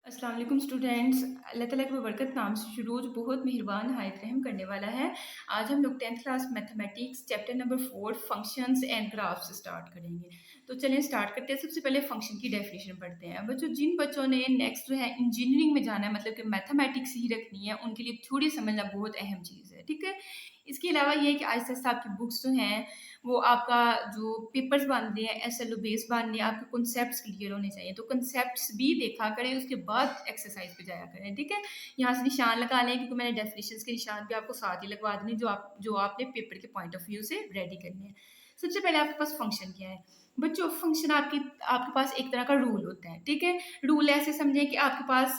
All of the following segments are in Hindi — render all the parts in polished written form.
अस्सलाम वालेकुम स्टूडेंट्स। अल्लाह ताला की बबरकत नाम से शुरू जो बहुत मेहरबान हायत रहम करने वाला है। आज हम लोग 10th class mathematics chapter number 4 functions and graphs start करेंगे। तो चलें स्टार्ट करते हैं। सबसे पहले फंक्शन की डेफिनेशन पढ़ते हैं। बच्चों, जिन बच्चों ने नेक्स्ट जो है इंजीनियरिंग में जाना है, मतलब कि मैथमेटिक्स ही रखनी है, उनके लिए थ्योरी समझना बहुत अहम चीज़ है, ठीक है। इसके अलावा ये है कि आहिस्ता आहिस्ता आपकी बुक्स जो हैं वो आपका जो पेपर्स बन रहे हैं एसएलओ बेस बन रहे हैं, आपके कॉन्सेप्ट्स क्लियर होने चाहिए। तो कॉन्सेप्ट्स भी देखा करें, उसके बाद एक्सरसाइज पे जाया करें, ठीक है। यहाँ से निशान लगा लें क्योंकि मैंने डेफिनेशंस के निशान भी आपको साथ ही लगवा देने जो आपने पेपर के पॉइंट ऑफ व्यू से रेडी करने हैं। सबसे पहले आपके पास फंक्शन क्या है बच्चों? फंक्शन आपके पास एक तरह का रूल होता है, ठीक है। रूल ऐसे समझें कि आपके पास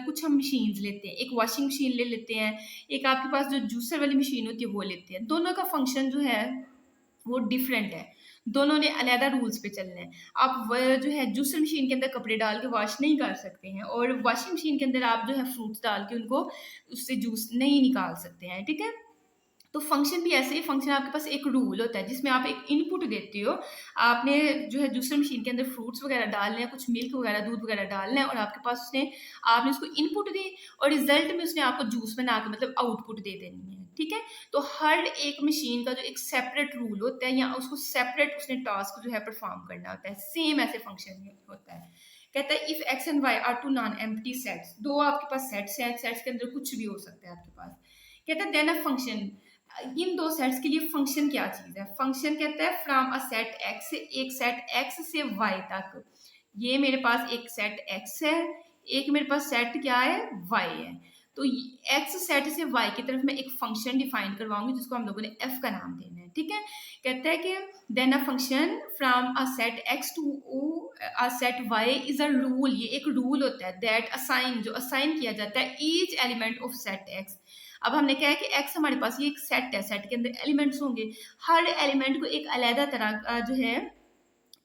कुछ हम मशीन्स लेते हैं, एक वॉशिंग मशीन ले लेते हैं, एक आपके पास जो जूसर वाली मशीन होती है वो लेते हैं। दोनों का फंक्शन जो है वो डिफरेंट है। दोनों ने अलहदा रूल्स पे चलना है। आप जो है जूसर मशीन के अंदर कपड़े डाल के वॉश नहीं कर सकते हैं, और वॉशिंग मशीन के अंदर आप जो है फ्रूट्स डाल के उनको उससे जूस नहीं निकाल सकते हैं, ठीक है। तो फंक्शन भी ऐसे ही, फंक्शन आपके पास एक रूल होता है जिसमें आप एक इनपुट देते हो। आपने जो है जूसर मशीन के अंदर फ्रूट्स वगैरह डालने हैं, कुछ मिल्क वगैरह दूध वगैरह डालना है, और आपके पास आपने उसको इनपुट दी, और रिजल्ट में उसने आपको जूस बना के मतलब आउटपुट दे देनी है, ठीक है। तो हर एक मशीन का जो एक सेपरेट रूल होता है, या उसको सेपरेट उसने टास्क जो है परफॉर्म करना होता है। सेम ऐसे फंक्शन में होता है। कहता है if X and Y are two non empty sets, दो आपके पास सेट्स हैं, सेट्स के अंदर कुछ भी हो सकता है आपके पास। कहता है देन अ फंक्शन, इन दो सेट्स के लिए फंक्शन क्या चीज है? फंक्शन कहता है फ्रॉम अ सेट एक्स से, एक सेट एक्स से वाई तक। ये मेरे पास एक सेट एक्स है, एक मेरे पास सेट क्या है, वाई है। तो एक्स सेट से वाई की तरफ मैं एक फंक्शन डिफाइन करवाऊंगी जिसको हम लोगों ने एफ का नाम देना है, ठीक है। कहता है कि then a function from a set X to a set Y is a rule. ये एक रूल होता है दैट असाइन, जो असाइन किया जाता है each element of set x. अब हमने क्या है कि एक्स हमारे पास ये एक सेट है, सेट के अंदर एलिमेंट्स होंगे। हर एलिमेंट को एक अलहदा तरह का जो है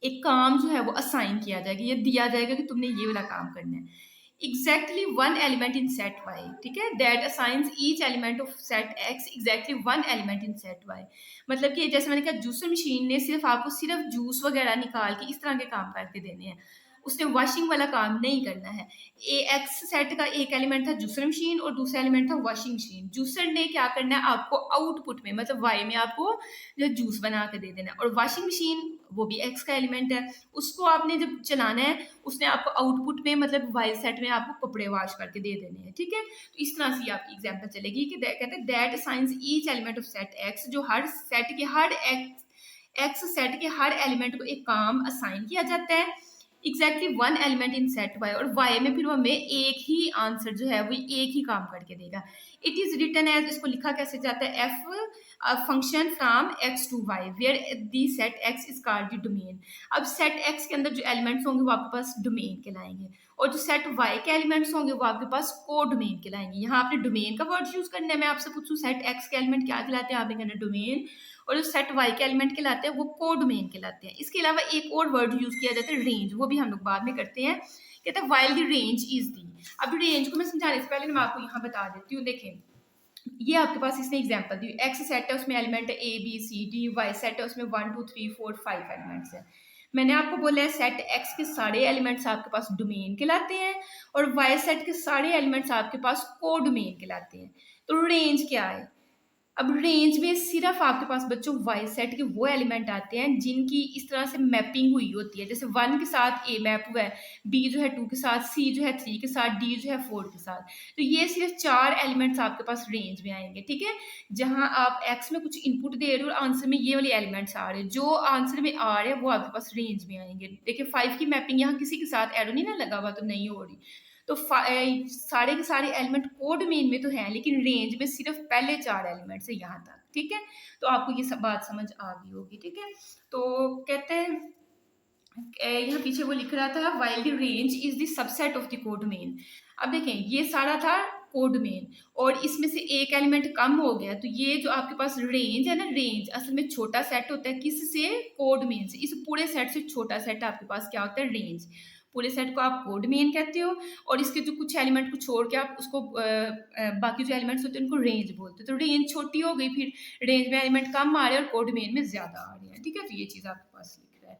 एक काम जो है वो असाइन किया जाएगा, ये दिया जाएगा कि तुमने ये वाला काम करना है। Exactly one element in set Y, ठीक है, that assigns each element of set X exactly one element in set Y. मतलब कि जैसे मैंने कहा जूसर मशीन ने सिर्फ जूस वगैरह निकाल के इस तरह के काम करके देने हैं, उसने वॉशिंग वाला काम नहीं करना है। ए एक्स सेट का एक एलिमेंट था जूसर मशीन और दूसरा एलिमेंट था वॉशिंग मशीन। जूसर ने क्या करना है आपको आउटपुट में, मतलब वाई में आपको जो जूस बना के दे देना है, और वॉशिंग मशीन वो भी एक्स का एलिमेंट है, उसको आपने जब चलाना है उसने आपको आउटपुट में मतलब वाई सेट में आपको कपड़े वॉश करके दे देने हैं, ठीक है। तो इस तरह से आपकी एग्जाम्पल चलेगी कि कहते हैं that science each element of set x, जो हर सेट के हर एक्स सेट के हर एलिमेंट को एक काम असाइन किया जाता है exactly one element in set Y, और वाई में फिर वो हमें एक ही आंसर जो है वो एक ही काम करके देगा। इट इज रिटन एज, इसको लिखा कैसे जाता है, F function from X to Y where the set X is called the domain. अब सेट एक्स के अंदर जो एलिमेंट्स होंगे वो आपके पास डोमेन कहलाएंगे, और जो सेट वाई के एलिमेंट्स होंगे वो आपके पास को डोमेन कहलाएंगे। यहाँ आपने डोमेन का वर्ड यूज करना है। मैं आपसे पूछूं सेट एक्स के एलिमेंट क्या कहलाते हैं, आपने कहना डोमेन, और जो सेट वाई के एलिमेंट कहलाते हैं वो को डोमेन कहलाते हैं। इसके अलावा एक और वर्ड यूज किया जाता है रेंज, वो भी हम लोग बाद में करते हैं। कहते हैं while the range is the. अब रेंज को मैं समझाने से पहले मैं आपको यहाँ बता देती हूँ। देखें, ये आपके पास इसने एग्जांपल दी, एक्स सेट है उसमें एलिमेंट है A B C D, Y set है उसमें 1 2 3 4 5 एलिमेंट्स है। मैंने आपको बोला है सेट एक्स के सारे एलिमेंट्स आपके पास डोमेन कहलाते हैं, और वाई सेट के सारे एलिमेंट्स आपके पास को डोमेन कहलाते हैं। तो रेंज क्या है? अब रेंज में सिर्फ आपके पास बच्चों वाई सेट के वो एलिमेंट आते हैं जिनकी इस तरह से मैपिंग हुई होती है, जैसे 1 के साथ ए मैप हुआ है, बी जो है 2 के साथ, सी जो है 3 के साथ, डी जो है 4 के साथ। तो ये सिर्फ 4 एलिमेंट्स आपके पास रेंज में आएंगे, ठीक है। जहां आप एक्स में कुछ इनपुट दे रहे हो और आंसर में ये वाले एलिमेंट्स आ रहे हैं, जो आंसर में आ रहे हैं वो आपके पास रेंज में आएंगे। देखिए 5 की मैपिंग यहाँ किसी के साथ एरो नहीं ना लगा हुआ, तो नहीं हो रही। तो सारे के सारे एलिमेंट कोड में इनमें तो हैं, लेकिन रेंज में सिर्फ पहले 4 एलिमेंट से यहाँ तक, ठीक है। तो आपको ये सब बात समझ आ गई होगी, ठीक है। तो कहते हैं यहाँ पीछे वो लिख रहा था while the range is the subset of the कोडमेन। अब देखें ये सारा था कोडमेन, और इसमें से एक एलिमेंट कम हो गया, तो ये जो आपके पास रेंज है ना, रेंज असल में छोटा सेट होता है किससे, कोडमेन से। इस पूरे सेट से छोटा सेट आपके पास क्या होता है, रेंज। पूरे सेट को आप कोडमेन कहते हो, और इसके जो कुछ एलिमेंट को छोड़ के आप उसको बाकी जो एलिमेंट्स होते हैं उनको रेंज बोलते हैं। तो रेंज छोटी हो गई, फिर रेंज में एलिमेंट कम आ रहे हैं और कोडमेन में ज्यादा आ रहे हैं, ठीक है। तो ये चीज आपके पास लिख रहा है।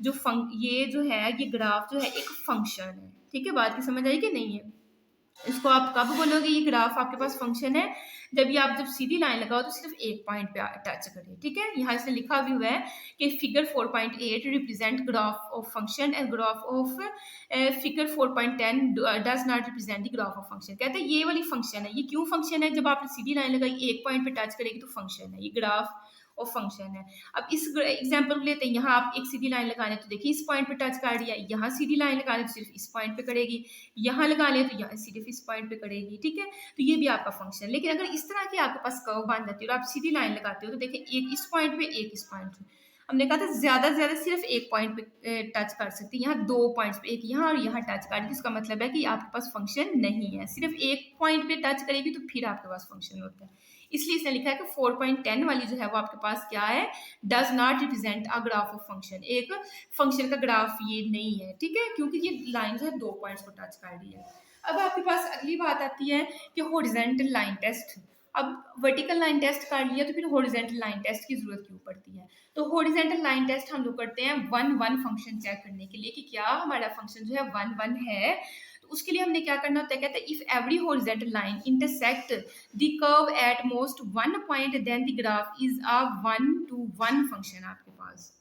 ये जो है ये ग्राफ जो है एक फंक्शन है, ठीक है। बात की समझ आई कि नहीं है? इसको आप कब बोलोगे ये ग्राफ आपके पास फंक्शन है? जब सीधी लाइन लगाओ तो सिर्फ एक पॉइंट पे टच करे, ठीक है। यहाँ इसने लिखा भी हुआ है कि figure 4.8 represent graph of function and graph of figure 4.10 does not represent the graph of function. कहते हैं ये वाली फंक्शन है। ये क्यों फंक्शन है? जब आपने सीधी लाइन लगाई एक पॉइंट पे टच करेगी तो फंक्शन है, ये ग्राफ और फंक्शन है। अब इस एग्जांपल को लेते हैं, यहाँ आप एक सीधी लाइन लगाने तो देखिए इस पॉइंट पे टच कर दिया, यहाँ सीधी लाइन लगाने तो सिर्फ इस पॉइंट पे करेगी, यहाँ लगा लें तो यहाँ सिर्फ इस पॉइंट पे करेगी, ठीक है। तो ये भी आपका फंक्शन। लेकिन अगर इस तरह की आपके पास कर्व बन जाती है और आप सीधी लाइन लगाते हो तो देखिए एक इस पॉइंट पे एक इस पॉइंट पे, हमने कहा था ज्यादा से ज्यादा सिर्फ एक पॉइंट पे टच कर सकती है। यहाँ दो पॉइंट्स पे, एक यहाँ और यहाँ टच कर, इसका मतलब है कि आपके पास फंक्शन नहीं है। सिर्फ एक पॉइंट पे टच करेगी तो फिर आपके पास फंक्शन होता है। इसलिए इसने लिखा है कि 4.10 वाली जो है वो आपके पास क्या है? Does not represent a graph of function. एक फंक्शन का ग्राफ ये नहीं है, ठीक है, क्योंकि ये लाइन जो है दो पॉइंट्स को टच कर रही है। अब आपके पास अगली बात आती है कि हॉरिजॉन्टल लाइन टेस्ट। अब वर्टिकल लाइन टेस्ट कर लिया तो फिर हॉरिजॉन्टल लाइन टेस्ट की जरूरत क्यों पड़ती है? तो हॉरिजॉन्टल लाइन टेस्ट हम लोग करते हैं 1 1 फंक्शन चेक करने के लिए कि क्या हमारा फंक्शन जो है 1 1 है। तो उसके लिए हमने क्या करना होता है? कहते हैं if every horizontal line intersect the curve at most one point then the graph is a 1 to 1 function आपके पास।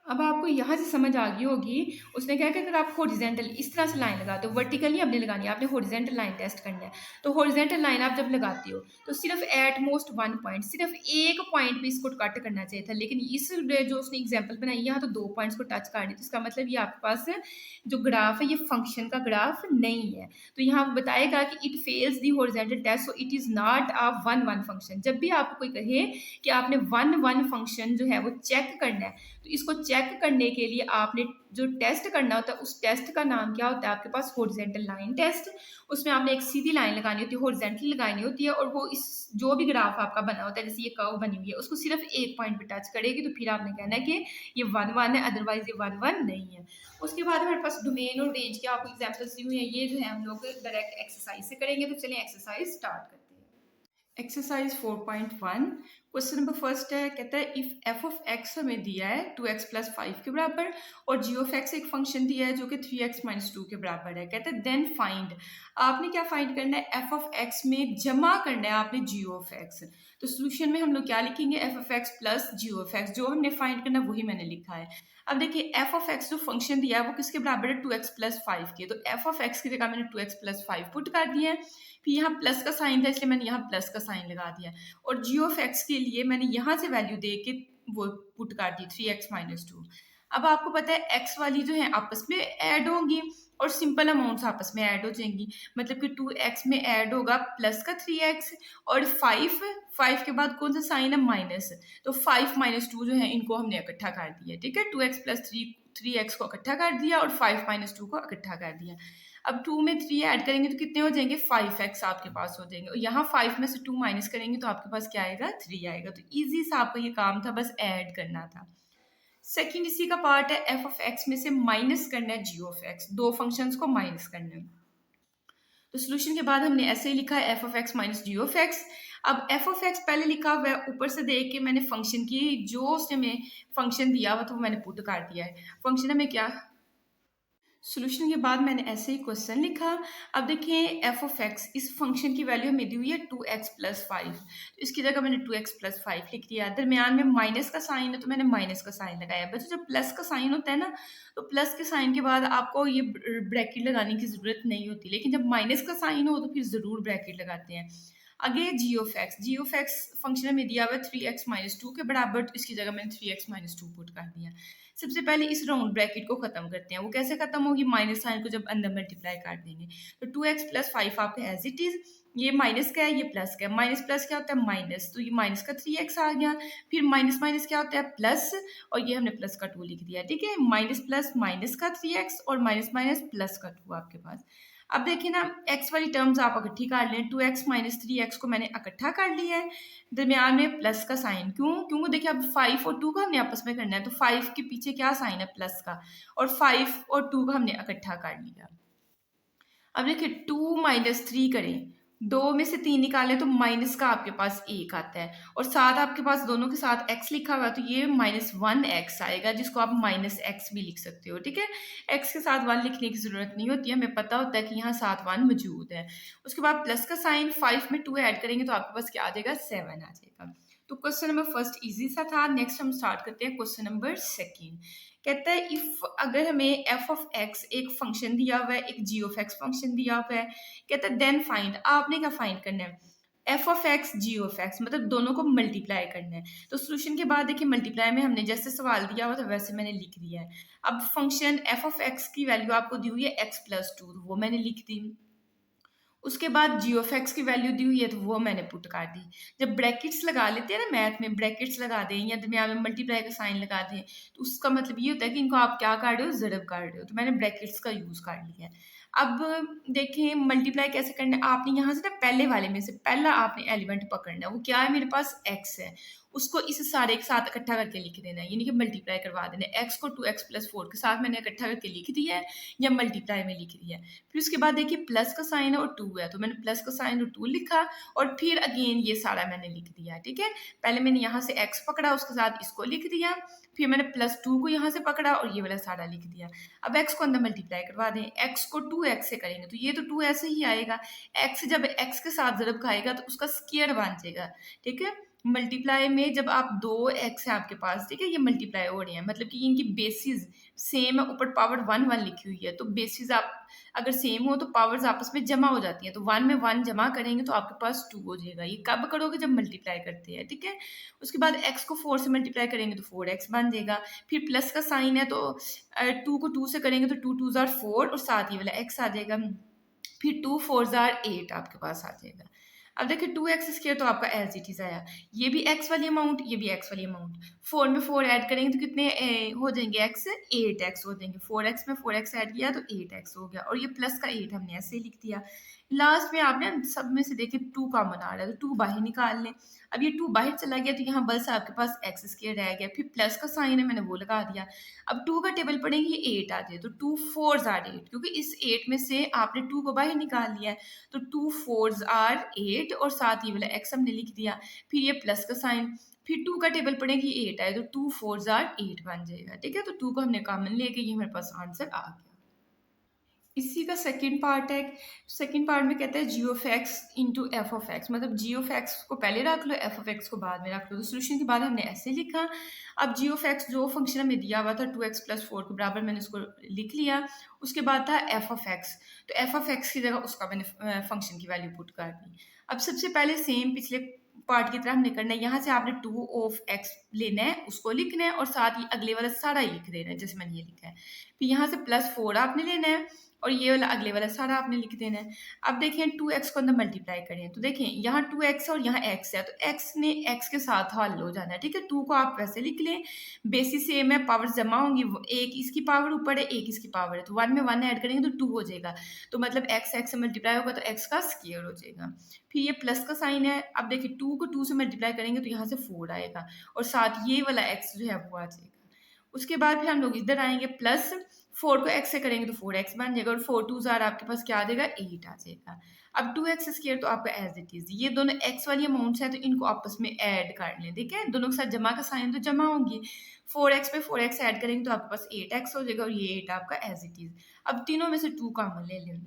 अब आपको यहाँ से समझ आ गई होगी। उसने क्या कि अगर आप हॉरिजॉन्टल इस तरह से लाइन लगाते हो, वर्टिकली आपने लगानी है, आपने हॉरिजॉन्टल लाइन टेस्ट करना है। तो हॉरिजॉन्टल लाइन आप जब लगाते हो तो सिर्फ एट मोस्ट वन पॉइंट, सिर्फ एक पॉइंट पे इसको कट करना चाहिए था। लेकिन इस जो उसने एग्जांपल बनाई यहाँ तो दो पॉइंट्स को टच कर दी, तो इसका मतलब ये आपके पास जो ग्राफ है ये फंक्शन का ग्राफ नहीं है। तो यहाँ बताएगा कि it fails the horizontal test, so it is not a 1 1 function. जब भी आपको कोई कहे कि आपने 1 1 फंक्शन जो है वो चेक करना है, तो इसको चेक करने के लिए आपने जो टेस्ट करना होता है उस टेस्ट का नाम क्या होता है? आपके पास हॉरिजॉन्टल लाइन टेस्ट। उसमें आपने एक सीधी लाइन लगानी होती है, हॉरिजॉन्टल लगानी होती है, और वो इस जो भी ग्राफ आपका बना होता है, जैसे ये कर्व बनी हुई है, उसको सिर्फ एक पॉइंट पे टच करेगी, तो फिर आपने कहना है कि ये 1 1 है, अदरवाइज ये 1 1 नहीं है। उसके बाद हमारे पास डोमेन और रेंज के आपको एग्जाम्पल्स दी हुई है। ये जो है हम लोग डायरेक्ट एक्सरसाइज से करेंगे। तो चलिए एक्सरसाइज स्टार्ट करते हैं। एक्सरसाइज 4.1 क्वेश्चन नंबर फर्स्ट है। कहता है इफ एफ ऑफ एक्स हमें दिया है 2x + 5 के बराबर और जी ऑफ एक्स एक फंक्शन दिया है जो कि 3x - 2 के बराबर है। कहता है देन फाइंड, आपने क्या फाइंड करना है? एफ ऑफ एक्स में जमा करना है आपने जी ऑफ एक्स। तो सोल्यूशन में हम लोग क्या लिखेंगे? F of x plus g of x. जो हमने फाइंड करना वही मैंने लिखा है। अब देखिए एफ ऑफ एक्स जो फंक्शन दिया है वो किसके बराबर है? 2x + 5 के। तो एफ ऑफ एक्स की जगह मैंने 2x + 5 पुट कर दिया है। फिर यहाँ प्लस का साइन था इसलिए मैंने यहाँ प्लस का साइन लगा दिया, और जी ऑफ एक्स के लिए मैंने यहाँ से वैल्यू दे के वो पुट कर दी 3x - 2। अब आपको पता है एक्स वाली जो है आपस में ऐड होंगी और सिंपल अमाउंट्स आपस में ऐड हो जाएंगी। मतलब कि 2x में ऐड होगा प्लस का 3x, और 5 के बाद कौन सा साइन है? माइनस। तो 5 - 2 जो है इनको हमने इकट्ठा कर दिया, ठीक है। 2x + 3x को इकट्ठा कर दिया और 5 - 2 को इकट्ठा कर दिया। अब 2 में 3 ऐड करेंगे तो कितने हो जाएंगे? 5x आपके पास हो जाएंगे, और यहाँ 5 में से 2 माइनस करेंगे तो आपके पास क्या आएगा? 3 आएगा। तो इजी सा आपका ये काम था, बस ऐड करना था। सेकंड इसी का पार्ट है, एफ ऑफ एक्स में से माइनस करना है जी ऑफ एक्स, दो फंक्शंस को माइनस करना है। तो सोल्यूशन के बाद हमने ऐसे ही लिखा है f of x minus g of x. अब एफ ऑफ एक्स पहले लिखा हुआ है, ऊपर से देख के मैंने फंक्शन की जो उसने हमें फंक्शन दिया हुआ तो वो मैंने पुट कर दिया है। फंक्शन हमें क्या, सोल्यूशन के बाद मैंने ऐसे ही क्वेश्चन लिखा। अब देखें एफ ऑफ एक्स, इस फंक्शन की वैल्यू हमें दी हुई है 2x + 5, तो इसकी जगह मैंने 2x + 5 लिख दिया। दरमियान में माइनस का साइन है तो मैंने माइनस का साइन लगाया। बच्चों जब प्लस का साइन होता है ना, तो प्लस के साइन के बाद आपको ये ब्रैकेट लगाने की जरूरत नहीं होती, लेकिन जब माइनस का साइन हो तो फिर जरूर ब्रैकेट लगाते हैं। आगे जी ऑफ एक्स फंक्शन में दिया हुआ है 3x - 2 के बराबर, तो इसकी जगह मैंने 3x - 2 पुट कर दिया। सबसे पहले इस राउंड ब्रैकेट को खत्म करते हैं। वो कैसे खत्म होगी? माइनस साइन को जब अंदर मल्टीप्लाई कर देंगे तो 2x + 5 आपका एज इट इज, ये माइनस का है ये प्लस का है, माइनस प्लस क्या होता है? माइनस, तो ये माइनस का 3x आ गया। फिर माइनस माइनस क्या होता है? प्लस, और ये हमने प्लस का 2 लिख दिया, ठीक है। माइनस प्लस माइनस का 3x और माइनस माइनस प्लस का 2 आपके पास। अब देखिए ना, x वाली टर्म्स आप इकट्ठी कर लें। 2x - 3x को मैंने इकट्ठा कर लिया है, दरमियान में प्लस का साइन। क्यों? क्योंकि देखिए अब 5 और 2 का हमने आपस में करना है, तो 5 के पीछे क्या साइन है? प्लस का, और 5 और 2 का हमने इकट्ठा कर लिया। अब देखिए 2 - 3 करें, 2 में से 3 निकालें तो माइनस का आपके पास 1 आता है, और साथ आपके पास दोनों के साथ x लिखा हुआ है, तो ये -1x आएगा, जिसको आप -x भी लिख सकते हो, ठीक है। x के साथ 1 लिखने की ज़रूरत नहीं होती है, हमें पता होता है कि यहाँ साथ 1 मौजूद है। उसके बाद प्लस का साइन, 5 में 2 ऐड करेंगे तो आपके पास क्या आ जाएगा, 7 आ जाएगा। तो क्वेश्चन नंबर फर्स्ट इजी सा था। नेक्स्ट हम स्टार्ट करते हैं क्वेश्चन नंबर सेकेंड। कहता है इफ अगर हमें f ऑफ x एक फंक्शन दिया हुआ है, एक g ऑफ x फंक्शन दिया हुआ है, कहता है देन फाइंड, आपने क्या फाइंड करना है, f of x g of x, मतलब दोनों को मल्टीप्लाई करना है। तो सोल्यूशन के बाद देखिए मल्टीप्लाई में हमने जैसे सवाल दिया हुआ था वैसे मैंने लिख दिया है। अब फंक्शन f ऑफ x की वैल्यू आपको दी हुई है x+2, वो मैंने लिख दी। उसके बाद जी ऑफ एक्स की वैल्यू दी हुई है तो वो मैंने पुट कर दी। जब ब्रैकेट्स लगा लेते हैं ना मैथ में, ब्रैकेट्स लगा दें या दरमियान में मल्टीप्लाई का साइन लगा दें, तो उसका मतलब ये होता है कि इनको आप क्या कर रहे हो, ज़रब कर रहे हो। तो मैंने ब्रैकेट्स का यूज़ कर लिया है। अब देखें मल्टीप्लाई कैसे करना है। आपने यहाँ से ना पहले वाले में से पहला आपने एलिमेंट पकड़ना है, वो क्या है, मेरे पास एक्स है, उसको इस सारे के साथ इकट्ठा करके लिख देना है, यानी कि मल्टीप्लाई करवा देना है। एक्स को 2x+4 के साथ मैंने इकट्ठा करके लिख दिया है या मल्टीप्लाई में लिख दिया है। फिर उसके बाद देखिए प्लस का साइन है और 2 है, तो मैंने प्लस का साइन और 2 लिखा, और फिर अगेन ये सारा मैंने लिख दिया, ठीक है। पहले मैंने यहाँ से x पकड़ा, उसके साथ इसको लिख दिया, फिर मैंने +2 को यहाँ से पकड़ा और ये वाला सारा लिख दिया। अब x को अंदर मल्टीप्लाई करवा दें, x को 2x से करेंगे तो ये तो 2 ऐसे ही आएगा। x जब x के साथ ज़रब खाएगा तो उसका स्क्वायर बन जाएगा, ठीक है। मल्टीप्लाई में जब आप 2x है आपके पास, ठीक है, ये मल्टीप्लाई हो रहे हैं, मतलब कि इनकी बेसिस सेम है, ऊपर पावर 1 लिखी हुई है, तो बेसिस आप अगर सेम हो तो पावर्स आपस में जमा हो जाती हैं, तो 1 में 1 जमा करेंगे तो आपके पास 2 हो जाएगा। ये कब करोगे, जब मल्टीप्लाई करते हैं, ठीक है। उसके बाद x को 4 से मल्टीप्लाई करेंगे तो 4x बन जाएगा। फिर प्लस का साइन है तो 2 को 2 से करेंगे तो 2 2 ज़ार 4 और साथ ही वाला x आ जाएगा। फिर 2 4 ज़ार 8 आपके पास आ जाएगा। अब देखिए 2x² तो आपका एज इट इज़ आया, ये भी x वाली अमाउंट, ये भी x वाली अमाउंट। 4 में 4 ऐड करेंगे तो कितने हो जाएंगे x, 8x हो जाएंगे। 4x में 4x ऐड किया तो 8x हो गया, और ये प्लस का 8 हमने ऐसे ही लिख दिया। लास्ट में आपने सब में से देखिए 2 कॉमन आ रहा है तो 2 बाहर निकाल लें। अब ये 2 बाहर चला गया तो यहाँ बस आपके पास x² रह गया, फिर प्लस का साइन है मैंने वो लगा दिया। अब 2 का टेबल पढ़ेंगे ये 8 आ जाए, तो 2 4 ज़ार 8, क्योंकि इस 8 में से आपने 2 को बाहर निकाल लिया है, तो 2 4 आर 8 और साथ ही वाला x हमने लिख दिया। फिर ये प्लस का साइन, फिर 2 का टेबल पढ़ेंगे 8 आए तो 2 4 आर 8 बन जाएगा, ठीक है। तो 2 को हमने कॉमन लेके ये हमारे पास आंसर आ गया। इसी का सेकंड पार्ट है। सेकंड पार्ट में कहता है g of x into f of x, मतलब जी ऑफ एक्स को पहले रख लो, एफ ऑफ एक्स को बाद में रख लो। तो सोल्यूशन के बाद हमने ऐसे लिखा। अब जी ऑफ एक्स जो फंक्शन हमें दिया हुआ था 2x+4 के बराबर, मैंने उसको लिख लिया। उसके बाद था एफ ऑफ एक्स, तो एफ ऑफ एक्स की जगह उसका मैंने फंक्शन की वैल्यू पुट कर दी। अब सबसे पहले सेम पिछले पार्ट की तरह हमने करना है, यहाँ से आपने 2 ऑफ एक्स लेना है, उसको लिखना है, और साथ ही अगले वाला सारा ही लिख देना है जैसे मैंने ये लिखा है। फिर यहाँ से +4 आपने लेना है और ये वाला अगले वाला सारा आपने लिख देना है। अब देखें 2x को अंदर मल्टीप्लाई करें तो देखें यहाँ 2x है और यहाँ x है, तो x ने x के साथ हल हो जाना है, ठीक है। 2 को आप वैसे लिख लें, बेसिस सेम है, पावर्स जमा होंगी, एक इसकी पावर ऊपर है, एक इसकी पावर है, तो 1 में 1 ऐड करेंगे तो 2 हो जाएगा, तो मतलब x से मल्टीप्लाई होगा तो x का स्क्वायर हो जाएगा। फिर ये प्लस का साइन है। अब देखिए 2 को 2 से मल्टीप्लाई करेंगे तो यहाँ से 4 आएगा, और साथ ये वाला x जो है वो आ जाएगा। उसके बाद फिर हम लोग इधर आएंगे, प्लस 4 को x से करेंगे तो 4x बन जाएगा, और 4 2 ज़ार आपके पास क्या आ जाएगा, 8 आ जाएगा। अब 2x² तो आपका एज इट इज़, ये दोनों x वाली अमाउंट्स हैं तो इनको आपस में ऐड कर लें, ठीक है। दोनों के साथ जमा का साइन तो जमा होंगी, 4x पे 4x ऐड करेंगे तो आपके पास 8x हो जाएगा, और ये 8 आपका एज इट इज़। अब तीनों में से 2 कॉमन ले लें,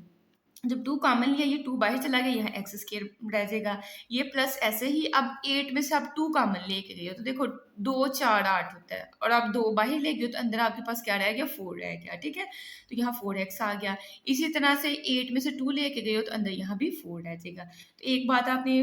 जब 2 कॉमन लिया ये 2 बाहर चला गया, यहाँ x² रह जाएगा, ये प्लस ऐसे ही। अब 8 में से आप 2 कॉमन लेके गए हो तो देखो 2 4 8 होता है, और आप 2 बाहर ले गए तो अंदर आपके पास क्या रह गया, 4 रह गया, ठीक है। तो यहाँ 4x आ गया। इसी तरह से 8 में से 2 लेके गए हो तो अंदर यहाँ भी 4 रह जाएगा। तो एक बात आपने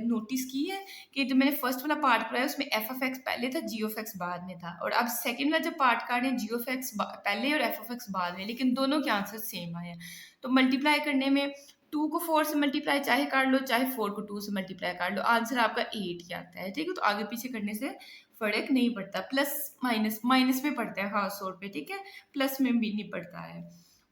नोटिस की है कि जो मैंने फर्स्ट वाला पार्ट कराया उसमें एफ ऑफ एक्स पहले था, जी ऑफ एक्स बाद में था, और अब सेकेंड वाला जब पार्ट कर रहे हैं जी ऑफ एक्स पहले और एफ ऑफ एक्स बाद में, लेकिन दोनों के आंसर सेम आए हैं। तो मल्टीप्लाई करने में 2 को 4 से मल्टीप्लाई चाहे कर लो, चाहे 4 को 2 से मल्टीप्लाई कर लो, आंसर आपका 8 ही आता है, ठीक है। तो आगे पीछे करने से फर्क नहीं पड़ता, प्लस माइनस माइनस में पड़ता है खास तौर पे, ठीक है, प्लस में भी नहीं पड़ता है।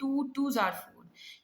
2 2s are 4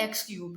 x³,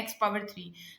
x⁻3,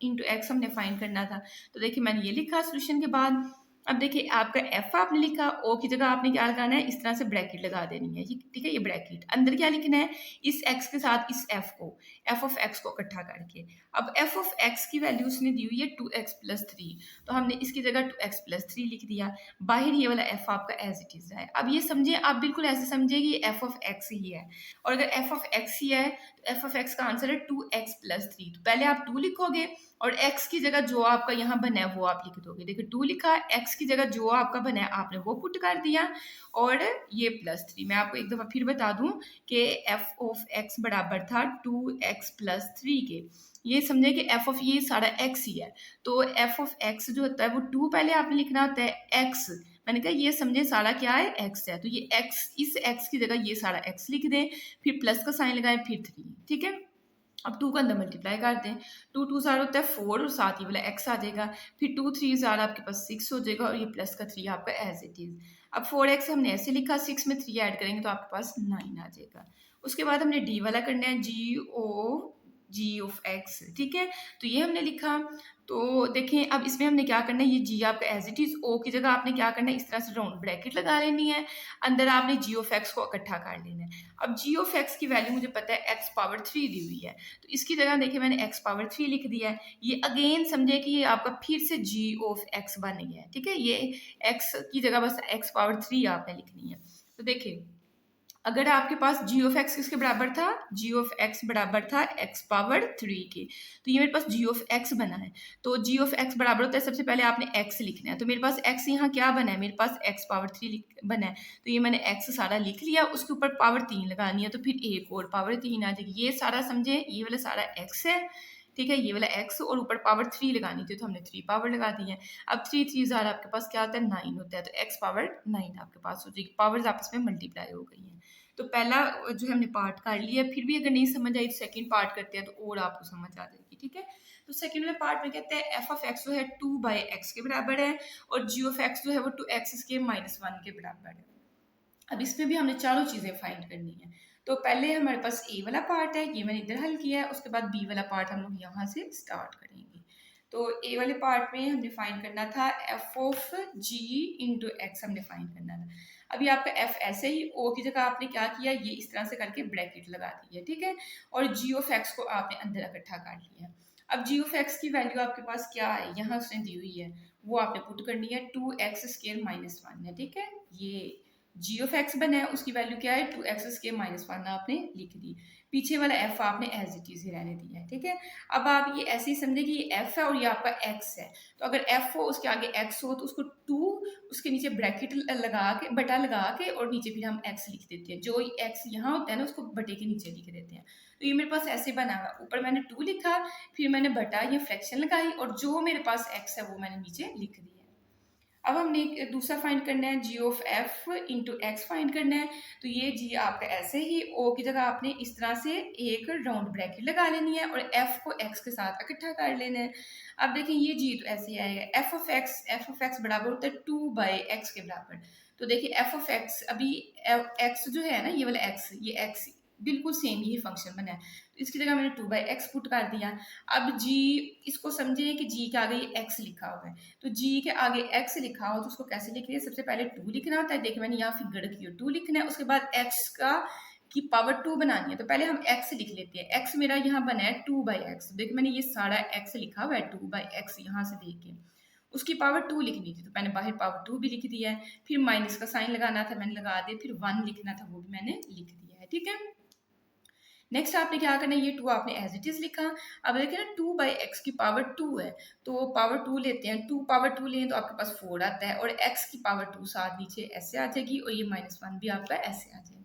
into x हमने फाइंड करना था। तो देखिए मैंने ये लिखा सोल्यूशन के बाद। अब देखिए आपका एफ आपने लिखा, ओ की जगह आपने क्या लगाना है, इस तरह से ब्रैकेट लगा देनी है, ठीक है। ये ब्रैकेट अंदर क्या लिखना है, इस एक्स के साथ इस एफ को, एफ ऑफ एक्स को इकट्ठा करके। अब एफ ऑफ एक्स की वैल्यू उसने दी हुई है 2x+3, तो हमने इसकी जगह 2x+3 लिख दिया। बाहर ये वाला एफ आपका एज इट इज है। अब ये समझे, आप बिल्कुल ऐसे समझे कि एफ ऑफ एक्स ही है, और अगर एफ ऑफ एक्स ही है तो एफ ऑफ एक्स का आंसर है 2x+3। तो पहले आप 2 लिखोगे और x की जगह जो आपका यहाँ बना है वो आप लिख दोगे। देखिए 2 लिखा, x की जगह जो आपका बना है आपने वो पुट कर दिया, और ये +3। मैं आपको एक दफ़ा फिर बता दूं कि एफ ऑफ x बराबर था 2x+3 के। ये समझे कि एफ ऑफ ये सारा x ही है, तो एफ ऑफ x जो होता है वो 2 पहले आपने लिखना होता है, x मैंने कहा ये समझे सारा क्या है, x है, तो ये x, इस x की जगह ये सारा x लिख दें, फिर प्लस का साइन लगाएं, फिर 3, ठीक है। अब 2 का अंदर मल्टीप्लाई कर दें, 2 2 ज़ार होता है 4, और साथ ही वाला x आ जाएगा, फिर 2 3 ज़ार आपके पास 6 हो जाएगा, और ये प्लस का 3 आपका एज इट इज़। अब 4x हमने ऐसे लिखा, 6 में 3 ऐड करेंगे तो आपके पास 9 आ जाएगा। उसके बाद हमने d वाला करना है, g ऑफ x, ठीक है। तो ये हमने लिखा। तो देखें अब इसमें हमने क्या करना है, ये g आपका एज इट इज़, o की जगह आपने क्या करना है, इस तरह से राउंड ब्रैकेट लगा लेनी है, अंदर आपने g ऑफ x को इकट्ठा कर लेना है। अब g ऑफ x की वैल्यू मुझे पता है x पावर 3 दी हुई है, तो इसकी जगह देखिए मैंने x पावर 3 लिख दिया है। ये अगेन समझे कि ये आपका फिर से g ऑफ x बन गया है, ठीक है। ये x की जगह बस x पावर 3 आपने लिखनी है। तो देखिए अगर आपके पास g ऑफ x किसके बराबर था, g ऑफ x बराबर था x पावर 3 के, तो ये मेरे पास g ऑफ x बना है। तो g ऑफ x बराबर होता है, सबसे पहले आपने x लिखना है, तो मेरे पास x यहाँ क्या बना है, मेरे पास x पावर 3 बना है, तो ये मैंने x सारा लिख लिया, उसके ऊपर पावर 3 लगानी है, तो फिर एक और पावर 3 आ जाएगी। ये सारा समझे, ये वाला सारा x है, ठीक है, ये वाला x, और ऊपर पावर 3 लगानी थी तो हमने 3 पावर लगा दी है। अब 3 3 ज़ार आपके पास क्या होता है, 9 होता है, तो x पावर 9 आपके पास हो जाएगी, पावर्स आपस में मल्टीप्लाई हो गई हैं। तो पहला जो हमने पार्ट कर लिया, फिर भी अगर नहीं समझ आई तो सेकंड पार्ट करते हैं, तो और आपको समझ आ जाएगी, ठीक है। तो सेकंड वाले पार्ट में कहते हैं एफ ऑफ एक्स जो है 2/x के बराबर है, और जी ऑफ एक्स जो है वो 2x² के बराबर है। अब इसमें भी हमने चारों चीज़ें फाइंड करनी है। तो पहले हमारे पास ए वाला पार्ट है, ये मैंने इधर हल किया है, उसके बाद बी वाला पार्ट हम लोग यहाँ से स्टार्ट करेंगे। तो ए वाले पार्ट में हमने फाइंड करना था f of g into x, हमने फाइंड करना था। अभी आपका एफ ऐसे ही, ओ की जगह आपने क्या किया, ये इस तरह से करके ब्रैकेट लगा दी है, ठीक है, और जी ऑफ एक्स को आपने अंदर इकट्ठा कर लिया। अब जी ऑफ एक्स की वैल्यू आपके पास क्या है, यहाँ उसने दी हुई है, वो आपने पुट करनी है, 2x² - 1 है, ठीक है। ये जी ऑफ एक्स बना है, उसकी वैल्यू क्या है, 2x² - 1 आपने लिख दी, पीछे वाला एफ आपने एज इट इज ही रहने दिया है, ठीक है। अब आप ये ऐसे ही समझे कि ये एफ है और ये आपका एक्स है, तो अगर एफ हो उसके आगे एक्स हो तो उसको 2 उसके नीचे ब्रैकेट लगा के, बटा लगा के, और नीचे फिर हम एक्स लिख देते हैं, जो एक्स यहाँ होता है ना उसको बटे के नीचे लिख देते हैं। तो ये मेरे पास ऐसे बना हुआ, ऊपर मैंने 2 लिखा, फिर मैंने बटा ये फ्रैक्शन लगाई, और जो मेरे पास एक्स है वो मैंने नीचे लिख दिया। अब हमने एक दूसरा फाइंड करना है, g of f into x find करना है। तो ये जी आपका ऐसे ही, ओ की जगह आपने इस तरह से एक राउंड ब्रैकेट लगा लेनी है, और एफ को एक्स के साथ इकट्ठा कर लेना है। अब देखिए ये जी तो ऐसे ही आएगा, एफ ऑफ एक्स बराबर होता है 2/x के बराबर। तो देखिए एफ ऑफ एक्स, अभी एक्स जो है ना, ये वाला एक्स, ये एक्स बिल्कुल सेम यही फंक्शन बना है, तो इसकी जगह मैंने 2/x पुट कर दिया। अब जी, इसको समझिए कि जी के आगे ये x लिखा हुआ है, तो g के आगे x लिखा हो तो उसको कैसे लिखिए, सबसे पहले 2 लिखना होता है, देखिए मैंने यहाँ फिगर की 2 लिखना है, उसके बाद x की पावर 2 बनानी है, तो पहले हम x लिख लेते हैं। x मेरा यहाँ बना है 2/x, देखिए मैंने ये सारा x लिखा हुआ है 2/x, यहाँ से देख के उसकी पावर 2 लिखनी थी, तो मैंने बाहर पावर 2 भी लिख दिया है, फिर माइनस का साइन लगाना था मैंने लगा दिया, फिर 1 लिखना था वो भी मैंने लिख दिया है, ठीक है। नेक्स्ट आपने क्या करना है, ये 2 आपने एज इट इज लिखा। अब देखिए ना 2/x की पावर 2 है, तो पावर 2 लेते हैं, 2 पावर 2 लें तो आपके पास 4 आता है, और x की पावर 2 साथ नीचे ऐसे आ जाएगी, और ये -1 भी आपका ऐसे आ जाएगा।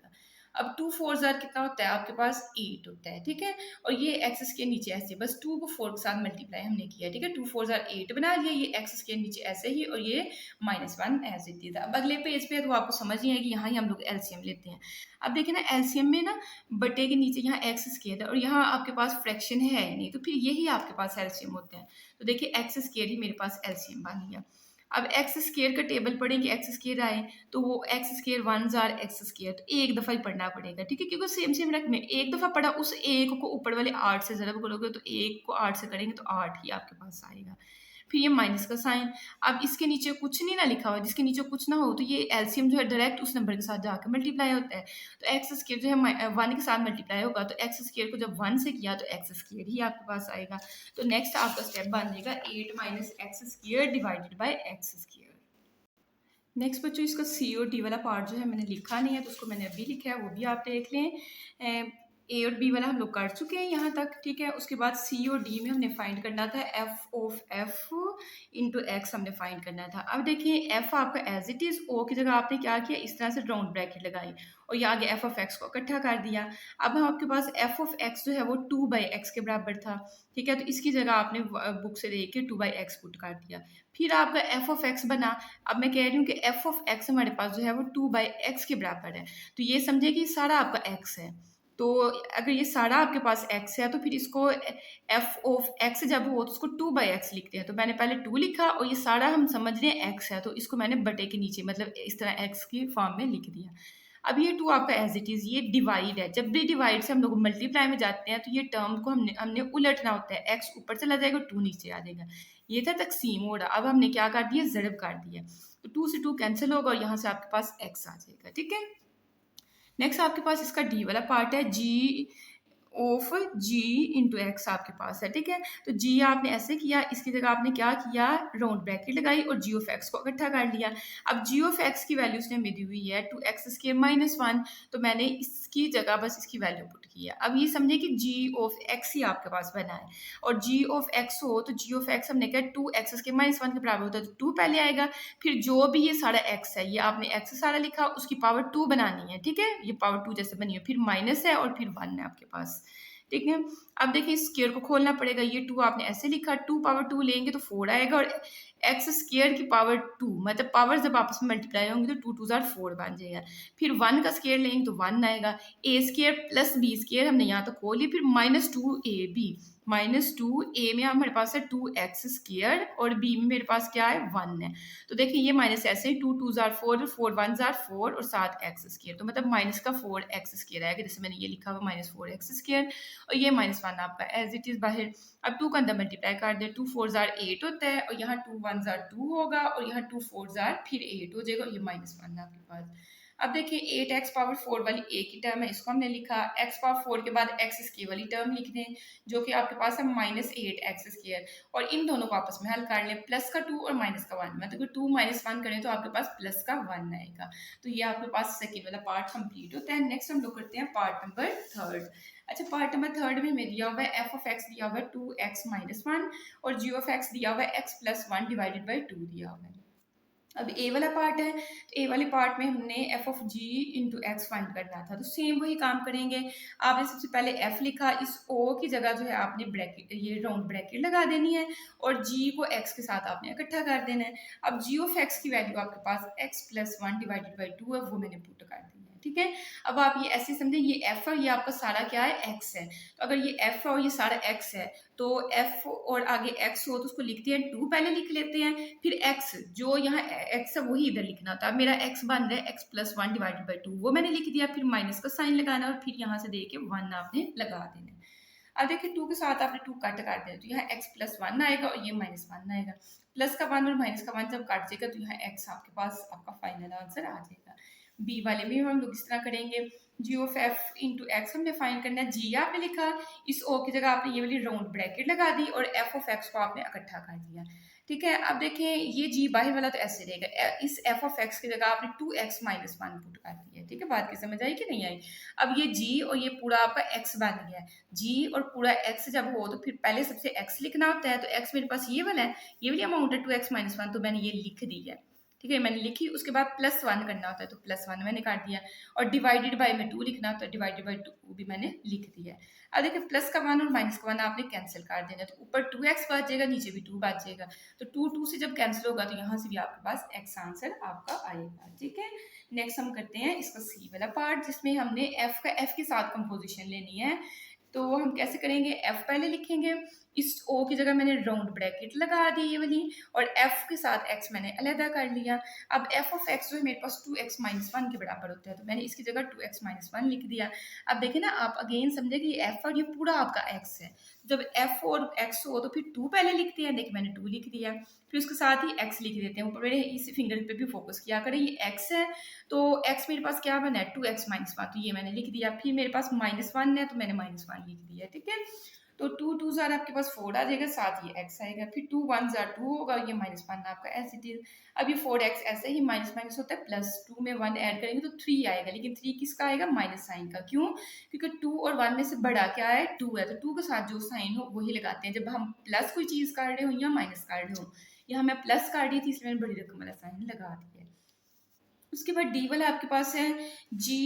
अब 2 4 ज़ार कितना होता है आपके पास, 8 होता है, ठीक है। और ये एक्स के नीचे ऐसे, बस 2 को 4 के साथ मल्टीप्लाई हमने किया, ठीक है, 2 4 ज़ार 8 बना लिया, ये एक्स के नीचे ऐसे ही, और ये -1 एज इट इज। अब अगले पेज पे तो आपको समझ नहीं है कि यहाँ ही हम लोग एलसीएम लेते हैं। अब देखिए ना एलसीएम में ना बटे के नीचे यहाँ एक्स स्क्वायर है, और यहाँ आपके पास फ्रैक्शन है नहीं, तो फिर यही आपके पास एलसीएम होता है। तो देखिए एक्स स्क्वायर ही मेरे पास एलसीएम बन गया। अब एक्स स्क्वायर का टेबल पढ़ेंगे, एक्स स्क्वायर आए तो वो x square 1 jar x square, तो एक दफ़ा ही पढ़ना पड़ेगा, ठीक है, क्योंकि सेम सेम रकम है, एक दफ़ा पढ़ा, उस एक को ऊपर वाले 8 से ज़रब करोगे तो एक को 8 से करेंगे तो 8 ही आपके पास आएगा। फिर ये माइनस का साइन, अब इसके नीचे कुछ नहीं ना लिखा हुआ, जिसके नीचे कुछ ना हो तो ये एलसीएम जो है डायरेक्ट उस नंबर के साथ जाकर मल्टीप्लाई होता है, तो एक्स स्क्वायर जो है 1 के साथ मल्टीप्लाई होगा, तो एक्स स्क्वायर को जब 1 से किया तो एक्स स्क्वायर ही आपके पास आएगा। तो नेक्स्ट आपका स्टेप बन जाएगा 8 minus x square divided by x square. Next बच्चों, इसका सी और डी वाला पार्ट जो है मैंने लिखा नहीं है, तो उसको मैंने अभी लिखा है, वो भी आप देख लें। ए और बी वाला हम लोग कर चुके हैं यहाँ तक, ठीक है। उसके बाद सी और डी में हमने फाइंड करना था f of f into x हमने फाइंड करना था। अब देखिए एफ आपका एज इट इज़, ओ की जगह आपने क्या किया, इस तरह से राउंड ब्रैकेट लगाई और ये आगे एफ ऑफ एक्स को इकट्ठा कर दिया। अब हम आपके पास एफ ऑफ एक्स जो है वो 2/x के बराबर था, ठीक है, तो इसकी जगह आपने बुक से देख के 2/x पुट कर दिया। फिर आपका एफ ऑफ एक्स बना, अब मैं कह रही हूँ कि एफ ऑफ एक्स हमारे पास जो है वो 2/x के बराबर है, तो ये समझे कि सारा आपका x है। तो अगर ये सारा आपके पास x है तो फिर इसको एफ ऑफ एक्स जब हो तो उसको 2/x लिखते हैं, तो मैंने पहले 2 लिखा और ये सारा हम समझ रहे हैं x है, तो इसको मैंने बटे के नीचे मतलब इस तरह x की फॉर्म में लिख दिया। अब ये 2 आपका एज इट इज़, ये डिवाइड है, जब भी डिवाइड से हम लोग मल्टीप्लाई में जाते हैं तो ये टर्म को हमने हमने उलटना होता है, x ऊपर चला जाएगा 2 नीचे आ जाएगा, ये था तकसीम हो रहा। अब हमने क्या कर दिया, ज़रब कर दिया, तो 2 से 2 कैंसिल होगा और यहाँ से आपके पास x आ जाएगा, ठीक है। नेक्स्ट आपके पास इसका डी वाला पार्ट है, g of g into x आपके पास है, ठीक है। तो जी आपने ऐसे किया, इसकी जगह आपने क्या किया, राउंड ब्रैकेट लगाई और जी ऑफ एक्स को इकट्ठा कर लिया। अब जी ऑफ एक्स की वैल्यू उसने हमें दी हुई है 2x स्क्वायर माइनस 1, तो मैंने इसकी जगह बस इसकी वैल्यू पुट की है। अब ये समझे कि जी ऑफ एक्स ही आपके पास बना है, और जी ऑफ एक्स हो तो जी ऑफ एक्स हमने कहा 2x स्क्वायर माइनस 1 के बराबर होता है, तो 2 पहले आएगा, फिर जो भी ये सारा x है, ये आपने x सारा लिखा, उसकी पावर 2 बनानी है, ठीक है, ये पावर 2 जैसे बनी है, फिर माइनस है और फिर 1 है आपके पास, ठीक है। अब देखिए स्क्वायर को खोलना पड़ेगा, ये 2 आपने ऐसे लिखा, 2 पावर 2 लेंगे तो 4 आएगा, और एक्स स्क्वायर की पावर 2 मतलब पावर जब आपस में मल्टीप्लाई होंगी तो 2 2 जार 4 बन जाएगा। फिर 1 का स्क्वायर लेंगे तो 1 आएगा, ए स्क्वायर प्लस बी स्क्वायर हमने यहाँ तो खोल लिया, फिर -2ab, -2a में हमारे पास है 2x स्क्वायर और b में मेरे पास क्या है 1 है, तो देखिए ये माइनस ऐसे ही 2 2 जार 4, 4 1 जार 4 और साथ x स्क्वायर, तो मतलब माइनस का 4x स्क्वायर आएगा, जैसे मैंने ये लिखा हुआ -4x स्क्वायर, और ये -1 आपका एज इट इज़ बाहर। अब 2 का अंदर मल्टीप्लाई कर दे, 2 4 जार 8 होता है, और यहाँ 2 1 जार 2 होगा, और यहाँ 2 4 जार फिर 8 हो जाएगा, और ये -1 है आपके पास। अब देखिए 8x पावर 4 वाली a की टर्म है, इसको हमने लिखा, x पावर 4 के बाद x स्क्वायर वाली टर्म लिख दें, जो कि आपके पास है -8x स्क्वायर, और इन दोनों को आपस में हल कर लें, प्लस का 2 और माइनस का 1, मतलब 2 -1 करें तो आपके पास प्लस का 1 आएगा। तो ये आपके पास सेकेंड वाला पार्ट कंप्लीट होता है। नेक्स्ट हम लोग करते हैं पार्ट नंबर 3। अच्छा, पार्ट नंबर 3 में हमें दिया हुआ है एफ ऑफ एक्स दिया हुआ है 2x - 1 और जी ऑफ एक्स दिया हुआ है x + 1 डिवाइडेड बाई 2 दिया हुआ है। अब ए वाला पार्ट है, तो ए वाले पार्ट में हमने f of g into x find करना था, तो सेम वही काम करेंगे। आपने सबसे पहले एफ लिखा, इस ओ की जगह जो है आपने ब्रैकेट ये राउंड ब्रैकेट लगा देनी है और जी को एक्स के साथ आपने इकट्ठा कर देना है। अब जी ऑफ एक्स की वैल्यू आपके पास x + 1 डिवाइडेड बाई 2 है, वो मैंने पुट कर दी है, ठीक है। अब आप ये ऐसे समझें, ये एफ है, ये आपका सारा क्या है x है, तो अगर ये एफ है और ये सारा x है तो f और आगे x हो तो उसको लिखते हैं 2 पहले लिख लेते हैं, फिर x जो यहाँ x है वही इधर लिखना था, मेरा x बन रहा है x + 1 डिवाइडेड बाई 2, वो मैंने लिख दिया, फिर माइनस का साइन लगाना और फिर यहाँ से दे के 1 आपने लगा देना है। अब देखिए 2 के साथ आपने 2 कट कर देना, तो यहाँ x + 1 आएगा और ये -1 आएगा, प्लस का 1 और माइनस का 1 जब कट जाएगा तो यहाँ x आपके पास आपका फाइनल आंसर आ जाएगा। बी वाले में हम लोग इस तरह करेंगे, जी ऑफ एफ इंटू एक्स हमने फाइंड करना है, जी आपने लिखा, इस ओ की जगह आपने ये वाली राउंड ब्रैकेट लगा दी और एफ ऑफ एक्स को आपने इकट्ठा कर दिया, ठीक है। अब देखें ये जी बाहर वाला तो ऐसे रहेगा, इस एफ ऑफ एक्स की जगह आपने 2x - 1 पुट कर दिया, ठीक है। बात की समझ आई कि नहीं आई। अब ये जी और ये पूरा आपका x बन गया है, जी और पूरा x जब हो तो फिर पहले सबसे x लिखना होता है, तो x मेरे पास ये वाला है, ये वाली अमाउंट है 2x - 1, तो मैंने ये लिख दी है, ठीक है, मैंने लिखी। उसके बाद +1 करना होता है, तो +1 मैंने कर दिया, और डिवाइडेड बाय में 2 लिखना होता है, डिवाइडेड बाय 2 भी मैंने लिख दिया है। अब देखिए प्लस का 1 और माइनस का 1 आपने कैंसिल कर देना, तो ऊपर 2x बच जाएगा, नीचे भी 2 बच जाएगा, तो 2 से जब कैंसिल होगा तो यहाँ से भी आपके पास x आंसर आपका आएगा, ठीक है। नेक्स्ट हम करते हैं इसका सी वाला पार्ट, जिसमें हमने f के साथ कंपोजिशन लेनी है। तो हम कैसे करेंगे, f पहले लिखेंगे, इस ओ की जगह मैंने राउंड ब्रैकेट लगा दी ये वाली, और एफ के साथ एक्स मैंने अलहदा कर लिया। अब एफ ऑफ एक्स जो है मेरे पास 2x माइनस वन के बराबर होता है, तो मैंने इसकी जगह 2x माइनस वन लिख दिया। अब देखिए ना, आप अगेन समझे कि एफ और ये पूरा आपका एक्स है। जब एफ और एक्स हो तो फिर 2 पहले लिखते हैं, देखिए मैंने 2 लिख दिया, फिर उसके साथ ही एक्स लिख देते हैं। ऊपर मेरे इस फिंगर पे भी फोकस किया करें, ये एक्स है तो एक्स मेरे पास क्या बना है 2x माइनस वन, तो ये मैंने लिख दिया। फिर मेरे पास माइनस वन है तो मैंने माइनस वन लिख दिया, ठीक है। तो 2 2 ज़ार आपके पास 4 आ जाएगा, साथ ये x आएगा, फिर 2 1 ज़ार 2 होगा, ये माइनस वन आपका एज इट इज। अब ये 4x ऐसे ही माइनस माइनस होता है प्लस, 2 में 1 ऐड करेंगे तो 3 आएगा, लेकिन 3 किसका आएगा, माइनस साइन का। क्यों? क्योंकि 2 और 1 में से बड़ा क्या है, 2 है, तो 2 के साथ जो साइन हो वही लगाते हैं जब हम प्लस कोई चीज़ काट रहे हो या माइनस काट रहे हो। यहाँ मैं प्लस काट रही थी इसलिए मैंने बड़ी रकम वाला साइन लगा दिया। उसके बाद डी वाला आपके पास है जी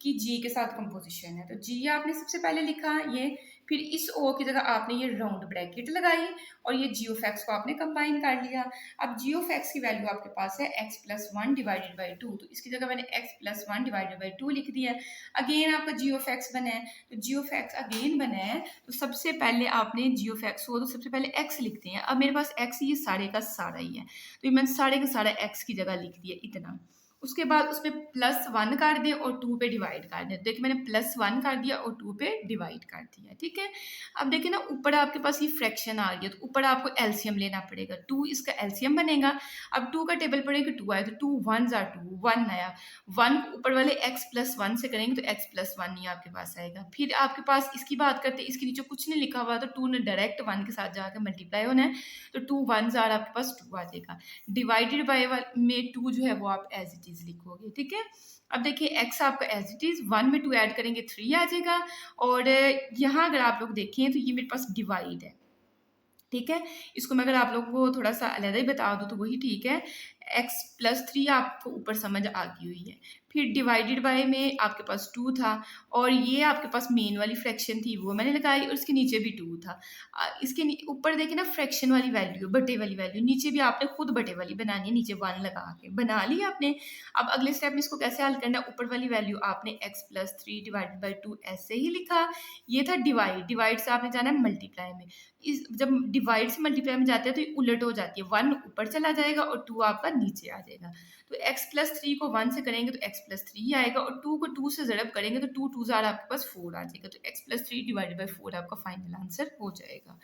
की जी के साथ कंपोजिशन है, तो जी आपने सबसे पहले लिखा ये, फिर इस ओ की जगह आपने ये राउंड ब्रैकेट लगाई और ये जी ऑफ एक्स को आपने कंबाइन कर लिया। अब जी ऑफ एक्स की वैल्यू आपके पास है x plus one divided by two, तो इसकी जगह मैंने x plus one divided by two लिख दिया। अगेन आपका जी ऑफ एक्स बना है, तो जी ऑफ एक्स अगेन बना है, तो सबसे पहले आपने जी ऑफ एक्स हो तो सबसे पहले एक्स लिखते हैं। अब मेरे पास एक्स ये सारे का सारा ही है, तो ये मैंने सारे का सारा एक्स की जगह लिख दिया इतना। उसके बाद उसमें प्लस वन कर दें और 2 पे डिवाइड कर दें, देखिए मैंने प्लस वन कर दिया और 2 पे डिवाइड कर दिया, ठीक है। अब देखिए ना, ऊपर आपके पास ये फ्रैक्शन आ रही है, तो ऊपर आपको एलसीएम लेना पड़ेगा, 2 इसका एलसीएम बनेगा। अब 2 का टेबल पड़ेगा, 2 आया तो 2 1 ज़ा 2 1 आया, 1 ऊपर वाले x प्लस वन से करेंगे तो x प्लस वन ही आपके पास आएगा। फिर आपके पास इसकी बात करते हैं, इसके नीचे कुछ नहीं लिखा हुआ, तो 2 ने डायरेक्ट 1 के साथ जाकर मल्टीप्लाई होना है, तो 2 1 ज़ार आपके पास 2 आ जाएगा। डिवाइडेड बाय में 2 जो है वो आप एज इट इज लिखोगे, ठीक है। अब देखिए x आपका एज इट इज, 1 में 2 ऐड करेंगे 3 आ जाएगा, और यहाँ अगर आप लोग देखें तो ये मेरे पास डिवाइड है, ठीक है। इसको मैं अगर आप लोगों को थोड़ा सा अलग ही बता दूँ तो वही ठीक है। x प्लस थ्री आपको ऊपर समझ आ गई हुई है, फिर डिवाइडेड बाय में आपके पास 2 था, और ये आपके पास मेन वाली फ्रैक्शन थी वो मैंने लगाई, और इसके नीचे भी 2 था। इसके ऊपर देखिए ना, फ्रैक्शन वाली वैल्यू, बटे वाली वैल्यू, नीचे भी आपने खुद बटे वाली बनानी है, नीचे 1 लगा के बना ली आपने। अब अगले स्टेप में इसको कैसे हल करना है, ऊपर वाली वैल्यू आपने x plus three divided by 2 ऐसे ही लिखा, ये था डिवाइड, डिवाइड से आपने जाना है मल्टीप्लाई में। इस जब डिवाइड से मल्टीप्लाई में जाते हैं तो ये उलट हो जाती है, 1 ऊपर चला जाएगा और 2 आपका नीचे आ जाएगा। तो x प्लस थ्री को 1 से करेंगे तो x प्लस थ्री ही आएगा, और 2 को 2 से ज़रब करेंगे तो 2 2 ज़ार आपके पास 4 आ जाएगा, तो x plus three divided by 4 आपका फाइनल आंसर हो जाएगा।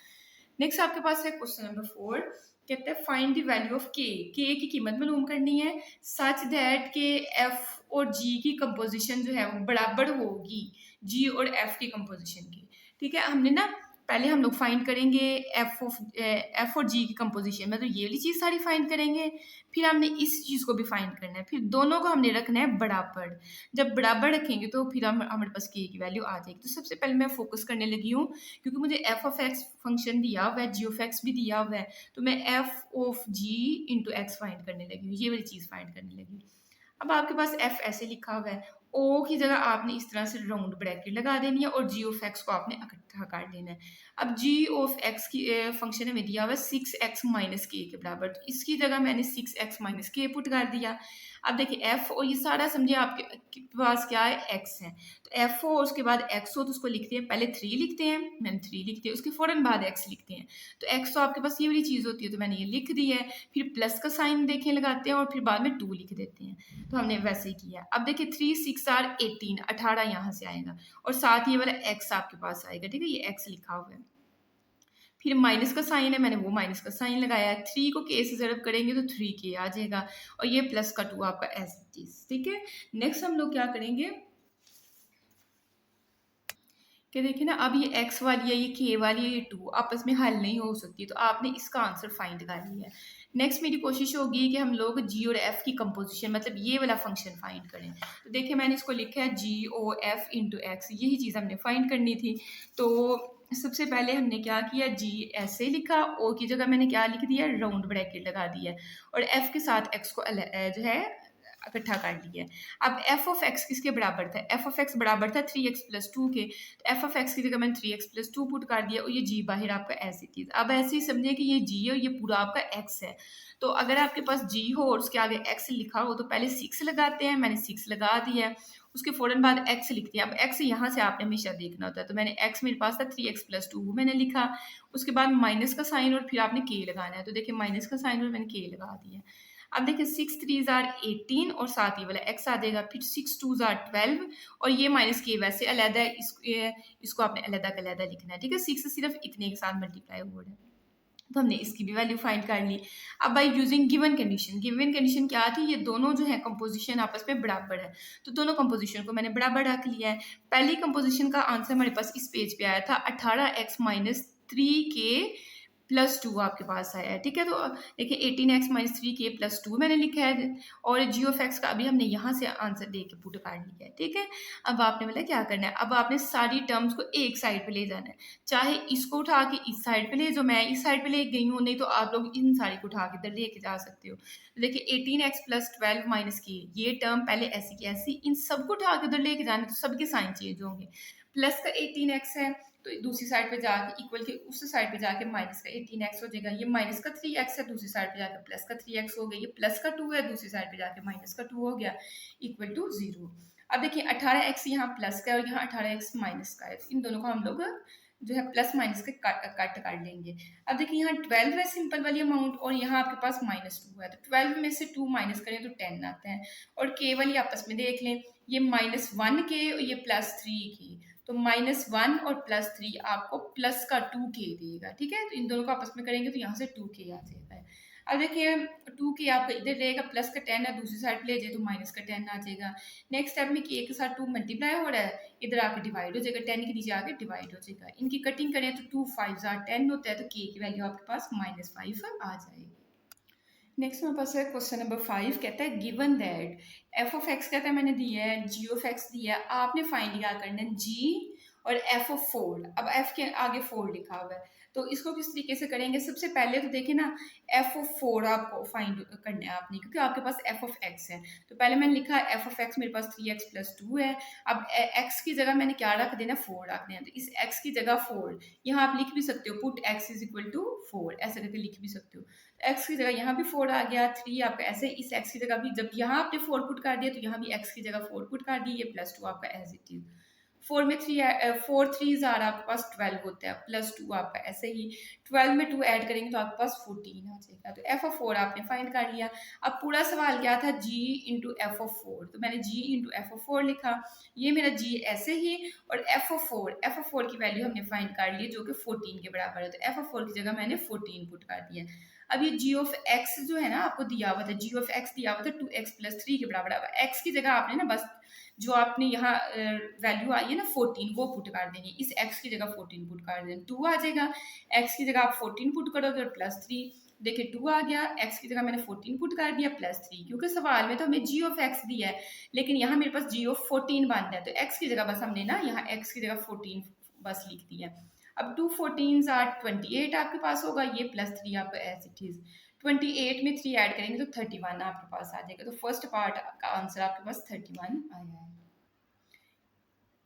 नेक्स्ट आपके पास है क्वेश्चन नंबर 4, कहते हैं find the value of k, k की कीमत मालूम करनी है सच दैट के f और g की कंपोजिशन जो है वो बराबर होगी g और f की कंपोजिशन की, ठीक है। हमने ना पहले हम लोग फाइंड करेंगे एफ और जी की कंपोजिशन में, तो ये वाली चीज़ सारी फाइंड करेंगे, फिर हमने इस चीज़ को भी फाइंड करना है, फिर दोनों को हमने रखना है बराबर। जब बराबर रखेंगे तो फिर हमारे पास के की वैल्यू आ जाएगी। तो सबसे पहले मैं फोकस करने लगी हूँ, क्योंकि मुझे एफ ऑफ एक्स फंक्शन दिया हुआ है, जी ऑफ एक्स भी दिया हुआ है, तो मैं f of g into x find करने लगी हूँ, ये वाली चीज़ फाइंड करने लगी हूँ। अब आपके पास एफ ऐसे लिखा हुआ है, ओ की जगह आपने इस तरह से राउंड ब्रैकेट लगा देनी है, और जी ऑफ एक्स को आपने इकट्ठा कर लेना है। अब जी ऑफ एक्स की फंक्शन में दिया हुआ है 6x माइनस के के बराबर, तो इसकी जगह मैंने 6x माइनस के पुट कर दिया। अब देखिए एफ और ये सारा समझिए आपके पास क्या है, एक्स है, तो एफ हो और उसके बाद एक्स हो तो उसको लिखते हैं, पहले 3 लिखते हैं, मैंने 3 लिखते हैं, उसके फ़ौरन बाद एक्स लिखते हैं, तो एक्स तो आपके पास ये वाली चीज़ होती है, तो मैंने ये लिख दी है, फिर प्लस का साइन देखें लगाते हैं और फिर बाद में 2 लिख देते हैं, तो हमने वैसे ही किया। अब देखिए 3 6 आर 18, 18 यहाँ से आएगा, और साथ ही ये वाला एक्स आपके पास आएगा, ठीक है, ये एक्स लिखा हुआ है। फिर माइनस का साइन है, मैंने वो माइनस का साइन लगाया है, 3 को के से ज़रब करेंगे तो 3k आ जाएगा, और ये प्लस का 2 आपका एज इट इज, ठीक है। नेक्स्ट हम लोग क्या करेंगे कि देखिए ना, अब ये x वाली है, ये k वाली है, ये 2 आपस में हल नहीं हो सकती, तो आपने इसका आंसर फाइंड कर लिया है। नेक्स्ट मेरी कोशिश होगी कि हम लोग g और f की कंपोजिशन, मतलब ये वाला फंक्शन फाइंड करें। तो देखिए मैंने इसको लिखा है g o f into x, यही चीज़ हमने फाइंड करनी थी। तो सबसे पहले हमने क्या किया, g ऐसे लिखा, o की जगह मैंने क्या लिख दिया, राउंड ब्रैकेट लगा दिया, और f के साथ x को जो है इकट्ठा कर लिया है। अब एफ ऑफ एक्स किसके बराबर था, एफ ऑफ एक्स बराबर था 3x + 2 के, तो एफ ऑफ एक्स की जगह मैंने 3x + 2 पुट कर दिया और ये जी बाहर आपका ऐसी चीज़। अब ऐसे ही समझिए कि ये जी है और ये पूरा आपका एक्स है। तो अगर आपके पास जी हो और उसके आगे एक्स लिखा हो तो पहले 6 लगाते हैं, मैंने 6 लगा दिया है, उसके फ़ौरन बाद एक्स लिखते हैं। अब एक्स यहाँ से आपने हमेशा देखना होता है, तो मैंने एक्स मेरे पास था 3x + 2 मैंने लिखा, उसके बाद माइनस का साइन और फिर आपने के लगाना है, तो देखिए माइनस का साइन और मैंने के लगा दिया। अब देखिए 6 3 आर 18 और साथ ही वाला एक्स आ जाएगा, फिर 6 2 आर 12 और ये माइनस के वैसे अलहदा है, इसको आपने अलहदा का अलहदा लिखना है, ठीक है। 6 सिर्फ इतने के साथ मल्टीप्लाई हो रहा है, तो हमने इसकी भी वैल्यू फाइंड कर ली। अब बाय यूजिंग गिवन कंडीशन क्या थी, ये दोनों जो है कंपोजिशन आपस में बराबर है, तो दोनों कंपोजिशन को मैंने बराबर रख लिया है। पहली कंपोजिशन का आंसर हमारे पास इस पेज पे आया था 18x - 3k + 2 आपके पास आया है, ठीक है। तो देखिए 18x - 3k + 2 मैंने लिखा है और जी ऑफ एक्स का अभी हमने यहाँ से आंसर दे के पुट कर लिया है, ठीक है। अब आपने बोला क्या करना है, अब आपने सारी टर्म्स को एक साइड पे ले जाना है, चाहे इसको उठा के इस साइड पे ले जाओ, मैं इस साइड पे ले गई हूँ, नहीं तो आप लोग इन सारी को उठा के इधर लेके जा सकते हो। तो देखिए 18x + 12 - k, ये टर्म पहले ऐसी की ऐसी, इन सबको उठा के उधर लेके जाना, तो सबके साइन चेंज होंगे। प्लस का 18x है तो दूसरी साइड पे जाके इक्वल के उस साइड पे जाके माइनस का 18x हो जाएगा, ये माइनस का 3x है, दूसरी साइड पे जाके प्लस का 3x हो गया, ये प्लस का 2 है, दूसरी साइड पे जाके माइनस का 2 हो गया, इक्वल टू 0। अब देखिए 18x यहाँ प्लस का है और यहाँ 18x माइनस का है, तो इन दोनों को हम लोग जो है प्लस माइनस के कट कर लेंगे। अब देखिए यहाँ 12 है सिंपल वाली अमाउंट और यहाँ आपके पास -2 है, तो 12 में से 2 माइनस करें तो 10 आता है, और के वाली आपस में देख लें, ये -1k और ये +3k, तो -1 और +3 आपको प्लस का 2k देगा, ठीक है। तो इन दोनों को आपस में करेंगे तो यहाँ से 2k आ जाएगा। अब देखिए 2k आपका इधर रहेगा, प्लस का 10 है, दूसरी साइड ले जाए तो माइनस का 10 आ जाएगा। नेक्स्ट स्टेप में k के साथ 2 मल्टीप्लाई हो रहा है, इधर आके डिवाइड हो जाएगा, 10 के नीचे आके डिवाइड हो जाएगा। इनकी कटिंग करें तो 2 5 10 होता है, तो k की वैल्यू आपके पास -5 आ जाएगी। नेक्स्ट हमारे पास है क्वेश्चन नंबर 5, कहता है given that F of x कहता है मैंने दिया है, जी ऑफ एक्स दिया है, आपने फाइंड क्या करना है, जी और एफ ऑफ 4। अब एफ के आगे 4 लिखा हुआ है, तो इसको किस तरीके से करेंगे, सबसे पहले तो देखिए ना एफ ऑफ 4 आपको फाइंड करना है आपने, क्योंकि आपके पास एफ ऑफ एक्स है। तो पहले मैंने लिखा एफ ऑफ एक्स मेरे पास 3x + 2 है। अब एक्स की जगह मैंने क्या रख देना, 4 रख देना, तो इस एक्स की जगह 4 यहाँ आप लिख भी सकते हो, पुट x = 4 ऐसे करके लिख भी सकते हो। एक्स की जगह यहाँ भी 4 आ गया, 3 आपका ऐसे, इस एक्स की जगह भी जब यहाँ आपने 4 पुट कर दिया तो यहाँ भी एक्स की जगह 4 पुट कर दी, ये +2 आपका एज इट इज। 4 में 4 3 आपके पास 12 होता है, +2 आपका ऐसे ही, 12 में 2 ऐड करेंगे तो आपके पास 14 आ जाएगा। तो एफ ऑफ 4 आपने फाइंड कर लिया। अब पूरा सवाल क्या था, g × एफ ऑफ 4, तो मैंने g × एफ ऑफ 4 लिखा, ये मेरा g ऐसे ही, और एफ ऑफ 4 की वैल्यू हमने फाइंड कर ली जो कि 14 के बराबर है, तो एफ ऑफ 4 की जगह मैंने 14 पुट कर दिया। अब ये जी ऑफ एक्स जो है ना आपको दिया हुआ था, जी ऑफ एक्स दिया हुआ था 2x + 3 के बराबर। अब एक्स की जगह आपने ना बस जो आपने यहाँ वैल्यू आई है ना 14 वो पुट कर देंगे, इस x की जगह 14 पुट कर देंगे, 2 आ जाएगा, x की जगह आप 14 पुट करोगे और +3, देखिए 2 आ गया, x की जगह मैंने 14 पुट कर दिया +3, क्योंकि सवाल में तो हमें g ऑफ x दिया है, लेकिन यहाँ मेरे पास g ऑफ 14 बन है, तो x की जगह बस हमने ना यहाँ x की जगह 14 बस लिख दिया। अब 2 14 28 आपके पास होगा, ये +3 आपका एज इट इज, 28 में 3 ऐड करेंगे तो 31 आपके पास आ जाएगा। तो फर्स्ट पार्ट का आंसर आपके पास 31 आया है।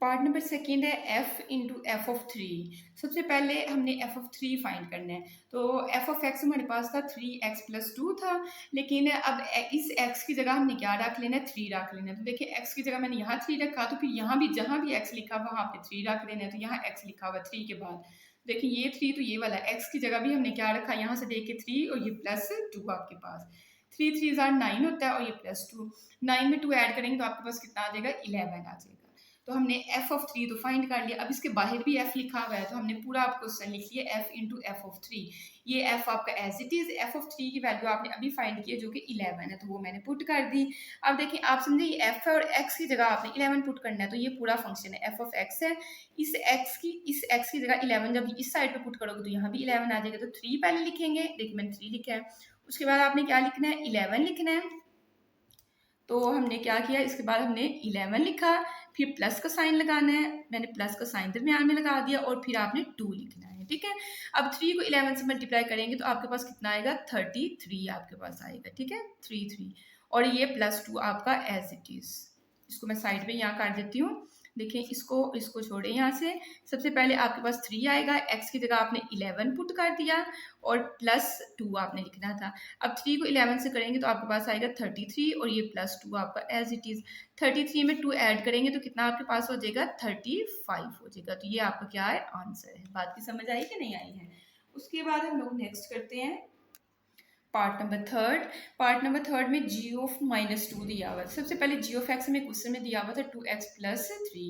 पार्ट नंबर सेकेंड है f × एफ ऑफ 3। सबसे पहले हमने एफ ऑफ 3 फाइंड करना है, तो एफ ऑफ एक्स हमारे पास था 3x + 2 था, लेकिन अब इस x की जगह हमने क्या रख लेना है, 3 रख लेना है। तो देखिए x की जगह मैंने यहाँ 3 रखा, तो फिर यहाँ भी जहाँ भी x लिखा हुआ वहाँ पे 3 रख देना है, तो यहाँ x लिखा हुआ 3 के बाद, देखिए ये 3 तो ये वाला x की जगह भी हमने क्या रखा, यहाँ से देख के 3 और ये +2 आपके पास, 3 3 9 होता है और ये +2, 9 में 2 ऐड करेंगे तो आपके पास कितना आ जाएगा, 11 आ जाएगा। तो हमने एफ ऑफ 3 तो फाइंड कर लिया। अब इसके बाहर भी एफ लिखा हुआ है, तो हमने पूरा आपको क्वेश्चन लिख लिया एफ × एफ ऑफ 3। ये एफ आपका as it is, f of 3 की वैल्यू आपने अभी फाइंड की है जो कि 11 है, तो वो मैंने पुट कर दी। अब देखिए आप समझे ये एफ है और एक्स की जगह आपने 11 पुट करना है, तो ये पूरा फंक्शन है एफ ऑफ एक्स है, इस एक्स की जगह 11 जब इस साइड पे पुट करोगे तो यहाँ भी 11 आ जाएगा, तो 3 पहले लिखेंगे, देखिए मैंने 3 लिखा है, उसके बाद आपने क्या लिखना है, 11 लिखना है। तो हमने क्या किया, इसके बाद हमने 11 लिखा, फिर प्लस का साइन लगाना है, मैंने प्लस का साइन दरमियान में लगा दिया, और फिर आपने 2 लिखना है, ठीक है। अब 3 को 11 से मल्टीप्लाई करेंगे तो आपके पास कितना आएगा, 33 आपके पास आएगा, ठीक है, 33। और ये +2 आपका एज इट इज़। इसको मैं साइड में यहाँ काट देती हूँ। देखिए इसको छोड़े यहाँ से। सबसे पहले आपके पास 3 आएगा, x की जगह आपने 11 पुट कर दिया और +2 आपने लिखना था। अब 3 को 11 से करेंगे तो आपके पास आएगा 33 और ये +2 आपका एज इट इज़। 33 में 2 ऐड करेंगे तो कितना आपके पास हो जाएगा, 35 हो जाएगा। तो ये आपका क्या है, आंसर है। बात की समझ आई कि नहीं आई है? उसके बाद हम लोग नेक्स्ट करते हैं part number third. Part number third में g ऑफ -2 दिया हुआ है। सबसे पहले g ऑफ x हमें क्वेश्चन में दिया हुआ था 2x + 3।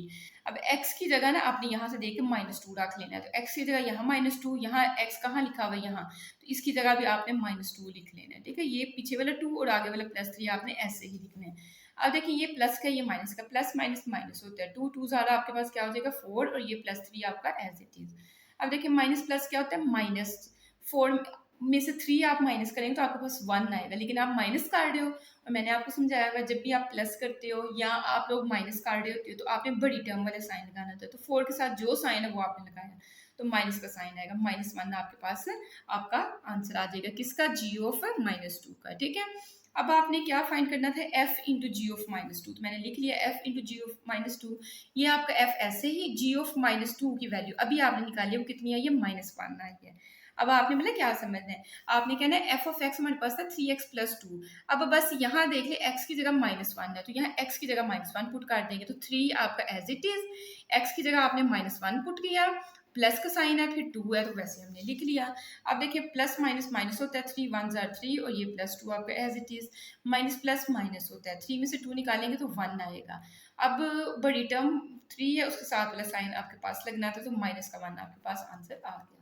अब x की जगह ना आपने यहाँ से देख के -2 रख लेना है। तो x की जगह यहाँ -2, यहाँ x कहाँ लिखा हुआ है, यहाँ, तो इसकी जगह भी आपने -2 लिख लेना है। ठीक है, ये पीछे वाला 2 और आगे वाला +3 आपने ऐसे ही लिखना है। अब देखिए ये प्लस का, ये माइनस का, प्लस माइनस माइनस होता है। 2 2 ज़्यादा आपके पास क्या हो जाएगा, 4, और ये +3 आपका एज इट इज। अब देखिए माइनस प्लस क्या होता है, -4 में से 3 आप माइनस करेंगे तो आपके पास 1 आएगा, लेकिन आप माइनस कर रहे हो। और मैंने आपको समझाया हुआ जब भी आप प्लस करते हो या आप लोग माइनस कर रहे होते हो तो आपने बड़ी टर्म वाला साइन लगाना होता है। तो 4 के साथ जो साइन है वो आपने लगाया, तो माइनस का साइन आएगा, -1 आपके पास आपका आंसर आ जाएगा। किसका, g ऑफ -2 का। ठीक है, अब आपने क्या फाइंड करना था, f इंटू जी ऑफ -2। तो मैंने लिख लिया f इंटू जी ऑफ -2। ये आपका f ऐसे ही, g ऑफ -2 की वैल्यू अभी आपने निकाली, वो कितनी आई है, -1 आई है। अब आपने मतलब क्या समझना है, आपने कहना है f ऑफ x हमारे पास था 3x + 2। अब बस यहाँ देख ले x की जगह -1 है, तो यहाँ x की जगह -1 पुट कर देंगे तो 3 आपका एज इट इज। x की जगह आपने -1 पुट किया, प्लस का साइन है, फिर 2 है, तो वैसे हमने लिख लिया। अब देखिए प्लस माइनस माइनस होता है, 3 1 ज़ार 3 और ये +2 आपका as it is. Minus plus minus होता है, 3 में से 2 निकालेंगे तो 1 आएगा। अब बड़ी टर्म 3 है, उसके साथ वाला साइन आपके पास लगना था, तो माइनस का 1 आपके पास आंसर आ गया।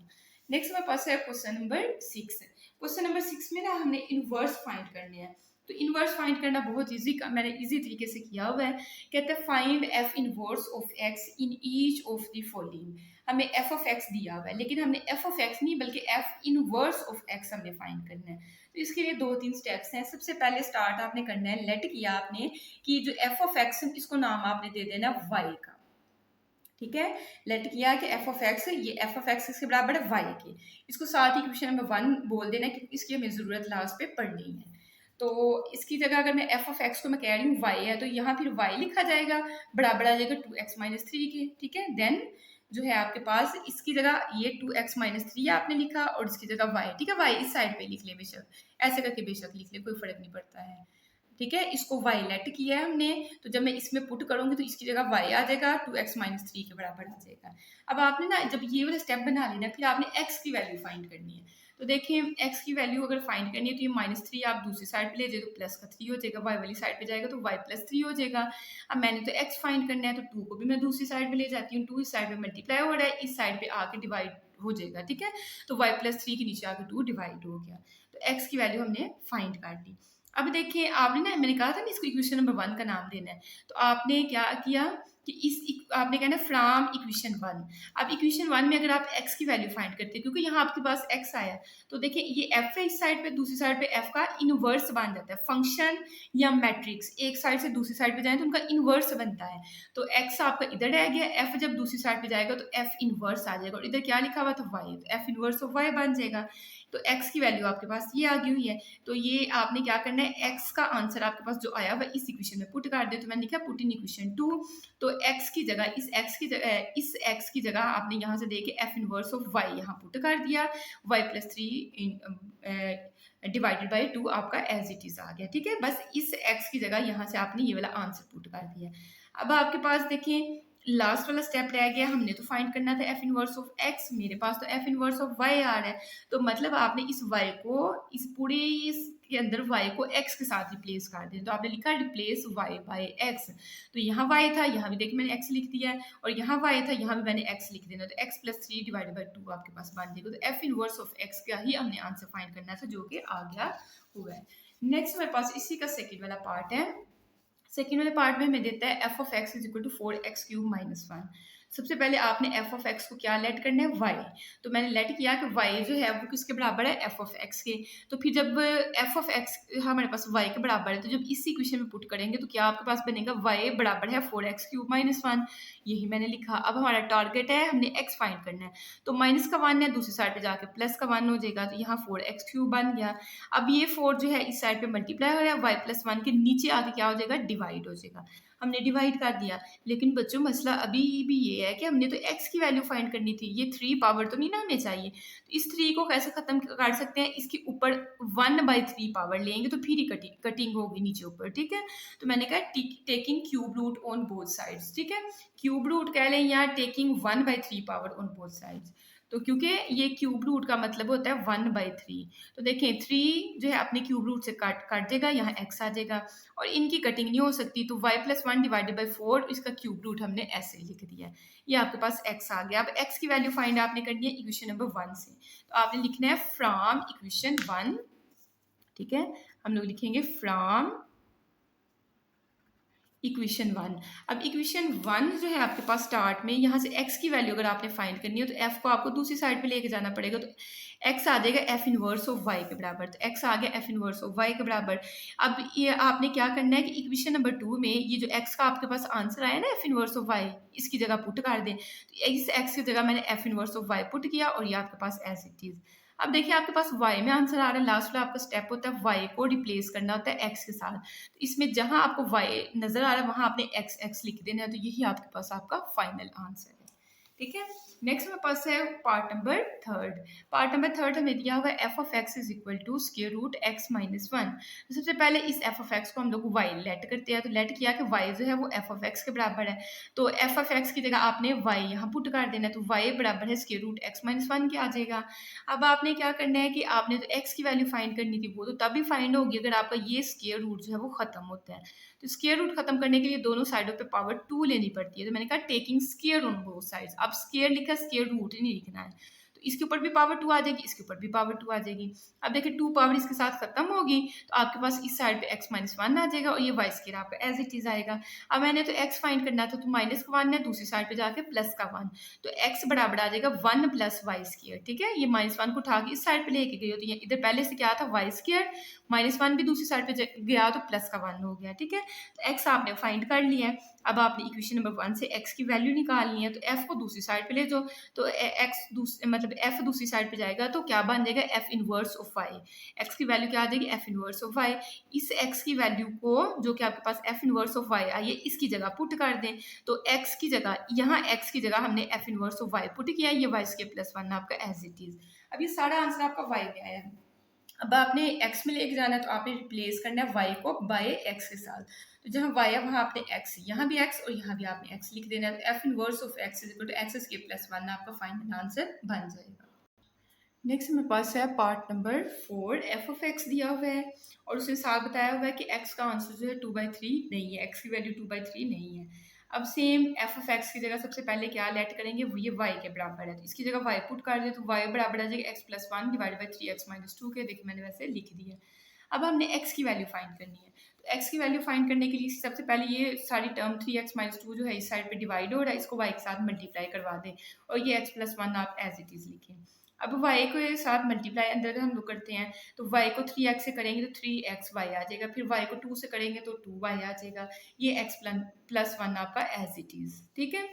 नेक्स्ट हमारे पास है क्वेश्चन नंबर 6। क्वेश्चन नंबर 6 में ना हमने इनवर्स फाइंड करने हैं। तो इनवर्स फाइंड करना बहुत इजी, मैंने इजी तरीके से किया हुआ है। कहते हैं find f inverse of x in each of the following. हमें f ऑफ x दिया हुआ है, लेकिन हमने f ऑफ x नहीं बल्कि f इनवर्स ऑफ x हमने फाइंड करना है। तो इसके लिए 2-3 स्टेप्स हैं। सबसे पहले स्टार्ट आपने करना है, लेट किया आपने कि जो f ऑफ x इसको नाम आपने दे देना y का। ठीक है, लेट किया कि f ऑफ x, ये f ऑफ x इसके बराबर है y के। इसको साथ ही क्वेश्चन नंबर 1 बोल देना कि इसकी हमें ज़रूरत लास्ट पे पढ़नी है। तो इसकी जगह अगर मैं f ऑफ x को मैं कह रही हूँ y है, तो यहाँ फिर y लिखा जाएगा, बराबर आ जाएगा 2x - 3 के। ठीक है, देन जो है आपके पास इसकी जगह ये 2x - 3 आपने लिखा और इसकी जगह y। ठीक है, y इस साइड पे लिख ले, बेशक ऐसे करके बेशक लिख ले, कोई फर्क नहीं पड़ता है। ठीक है, इसको y लेट किया है हमने, तो जब मैं इसमें पुट करूंगी तो इसकी जगह y आ जाएगा, 2x - 3 के बराबर आ जाएगा। अब आपने ना जब ये वाला स्टेप बना लेना, फिर आपने x की वैल्यू फाइंड करनी है। तो देखिए x की वैल्यू अगर फाइंड करनी है तो ये -3 आप दूसरी साइड पे ले जाए तो प्लस का 3 हो जाएगा, y वाली साइड पे जाएगा तो y + 3 हो जाएगा। अब मैंने तो x फाइंड करना है, तो 2 को भी मैं दूसरी साइड पे ले जाती हूँ, 2 इस साइड पे मल्टीप्लाई हो रहा है, इस साइड पे आके डिवाइड हो जाएगा। ठीक है, तो y + 3 के नीचे आके 2 डिवाइड हो गया, तो x की वैल्यू हमने फाइंड कर ली। अब देखिए आपने ना, मैंने कहा था ना इसको इक्वेशन नंबर 1 का नाम देना है, तो आपने क्या किया कि आपने कहना फ्रॉम इक्वेशन 1। अब इक्वेशन 1 में अगर आप x की वैल्यू फाइंड करते हैं, क्योंकि यहाँ आपके पास x आया, तो देखिए ये f है इस साइड पे, दूसरी साइड पे f का इनवर्स बन जाता है। फंक्शन या मैट्रिक्स एक साइड से दूसरी साइड पे जाए तो उनका इनवर्स बनता है। तो x आपका इधर रह गया, f जब दूसरी साइड पे जाएगा तो f इनवर्स आ जाएगा, और इधर क्या लिखा हुआ था y, तो f इनवर्स ऑफ y बन जाएगा। तो x की वैल्यू आपके पास ये आ गई हुई है। तो ये आपने क्या करना है, x का आंसर आपके पास जो आया वह इस इक्वेशन में पुट कर दे। तो मैंने लिखा पुट इन इक्वेशन 2। तो x की जगह इस x की जगह आपने यहाँ से देके f इनवर्स ऑफ y यहाँ पुट कर दिया, y + 3 डिवाइडेड बाई 2 आपका एज इट इज आ गया। ठीक है, बस इस x की जगह यहाँ से आपने ये वाला आंसर पुट कर दिया। अब आपके पास देखिए लास्ट वाला स्टेप रह गया, हमने तो फाइंड करना था f इनवर्स ऑफ x, मेरे पास तो f इनवर्स ऑफ y आ रहा है। तो मतलब आपने इस y को इस पूरे के अंदर y को x के साथ रिप्लेस कर दें। तो आपने लिखा रिप्लेस y बाय x। तो यहाँ y था, यहाँ भी देखिए मैंने x लिख दिया है, और यहाँ y था, यहाँ भी मैंने x लिख देना। तो x + 3 डिवाइडेड बाई 2 आपके पास बन जाएगा। तो f इनवर्स ऑफ x का ही हमने आंसर फाइंड करना था, जो कि आ गया हुआ है। नेक्स्ट मेरे पास इसी का सेकेंड वाला पार्ट है। सेकेंड वाले पार्ट में हमें देता है f ऑफ x = 4x³ - 1। सबसे पहले आपने एफ ऑफ एक्स को क्या लेट करना है, वाई। तो मैंने लेट किया कि वाई जो है वो किसके बराबर है, एफ ऑफ एक्स के। तो फिर जब एफ ऑफ एक्स हमारे पास वाई के बराबर है, तो जब इस इक्वेशन में पुट करेंगे तो क्या आपके पास बनेगा, वाई बराबर है 4x³ - 1। यही मैंने लिखा। अब हमारा टारगेट है, हमने एक्स फाइंड करना है। तो माइनस का 1 है, दूसरी साइड पे जाके प्लस का 1 हो जाएगा, तो यहाँ 4x³ बन गया। अब ये 4 जो है इस साइड पे मल्टीप्लाई हो रहा है, y+1 के नीचे आके क्या हो जाएगा, डिवाइड हो जाएगा। हमने डिवाइड कर दिया। लेकिन बच्चों मसला अभी भी ये है कि हमने तो x की वैल्यू फाइंड करनी थी, ये 3 पावर तो नहीं ना हमें चाहिए। तो इस 3 को कैसे खत्म कर सकते हैं, इसके ऊपर 1/3 पावर लेंगे तो फिर ही कटिंग होगी नीचे ऊपर, ठीक है। तो मैंने कहा taking cube root on both sides, ठीक है। क्यूब रूट कह लें या taking 1/3 power on both sides. तो क्योंकि ये क्यूब रूट का मतलब होता है 1/3। तो देखें 3 जो है अपने क्यूब रूट से काट देगा, यहाँ x आ जाएगा और इनकी कटिंग नहीं हो सकती, तो y+1 डिवाइडेड बाई 4 इसका क्यूब रूट हमने ऐसे लिख दिया है। ये आपके पास x आ गया। अब x की वैल्यू फाइंड आपने करनी है इक्वेशन नंबर 1 से। तो आपने लिखना है फ्रॉम इक्वेशन 1, ठीक है। हम लोग लिखेंगे फ्रॉम इक्वेशन 1। अब इक्वेशन 1 जो है आपके पास स्टार्ट में यहाँ से x की वैल्यू अगर आपने फाइंड करनी है तो f को आपको दूसरी साइड पे लेके जाना पड़ेगा। तो x आ जाएगा f इनवर्स ऑफ y के बराबर। तो x आ गया f इनवर्स ऑफ y के बराबर। अब ये आपने क्या करना है कि इक्वेशन नंबर 2 में ये जो x का आपके पास आंसर आया ना f इनवर्स ऑफ y, इसकी जगह पुट कर दें। तो इस x की जगह मैंने f inverse of y put किया और ये आपके पास एज इट इज। अब देखिए आपके पास y में आंसर आ रहा है, लास्ट वाला आपका स्टेप होता है y को रिप्लेस करना होता है x के साथ। तो इसमें जहां आपको y नजर आ रहा है वहां आपने x लिख देना है। तो यही आपके पास आपका फाइनल आंसर है, ठीक है। नेक्स्ट हमारे पास है पार्ट नंबर 3। पार्ट नंबर 3 हमें दिया हुआ है f of x is equal to square root x-1। तो सबसे पहले इस एफ ऑफ एक्स को हम लोग y लेट करते हैं। तो लेट किया कि y जो है वो एफ ऑफ एक्स के बराबर है। तो एफ ऑफ एक्स की जगह आपने y यहाँ पुट कर देना है। तो y बराबर है स्क्वायर रूट x-1 के आ जाएगा। अब आपने क्या करना है कि आपने तो x की वैल्यू फाइंड करनी थी, वो तो तभी फाइंड होगी अगर आपका ये स्क्वायर रूट जो है वो खत्म होता है। तो स्क्वायर रूट खत्म करने के लिए दोनों साइडों पे पावर 2 लेनी पड़ती है। तो मैंने कहा taking square on both sides. अब स्क्वायर लिखा, स्क्वायर रूट ही नहीं लिखना है। तो इसके ऊपर भी पावर 2 आ जाएगी, इसके ऊपर भी पावर 2 आ जाएगी। अब देखिए 2 पावर इसके साथ खत्म होगी, तो आपके पास इस साइड पे x-1 आ जाएगा और ये y स्क्वायर आपका एज इट इज आएगा। अब मैंने तो x फाइंड करना था, तो माइनस का 1 है, दूसरी साइड पे जाके प्लस का 1। तो x बराबर आ जाएगा 1 + y स्क्वायर, ठीक है। ये -1 को उठा के इस साइड पे लेके गई हो, तो ये इधर पहले से क्या था y स्क्वायर, -1 भी दूसरी साइड पे गया तो प्लस का 1 हो गया, ठीक है। तो x आपने फाइंड कर लिया है। अब आपने इक्वेशन नंबर 1 से x की वैल्यू निकालनी है। तो f को दूसरी साइड पे ले जाओ। तो मतलब f दूसरी साइड पे जाएगा तो क्या बन जाएगा, f inverse of y। x की वैल्यू क्या आ जाएगी, f इनवर्स ऑफ y। इस x की वैल्यू को जो कि आपके पास f इनवर्स ऑफ y आई है, इसकी जगह पुट कर दें। तो x की जगह, यहाँ x की जगह हमने f inverse of y put किया, ये y स्क्वायर प्लस 1 आपका एज इट इज। अब ये सारा आंसर आपका y में आया है। अब आपने x में लेके जाना है, तो आपने रिप्लेस करना है y को बाय x के साथ। तो जहाँ y है वहाँ आपने x, यहाँ भी x और यहाँ भी आपने x लिख देना है। तो f inverse of x is equal to x square plus 1 आपका फाइनल आंसर बन जाएगा। नेक्स्ट हमारे पास है part number 4। F of x दिया हुआ है और उसने साथ बताया हुआ है कि x का आंसर जो है 2/3 नहीं है, x की वैल्यू 2/3 नहीं है। अब सेम एफ ऑफ एक्स की जगह सबसे पहले क्या लेट करेंगे, वो ये y के बराबर है। तो इसकी जगह y पुट कर दे, तो y बराबर आ जाएगा x+1 डिवाइड बाई 3x-2 के। देखिए मैंने वैसे लिख दिया। अब हमने x की वैल्यू फाइंड करनी है। तो x की वैल्यू फाइंड करने के लिए सबसे पहले ये सारी टर्म 3x-2 जो है इस साइड पे डिवाइड हो रहा है, इसको y के साथ मल्टीप्लाई करवा दें और ये x+1 आप एज इट इज लिखें। अब y को ये साथ मल्टीप्लाई अंदर हम लोग करते हैं, तो y को 3x से करेंगे तो 3xy आ जाएगा, फिर y को 2 से करेंगे तो 2y आ जाएगा। ये x+1 आपका एज इट इज, ठीक है।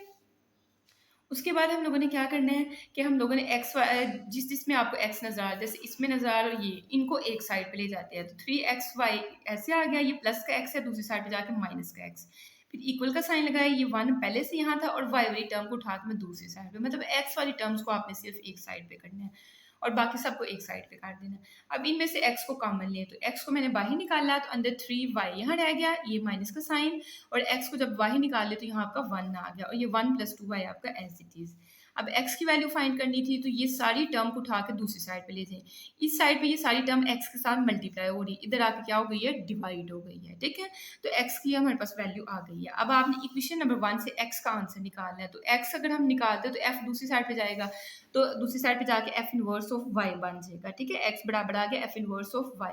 उसके बाद हम लोगों ने क्या करना है कि हम लोगों ने एक्स जिसमें आपको x नज़र आ रहा है, जैसे इसमें नज़र आ रहा है, ये इनको एक साइड पे ले जाते हैं। तो 3xy ऐसे आ गया, ये प्लस का x है, दूसरी साइड पे जाके माइनस का x। फिर इक्वल का साइन लगाया, ये 1 पहले से यहाँ था और y वाली टर्म को उठा के मैं दूसरी साइड पे, मतलब x वाली टर्म्स को आपने सिर्फ एक साइड पे करना है और बाकी सबको एक साइड पे काट देना है। अब इनमें से x को कॉमन लें, तो x को मैंने बाहर निकाला, तो अंदर 3y यहाँ रह गया, ये माइनस का साइन, और x को जब बाहर निकाल ले तो यहाँ आपका 1 आ गया और ये 1 + 2y आपका एज इट इज। अब x की वैल्यू फाइंड करनी थी, तो ये सारी टर्म को उठा के दूसरी साइड पे ले जाए। इस साइड पे ये सारी टर्म x के साथ मल्टीप्लाई हो रही है, इधर आके क्या हो गई है, डिवाइड हो गई है, ठीक है। तो x की हमारे पास वैल्यू आ गई है। अब आपने इक्वेशन नंबर 1 से x का आंसर निकालना है। तो x अगर हम निकालते हैं तो f दूसरी साइड पे जाएगा, तो दूसरी साइड पे जाके f इनवर्स ऑफ y बन जाएगा, ठीक है। x बराबर आ गया f inverse of y।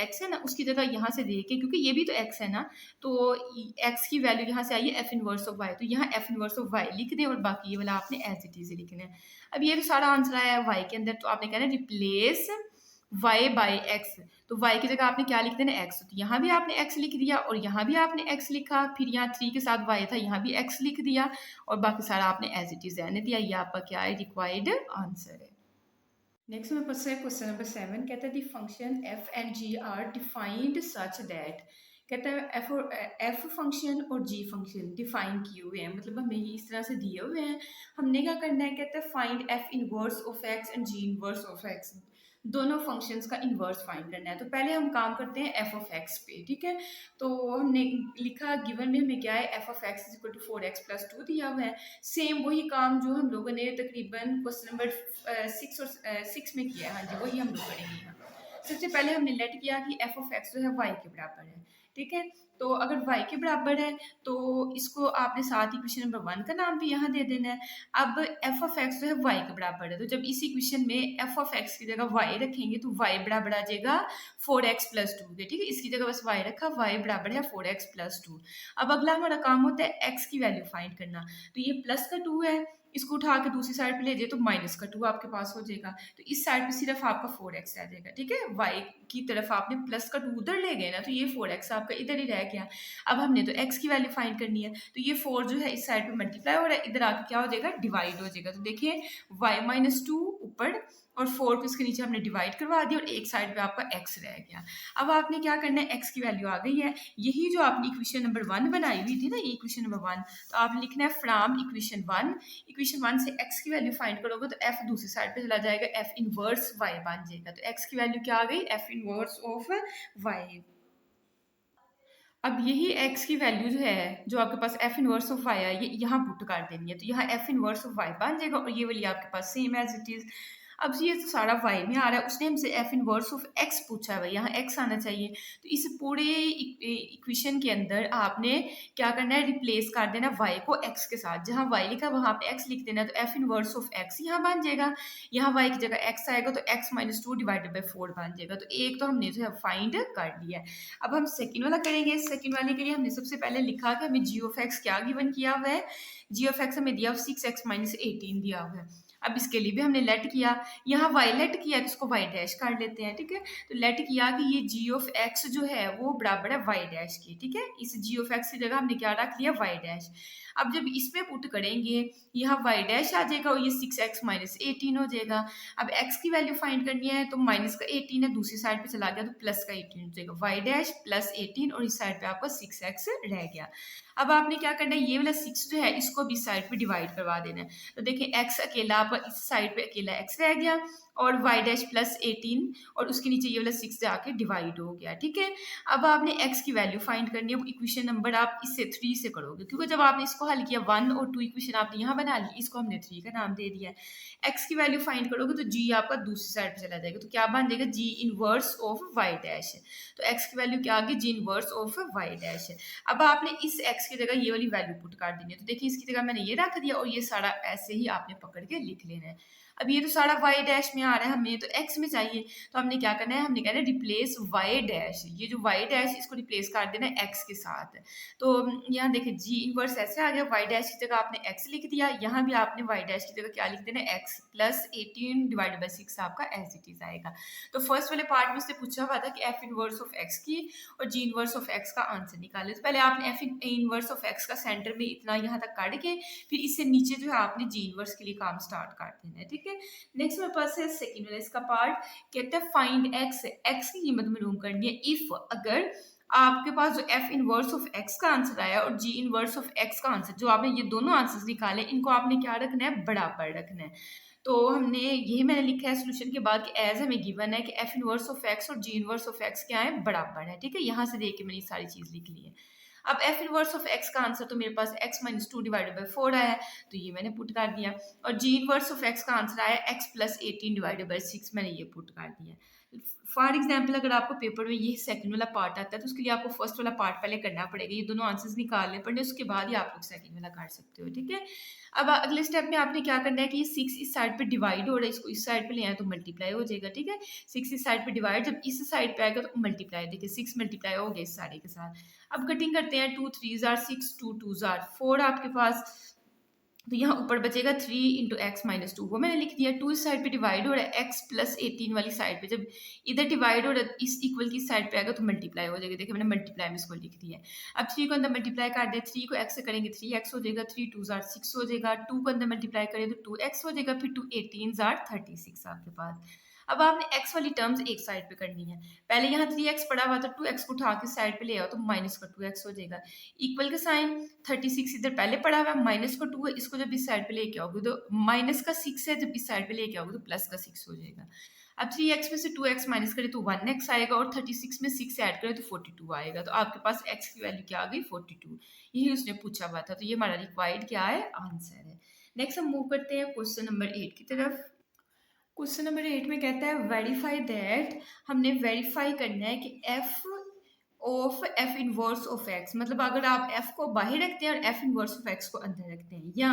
x है ना उसकी जगह यहाँ से दे के, क्योंकि ये भी तो x है ना, तो x की वैल्यू यहाँ से आई है f इनवर्स ऑफ y, तो यहाँ f इनवर्स ऑफ y लिख दें और बाकी ये वाला आपने एज इट इज लिखना है। अब ये तो सारा आंसर आया है y के अंदर, तो आपने कहना है रिप्लेस y बाई x, तो y की जगह आपने क्या लिख देना x, तो यहाँ भी आपने x लिख दिया और यहाँ भी आपने x लिखा, फिर यहाँ 3 के साथ y था यहाँ भी x लिख दिया और बाकी सारा आपने एज इट इज रहने दिया। ये आपका क्या है, रिक्वायर्ड आंसर है। नेक्स्ट हमारे पास है क्वेश्चन नंबर 7, कहता है the function f and g are defined such that, कहता है एफ फंक्शन और जी फंक्शन डिफाइन किए हुए हैं, मतलब हमें ये इस तरह से दिए हुए हैं, हमने क्या करना है, कहता है find F inverse of x and ji inverse of x, दोनों फंक्शंस का इन्वर्स फाइंड करना है। तो पहले हम काम करते हैं एफ ऑफ एक्स पे, ठीक है। तो हमने लिखा गिवन में हमें क्या है, f of x is equal to 4x+2 दिया हुआ है। सेम वही काम जो हम लोगों ने तकरीबन क्वेश्चन नंबर 6 में किया है, हाँ जी वही हम लोग करेंगे यहाँ। सबसे पहले हमने लेट किया कि एफ ऑफ एक्स जो है वाई के बराबर है, ठीक है। तो अगर y के बराबर है तो इसको आपने साथ इक्वेशन नंबर 1 का नाम भी यहाँ दे देना है। अब f ऑफ x जो है y के बराबर है, तो जब इस इक्वेशन में f ऑफ x की जगह y रखेंगे तो y बराबर आ जाएगा 4x+2 के, ठीक है। इसकी जगह बस y रखा, y बराबर है 4x+2। अब अगला हमारा काम होता है x की वैल्यू फाइंड करना, तो ये प्लस का 2 है, इसको उठा के दूसरी साइड पे ले जाए तो माइनस का 2 आपके पास हो जाएगा, तो इस साइड पे सिर्फ आपका 4x रह जाएगा, ठीक है। y की तरफ आपने प्लस का 2 उधर ले गए ना, तो ये 4x आपका इधर ही रह गया। अब हमने तो x की वैल्यू फाइंड करनी है, तो ये 4 जो है इस साइड पे मल्टीप्लाई हो रहा है, इधर आके क्या हो जाएगा, डिवाइड हो जाएगा। तो देखिए y-2 ऊपर और 4 को इसके नीचे हमने डिवाइड करवा दिया और एक साइड पे आपका x रह गया। अब आपने क्या करना है, x की वैल्यू आ गई है, यही जो आपने इक्वेशन नंबर 1 बनाई हुई थी ना, ये इक्वेशन नंबर 1, तो आपने लिखना है फ्रॉम इक्वेशन 1 से x की वैल्यू फाइंड करोगे तो f दूसरी साइड पे चला जाएगा, f इनवर्स y बन जाएगा। तो x की वैल्यू क्या आ गई, f इनवर्स ऑफ y। अब यही x की वैल्यू जो है, जो आपके पास f इनवर्स ऑफ y है, ये यहाँ पुट कर देनी है, तो यहाँ f इनवर्स ऑफ y बन जाएगा और ये वाली आपके पास सेम एज इट इज। अब ये तो सारा y में आ रहा है, उसने हमसे f इनवर्स ऑफ x पूछा है, यहाँ x आना चाहिए। तो इस पूरे इक्वेशन के अंदर आपने क्या करना है, रिप्लेस कर देना y को x के साथ, जहाँ y लिखा वहाँ पे x लिख देना, तो f इनवर्स ऑफ x यहाँ बन जाएगा, यहाँ y की जगह x आएगा तो x-2 डिवाइडेड बाई 4 बन जाएगा। तो एक तो हमने जो है फाइंड कर लिया है। अब हम सेकंड वाला करेंगे। सेकंड वाले के लिए हमने सबसे पहले लिखा कि हमें g ऑफ x क्या गिवन किया हुआ है, g ऑफ x हमें दिया 6x-18 दिया हुआ है। अब इसके लिए भी हमने लेट किया, यहाँ y लेट किया तो इसको y डैश कर लेते हैं, ठीक है। तो लेट किया कि ये g ऑफ x जो है वो बराबर है y डैश के, ठीक है। इस g ऑफ x की जगह हमने क्या रख लिया, y डैश। अब जब इसमें पुट करेंगे यहाँ y डैश आ जाएगा और ये 6x-18 हो जाएगा। अब x की वैल्यू फाइंड करनी है तो माइनस का 18 है, दूसरी साइड पे चला गया तो प्लस का 18 हो जाएगा, y डैश प्लस 18 और इस साइड पे आपका 6x रह गया। अब आपने क्या करना है, ये वाला 6 जो है इसको भी साइड पे डिवाइड करवा देना है। तो देखिए x अकेला आपका इस साइड पे अकेला x रह गया और y डैश प्लस 18 और उसके नीचे ये वाला 6 जाके डिवाइड हो गया, ठीक है। अब आपने x की वैल्यू फाइंड करनी है, वो इक्वेशन नंबर आप इससे 3 से करोगे, क्योंकि जब आपने इसको हल किया 1 और 2 इक्वेशन आपने यहाँ बना ली, इसको हमने 3 का नाम दे दिया है। x की वैल्यू फाइंड करोगे तो g आपका दूसरी साइड पे चला जाएगा, तो क्या बन जाएगा, g inverse of y dash है। तो x की वैल्यू क्या आ गई, g inverse of y dash है। अब आपने इस x की जगह ये वाली वैल्यू पुट कर देनी है, तो देखिए इसकी जगह मैंने ये रख दिया और ये सारा ऐसे ही आपने पकड़ के लिख लेना है। अब ये तो सारा y डैश में आ रहा है, हमें तो x में चाहिए, तो हमने क्या करना है, हमने कहना है रिप्लेस y डैश, ये जो y डैश इसको रिप्लेस कर देना है x के साथ। तो यहाँ देखिए g इनवर्स ऐसे आ गया, y डैश की जगह आपने x लिख दिया, यहाँ भी आपने y डैश की जगह क्या लिख देना है, x प्लस 18 डिवाइडेड बाई 6 आपका एज इट इज आएगा। तो फर्स्ट वाले पार्ट में से पूछा हुआ था कि f इनवर्स ऑफ x की और g इनवर्स ऑफ x का आंसर निकाले। तो पहले आपने f इनवर्स ऑफ x का सेंटर में इतना यहाँ तक काट के फिर इससे नीचे जो है आपने g इनवर्स के लिए काम स्टार्ट कर देना है, ठीक है। नेक्स्ट मेरे पास है सेकंड वाला इसका पार्ट, कहता है फाइंड x की कीमत मालूम करनी है इफ, अगर आपके पास जो f इनवर्स ऑफ x का आंसर आया और g इनवर्स ऑफ x का आंसर, जो आपने ये दोनों आंसर्स निकाले इनको आपने क्या रखना है, बराबर रखना है। तो हमने यही मैंने लिखा है सोल्यूशन के बाद कि एज हमें गिवन है कि f इनवर्स ऑफ x और g इनवर्स ऑफ x क्या है, बराबर है, ठीक है। यहाँ से देख के मैंने सारी चीज लिख ली है। अब f इनवर्स ऑफ x का आंसर तो मेरे पास x-2 डिवाइडेड बाई 4 आया है, तो ये मैंने पुट कर दिया, और g इनवर्स ऑफ x का आंसर आया x प्लस 18 डिवाइडेड बाई 6, मैंने ये पुट कर दिया। फॉर एग्जाम्पल अगर आपको पेपर में ये सेकंड वाला पार्ट आता है तो उसके लिए आपको फर्स्ट वाला पार्ट पहले करना पड़ेगा, ये दोनों आंसर्स निकालने पड़े, उसके बाद ही आप लोग सेकंड वाला कर सकते हो, ठीक है। अब अगले स्टेप में आपने क्या करना है कि ये 6 इस साइड पे डिवाइड हो रहा है, इसको इस साइड पे ले आए तो मल्टीप्लाई हो जाएगा, ठीक है। 6 इस साइड पे डिवाइड, जब इस साइड पे आएगा तो मल्टीप्लाई, देखिए 6 मल्टीप्लाई हो गया इस सारे के साथ। अब कटिंग करते हैं, 2 3 आर 6, 2 2 आर 4 आपके पास, तो यहाँ ऊपर बचेगा 3 इंटू एक्स माइनस 2, वो मैंने लिख दिया। 2 इस साइड पे डिवाइड हो रहा है, एक्स प्लस 18 वाली साइड पे, जब इधर डिवाइड हो रहा है इस इक्वल की साइड पे आएगा तो मल्टीप्लाई हो जाएगा, देखिए मैंने मल्टीप्लाई में इसको लिख दिया है। अब 3 को अंदर मल्टीप्लाई कर दे, 3 को एक्स से करेंगे 3x हो जाएगा, 3 2 जार 6 हो जाएगा, 2 को अंदर मल्टीप्लाई करें तो 2x हो जाएगा, फिर 2 18 जार 36 आपके पास। अब आपने x वाली टर्म्स एक साइड पे करनी है, पहले यहाँ 3x पड़ा हुआ था, 2x को उठा के साइड पे ले आओ तो माइनस का 2x हो जाएगा, इक्वल का साइन 36 इधर पहले पड़ा हुआ है, माइनस का 2 है, इसको जब इस साइड पे लेके आओगे तो माइनस का 6 है, जब इस साइड पे लेके आओगे तो प्लस का 6 हो जाएगा। अब 3x में से 2x माइनस करें तो 1x आएगा, और 36 में 6 ऐड करें तो 42 आएगा, तो आपके पास x की वैल्यू क्या आ गई 42, यही उसने पूछा हुआ था, तो ये हमारा रिक्वायर्ड क्या है आंसर है। नेक्स्ट हम मूव करते हैं क्वेश्चन नंबर 8 की तरफ। क्वेश्चन नंबर 8 में कहता है वेरीफाई दैट, हमने वेरीफाई करना है कि F of F inverse of x, मतलब अगर आप एफ को बाहर रखते हैं और एफ इनवर्स ऑफ एक्स को अंदर रखते हैं, या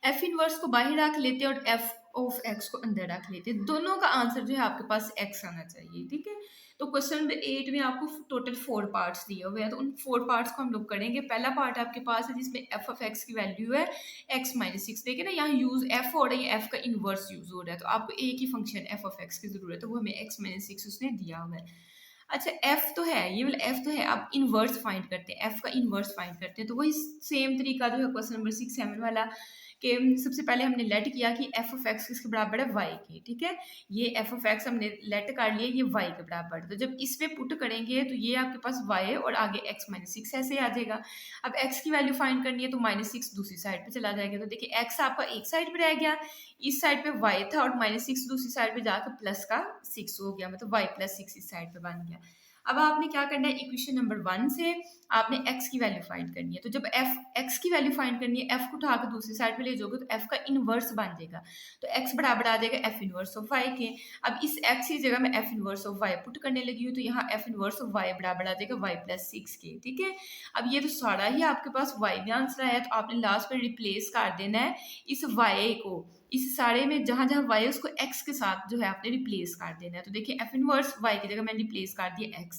एफ इनवर्स को बाहर रख लेते हैं और एफ ऑफ एक्स को अंदर रख लेते हैं, दोनों का आंसर जो है आपके पास एक्स आना चाहिए, ठीक है। तो क्वेश्चन नंबर 8 में आपको टोटल 4 पार्ट्स दिए हुए हैं, तो उन 4 पार्ट्स को हम लोग करेंगे। पहला पार्ट आपके पास है जिसमें एफ ऑफ एक्स की वैल्यू है एक्स माइनस 6, देखिए ना यहाँ यूज एफ हो रहा है, एफ का इनवर्स यूज हो रहा है, तो आपको एक ही फंक्शन एफ ऑफ एक्स की जरूरत है, तो वो हमें एक्स माइनस 6 उसने दिया हुआ है। अच्छा एफ तो है, ये वाला एफ तो है, आप इनवर्स फाइंड करते हैं, एफ का इनवर्स फाइंड करते हैं, तो वही सेम तरीका जो है क्वेश्चन नंबर 6 7 वाला, कि सबसे पहले हमने लेट किया कि एफ ऑफ एक्स किसके बराबर है वाई के, ठीक है। ये एफ ऑफ एक्स हमने लेट कर लिया, ये वाई के बराबर, तो जब इस पे पुट करेंगे तो ये आपके पास वाई है और आगे एक्स माइनस 6 ऐसे आ जाएगा। अब एक्स की वैल्यू फाइंड करनी है तो माइनस 6 दूसरी साइड पे चला जाएगा, तो देखिए एक्स आपका एक साइड पे रह गया, इस साइड पे वाई था, और माइनस 6 दूसरी साइड पे जाकर प्लस का 6 हो गया, मतलब वाई प्लस 6 इस साइड पे बन गया। अब आपने क्या करना है, इक्वेशन नंबर 1 से आपने x की वैल्यू फाइंड करनी है, तो जब x की वैल्यू फाइंड करनी है, f को उठा के दूसरी साइड पे ले जाओगे तो f का इनवर्स बन जाएगा, तो x बराबर आ जाएगा f इनवर्स ऑफ y के। अब इस x की जगह मैं f inverse of y put करने लगी हूँ, तो यहाँ f इनवर्स ऑफ y बराबर आ जाएगा y प्लस 6 के, ठीक है। अब ये तो सारा ही आपके पास y में आंसर आया, तो आपने लास्ट में रिप्लेस कर देना है इस y को, इस सारे में जहां जहां y है उसको x के साथ जो है आपने रिप्लेस कर देना है, तो देखिए f इनवर्स y की जगह मैंने रिप्लेस कर दिया x,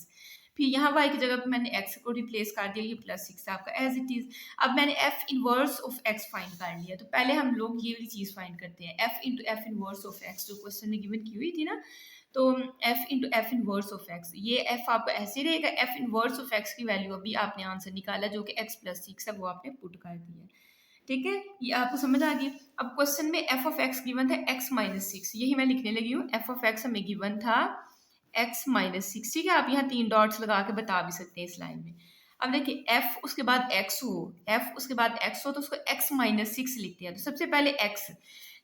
फिर यहाँ y की जगह पे मैंने x को रिप्लेस कर दिया, ये प्लस 6 आपका एज इट इज। अब मैंने f inverse of x find कर लिया, तो पहले हम लोग ये वाली चीज फाइंड करते हैं, f into F inverse of x, जो क्वेश्चन में गिवन की हुई थी ना, तो f into F inverse of x, ये f आपका ऐसे रहेगा, f इनवर्स ऑफ x की वैल्यू अभी आपने आंसर निकाला जो कि x प्लस 6 है, वो आपने पुट कर दिया, ठीक है। ये आपको समझ आ गई। अब क्वेश्चन में f ऑफ x गिवन था x माइनस 6, यही मैं लिखने लगी हूँ, f ऑफ x हमें गिवन था x माइनस 6, ठीक है। आप यहाँ 3 डॉट्स लगा के बता भी सकते हैं इस लाइन में। अब देखिए f उसके बाद x हो, f उसके बाद x हो, तो उसको x माइनस 6 लिखते हैं, तो सबसे पहले x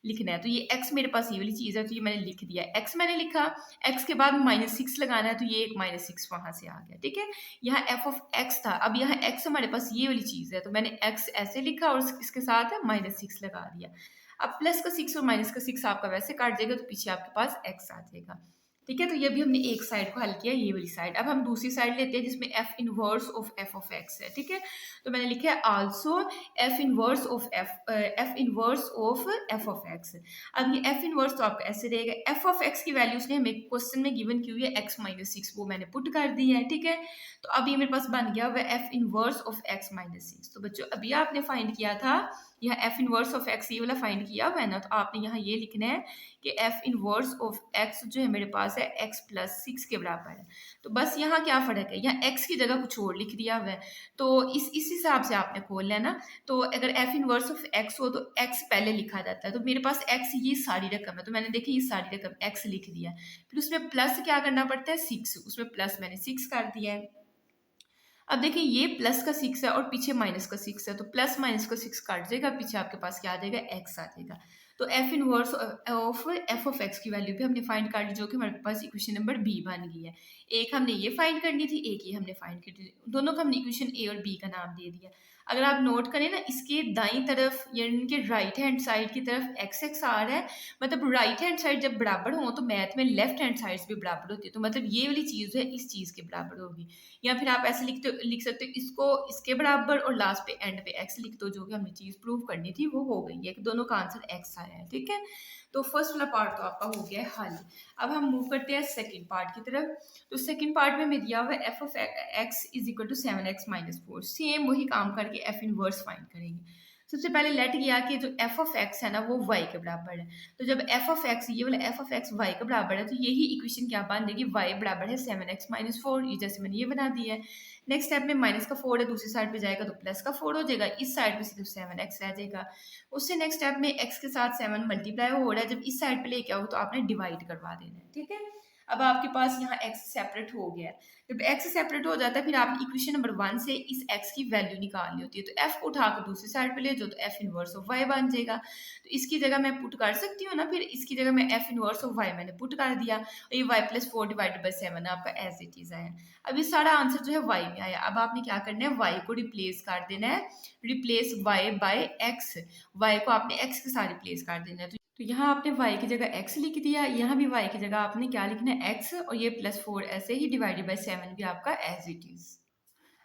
लिखना है, तो ये x मेरे पास ये वाली चीज़ है, तो ये मैंने लिख दिया, x मैंने लिखा, x के बाद माइनस 6 लगाना है, तो ये एक माइनस 6 वहां से आ गया, ठीक है। यहाँ f ऑफ x था, अब यहाँ x हमारे पास ये वाली चीज़ है, तो मैंने x ऐसे लिखा और इसके साथ माइनस 6 लगा दिया। अब प्लस का 6 और माइनस का 6 आपका वैसे काट जाएगा, तो पीछे आपके पास x आ जाएगा, ठीक है। तो ये भी हमने एक साइड को हल किया, ये वाली साइड। अब हम दूसरी साइड लेते हैं जिसमें f inverse of f of x है, ठीक है। तो मैंने लिखा है also f inverse of f inverse of f of x। अब ये f इनवर्स तो आपका ऐसे रहेगा, f ऑफ x की वैल्यू उसने हमें क्वेश्चन में गिवन की हुई है x माइनस 6, वो मैंने पुट कर दी है, ठीक है। तो अब ये मेरे पास बन गया हुआ f inverse of x minus 6। तो बच्चों अभी आपने फाइंड किया था यहाँ f इनवर्स ऑफ x, ये वाला फाइंड किया हुआ है ना, तो आपने यहाँ ये लिखना है कि f इनवर्स ऑफ x जो है मेरे पास है x प्लस 6 के बराबर है। तो बस यहाँ क्या फ़र्क है, यहाँ x की जगह कुछ और लिख दिया हुआ है, तो इस हिसाब से आपने खोल लिया ना। तो अगर f इनवर्स ऑफ x हो तो x पहले लिखा जाता है, तो मेरे पास x ये सारी रकम है, तो मैंने देखी ये सारी रकम x लिख दिया, फिर उसमें प्लस क्या करना पड़ता है 6, उसमें प्लस मैंने 6 कर दिया है। अब देखिए ये प्लस का 6 है और पीछे माइनस का 6 है, तो प्लस माइनस का 6 काट जाएगा, पीछे आपके पास क्या आ जाएगा x आ जाएगा। तो f inverse of f of x की वैल्यू भी हमने फाइंड कर ली, जो कि हमारे पास इक्वेशन नंबर b बन गई है। एक हमने ये फाइंड करनी थी, एक ये हमने फाइंड कर दी, दोनों को हमने इक्वेशन a और b का नाम दे दिया। अगर आप नोट करें ना, इसके दाईं तरफ यानी कि राइट हैंड साइड की तरफ एक्स एक्स आ रहा है, मतलब राइट हैंड साइड जब बराबर हो तो मैथ में लेफ्ट हैंड साइड भी बराबर होती है, तो मतलब ये वाली चीज़ है इस चीज़ के बराबर होगी। या फिर आप ऐसे लिख सकते हो इसको इसके बराबर, और लास्ट पे एंड पे एक्स लिख दो, जो कि हमने चीज़ प्रूव करनी थी वो हो गई है कि दोनों का आंसर एक्स आया है। ठीक है, तो फर्स्ट वाला पार्ट तो आपका हो गया है हल। अब हम मूव करते हैं सेकेंड पार्ट की तरफ। तो सेकंड पार्ट में हमें दिया हुआ है f of x is equal to 7x-4। Same वही काम करके एफ इनवर्स फाइंड करेंगे। सबसे पहले लेट किया कि जो एफ ऑफ एक्स है ना वो वाई के बराबर है, तो जब एफ ऑफ एक्स, ये वाला एफ ऑफ एक्स वाई के बराबर है, तो यही इक्वेशन क्या बन देगी, वाई बराबर है 7x-4। ये जैसे मैंने ये बना दिया है। नेक्स्ट स्टेप में माइनस का 4 है, दूसरी साइड पे जाएगा तो प्लस का 4 हो जाएगा, इस साइड पे सिर्फ 7x रह जाएगा। उससे नेक्स्ट स्टेप में x के साथ 7 मल्टीप्लाई हो रहा है, जब इस साइड पे लेके आओ तो आपने डिवाइड करवा देना है। ठीक है, अब आपके पास यहाँ x सेपरेट हो गया है। जब x सेपरेट हो जाता है फिर आपने इक्वेशन नंबर 1 से इस x की वैल्यू निकालनी होती है, तो f को उठाकर दूसरी साइड पे ले जाओ तो f इनवर्स ऑफ y बन जाएगा। तो इसकी जगह मैं पुट कर सकती हूँ ना, फिर इसकी जगह मैं f इनवर्स ऑफ y मैंने पुट कर दिया, और ये y प्लस 4 डिवाइडेड बाई 7 आपका एज इट इज आया। अब ये सारा आंसर जो है y में आया। अब आपने क्या करना है, y को रिप्लेस कर देना है, replace y by x। y को आपने x के साथ रिप्लेस कर देना है, तो यहाँ आपने y की जगह x लिख दिया, यहाँ भी y की जगह आपने क्या लिखना है, x, और ये प्लस 4 ऐसे ही डिवाइडेड बाई 7 भी आपका एज इट इज।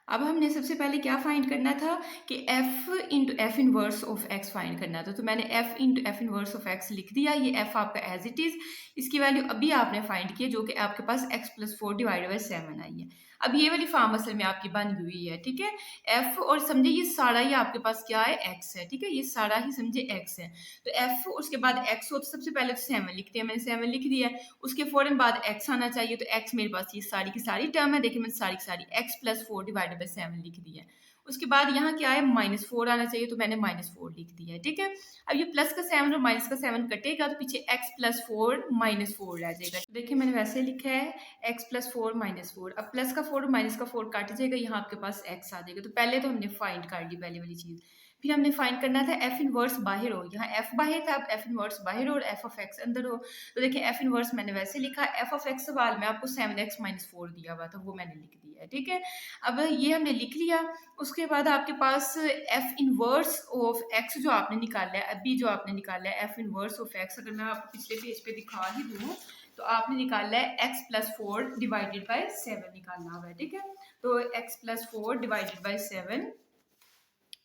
अब हमने सबसे पहले क्या फाइंड करना था कि f into F inverse of x find करना था, तो मैंने f into F inverse of x लिख दिया, ये f आपका एज इट इज। इसकी वैल्यू अभी आपने फाइंड की, जो कि आपके पास x प्लस 4 डिवाइडेड बाई 7 आई है। अब ये वाली फॉर्म असल में आपकी बन हुई है। ठीक है, f, और समझे ये सारा ही आपके पास क्या है, x है। ठीक है, ये सारा ही समझे x है, तो f उसके बाद x हो तो सबसे पहले तो 7 लिखते हैं, मैंने 7 लिख दिया है, उसके फौरन बाद x आना चाहिए, तो x मेरे पास ये सारी की सारी टर्म है, देखिए मैंने सारी की सारी x प्लस 4 डिवाइडेड बाई 7 लिख दिया है। उसके बाद यहाँ क्या है, -4 आना चाहिए, तो मैंने -4 लिख दिया है। ठीक है, अब ये प्लस का 7 और माइनस का 7 कटेगा तो पीछे x प्लस 4 -4 रह जाएगा। तो देखिए मैंने वैसे लिखा है x प्लस 4 -4। अब प्लस का 4 और माइनस का 4 कट जाएगा, यहाँ आपके पास x आ जाएगा। तो पहले तो हमने फाइंड कर ली पहले वाली चीज़, फिर हमने फाइंड करना था एफ इनवर्स बाहर हो, यहाँ f बाहर था, अब एफ इनवर्स बाहर हो और एफ ऑफ एक्स अंदर हो। तो देखिए एफ इनवर्स मैंने वैसे लिखा, एफ ऑफ एक्स सवाल में आपको 7x-4 दिया हुआ था, वो मैंने लिख दिया है। ठीक है, अब ये हमने लिख लिया। उसके बाद आपके पास एफ इनवर्स ऑफ एक्स जो आपने निकाला है, अभी जो आपने निकाला है एफ इनवर्स ऑफ एक्स, अगर मैं आपको पिछले पेज पे दिखा ही दूँ तो आपने निकाला है x प्लस 4 डिवाइडेड बाई 7 निकालना हुआ है। ठीक है, तो x प्लस 4 डिवाइडेड बाई 7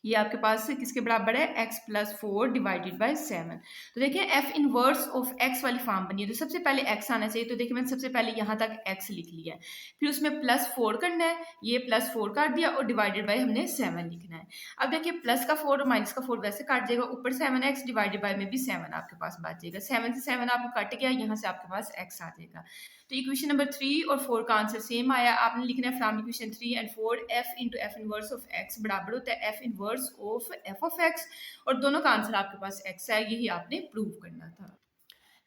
ये आपके पास किसके बराबर है, x प्लस 4 डिवाइडेड बाई 7। तो देखिए एफ इनवर्स ऑफ x वाली फॉर्म बनी है, तो सबसे पहले x आना चाहिए, तो देखिए मैंने सबसे पहले यहाँ तक x लिख लिया है, फिर उसमें प्लस 4 करना है, ये प्लस 4 काट दिया, और डिवाइडेड बाई हमने 7 लिखना है। अब देखिए प्लस का 4 और माइनस का 4 वैसे काट जाएगा, ऊपर 7x डिवाइडेड बाई में भी 7 आपके पास बच जाएगा, 7 से 7 आपको कट गया, यहाँ से आपके पास x आ जाएगा। तो इक्वेशन नंबर 3 और 4 का आंसर सेम आया। आपने लिखना है from equation 3 and 4 f into F inverse of x बराबर होता है f inverse of f of x, और दोनों का आंसर आपके पास x है, यही आपने प्रूव करना था।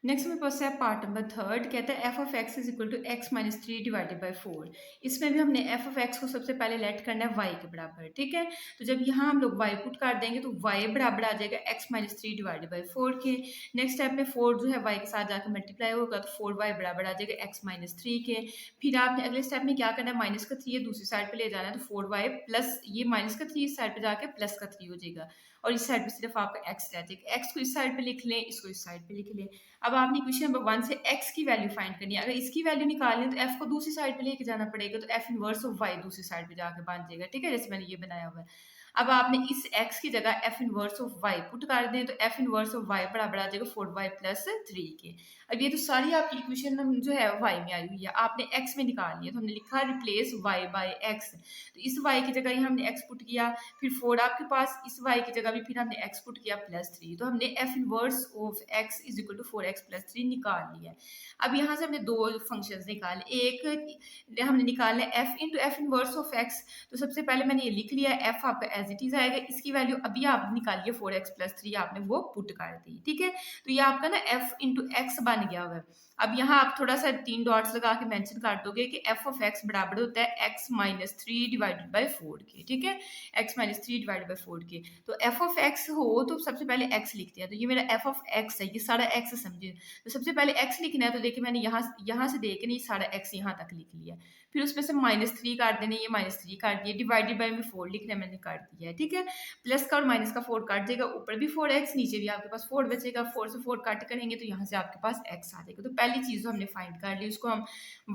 नेक्स्ट मेरे पास है पार्ट नंबर 3, कहता है f of x is equal to x minus 3 divided by 4। इसमें भी हमने एफ ऑफ एक्स को सबसे पहले लेट करना है वाई के बराबर। ठीक है, तो जब यहाँ हम लोग वाई पुट कर देंगे तो वाई बराबर आ जाएगा एक्स माइनस 3 डिवाइडेड बाई 4 के। नेक्स्ट स्टेप में 4 जो है वाई के साथ जाकर मल्टीप्लाई होगा, तो 4y बराबर आ जाएगा एक्स माइनस 3 के। फिर आपने अगले स्टेप में क्या करना है, माइनस का 3 है दूसरी साइड पर ले जाना है, तो 4y प्लस ये माइनस का 3 इस साइड पर जाकर प्लस का 3 हो जाएगा, और इस साइड पर सिर्फ आपका एक्स रह जाएगा। एक्स को इस साइड पर लिख लें, इसको इस साइड पर लिख लें। अब आपने इक्वेशन नंबर 1 से x की वैल्यू फाइंड करनी है, अगर इसकी वैल्यू निकालनी है तो f को दूसरी साइड पे लेके जाना पड़ेगा, तो f इनवर्स ऑफ y दूसरी साइड पे जाके बन जाएगा। ठीक है, जैसे मैंने ये बनाया हुआ है। अब आपने इस x की जगह f inverse of y put कर दें, तो f इनवर्स ऑफ y बराबर आ जाएगा 4y प्लस 3 के। अब ये तो सारी आपकी इक्वेशन जो है y में आई हुई है, आपने x में निकालनी है, तो हमने लिखा रिप्लेस y बाई x। तो इस y की जगह ही हमने x पुट किया, फिर 4 आपके पास, इस y की जगह भी फिर हमने x पुट किया प्लस 3, तो हमने f inverse of x is equal to 4x plus 3 निकाल लिया। अब यहाँ से हमने दो फंक्शंस निकाले, एक हमने निकालना है f into F inverse of x। तो सबसे पहले मैंने ये लिख लिया, f आपका एज इट इज आएगा, इसकी वैल्यू अभी आप निकालिए 4x प्लस 3 आपने वो पुट कर दी। ठीक है, तो ये आपका ना f इंटू एक्स बन गया हुआ है। अब यहाँ आप थोड़ा सा 3 डॉट्स लगा के मेंशन कर दोगे कि f ऑफ x बराबर होता है x माइनस 3 डिवाइडेड बाई 4 के। ठीक है, x माइनस 3 डिवाइडेड बाई 4 के, तो f ऑफ x हो तो सबसे पहले x लिखते हैं, तो ये मेरा f ऑफ x है, ये सारा x समझे, तो सबसे पहले x लिखना है, तो देखिए मैंने यहाँ से देख के ये सारा x यहाँ तक लिख लिया, फिर उसमें से -3 काट देने, ये -3 काट दिए, डिवाइडेड बाई में 4 लिखना है, मैंने कर दिया है, ठीक है। प्लस का और माइनस का 4 काट जाएगा, ऊपर भी 4x, नीचे भी आपके पास 4 बचेगा। 4 से 4 कट करेंगे तो यहाँ से आपके पास x आ जाएगा। तो पहली चीज़ तो हमने फाइंड कर ली, उसको हम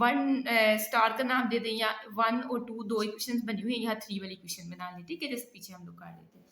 1 स्टार का नाम दे दें, या 1 और 2 दो इक्वेशंस बनी हुई है, यहाँ 3 वाली इक्वेशन बना ली, ठीक है, जैसे पीछे हम लोग कर रहे थे।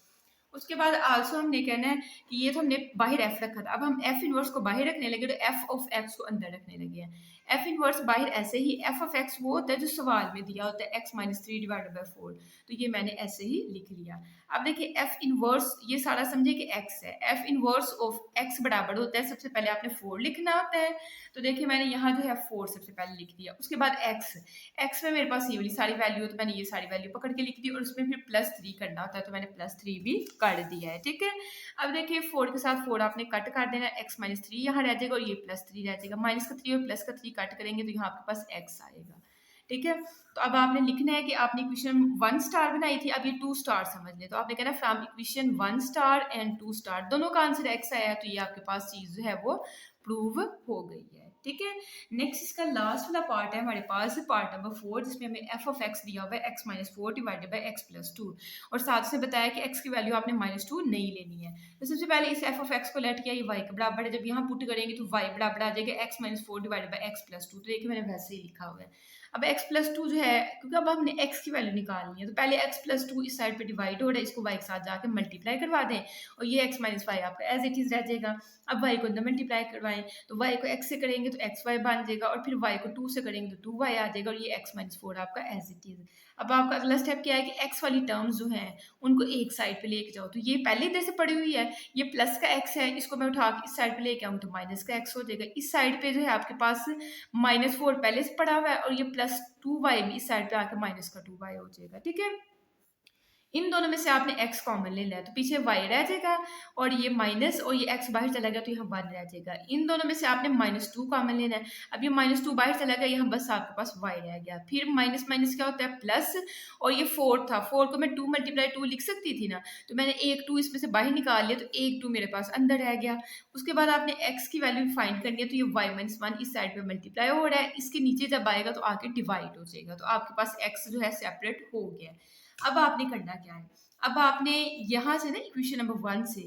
उसके बाद आल्सो हमने कहना है कि ये तो हमने बाहर f रखा था, अब हम f इनवर्स को बाहर रखने लगे तो f ऑफ x को अंदर रखने लगे हैं। f इनवर्स बाहर ऐसे ही, f ऑफ x वो होता है जो सवाल में दिया होता है, x माइनस 3 डिवाइडेड बाई 4, तो ये मैंने ऐसे ही लिख लिया। अब देखिए f इनवर्स, ये सारा समझे कि x है, f इनवर्स ऑफ x बराबर होता है, सबसे पहले आपने 4 लिखना होता है, तो देखिए मैंने यहाँ जो है 4 सबसे पहले लिख दिया। उसके बाद x में मेरे पास ये वाली सारी वैल्यू, तो मैंने ये सारी वैल्यू पकड़ के लिख दी, और उसमें फिर +3 करना होता है, तो मैंने +3 भी कर दिया है, ठीक है। अब देखिए 4 के साथ 4 आपने कट कर देना, x माइनस 3 यहाँ रह जाएगा और ये +3 रह जाएगा, माइनस का 3 और प्लस का 3 कट करेंगे तो यहाँ आपके पास x आएगा, ठीक है। तो अब आपने लिखना है कि आपने इक्वेशन 1 स्टार बनाई थी, अब ये 2 स्टार समझ लें, तो आपने कहना from equation 1 star and 2 star दोनों का आंसर x आया है, तो ये आपके पास चीज जो है वो प्रूव हो गई है, ठीक है। नेक्स्ट इसका लास्ट वाला पार्ट है हमारे पास, पार्ट नंबर 4, जिसमें हमें f ऑफ x दिया हुआ है x minus 4 divided by x plus 2, और साथ से बताया कि x की वैल्यू आपने -2 नहीं लेनी है। तो सबसे पहले इस f ऑफ x को लेट किया, ये y के बराबर है, जब यहाँ पुट करेंगे तो y बराबर आ जाएगा x minus 4 divided by x plus 2, तो देखिए मैंने वैसे ही लिखा हुआ है। अब x प्लस 2 जो है, क्योंकि अब हमने x की वैल्यू निकालनी है, तो पहले x प्लस 2 इस साइड पे डिवाइड हो रहा है, इसको y के साथ जाके मल्टीप्लाई करवा दें, और ये x माइनस 5 आपका एज इट इज रह जाएगा। अब y को अंदर मल्टीप्लाई करवाएं, तो y को x से करेंगे तो xy बन जाएगा, और फिर y को 2 से करेंगे तो 2y आ जाएगा, और ये x माइनस 4 आपका एज इट इज। अब आपका अगला स्टेप क्या है कि x वाली टर्म्स जो हैं उनको एक साइड पे लेके जाओ, तो ये पहले इधर से पड़ी हुई है, ये प्लस का x है, इसको मैं उठा के इस साइड पे लेके आऊँ तो माइनस का x हो जाएगा। इस साइड पे जो है आपके पास -4 पहले से पड़ा हुआ है, और ये +2y भी इस साइड पे आके माइनस का 2y हो जाएगा, ठीक है। इन दोनों में से आपने x कॉमन ले लिया, तो पीछे y रह जाएगा, और ये माइनस और ये x बाहर चला गया तो यहाँ 1 रह जाएगा। इन दोनों में से आपने -2 कॉमन लेना है, अब ये -2 बाहर चला गया, यहाँ बस आपके पास y रह गया, फिर माइनस माइनस क्या होता है प्लस, और ये 4 था, 4 को मैं 2 मल्टीप्लाई 2 लिख सकती थी ना, तो मैंने एक 2 इसमें से बाहर निकाल लिया, तो एक 2 मेरे पास अंदर रह गया। उसके बाद आपने x की वैल्यू फाइंड करनी है, तो ये y माइनस 1 इस साइड पे मल्टीप्लाई हो रहा है, इसके नीचे जब आएगा तो आके डिवाइड हो जाएगा, तो आपके पास x जो है सेपरेट हो गया। अब आपने करना क्या है, अब आपने यहाँ से ना इक्वेशन नंबर 1 से,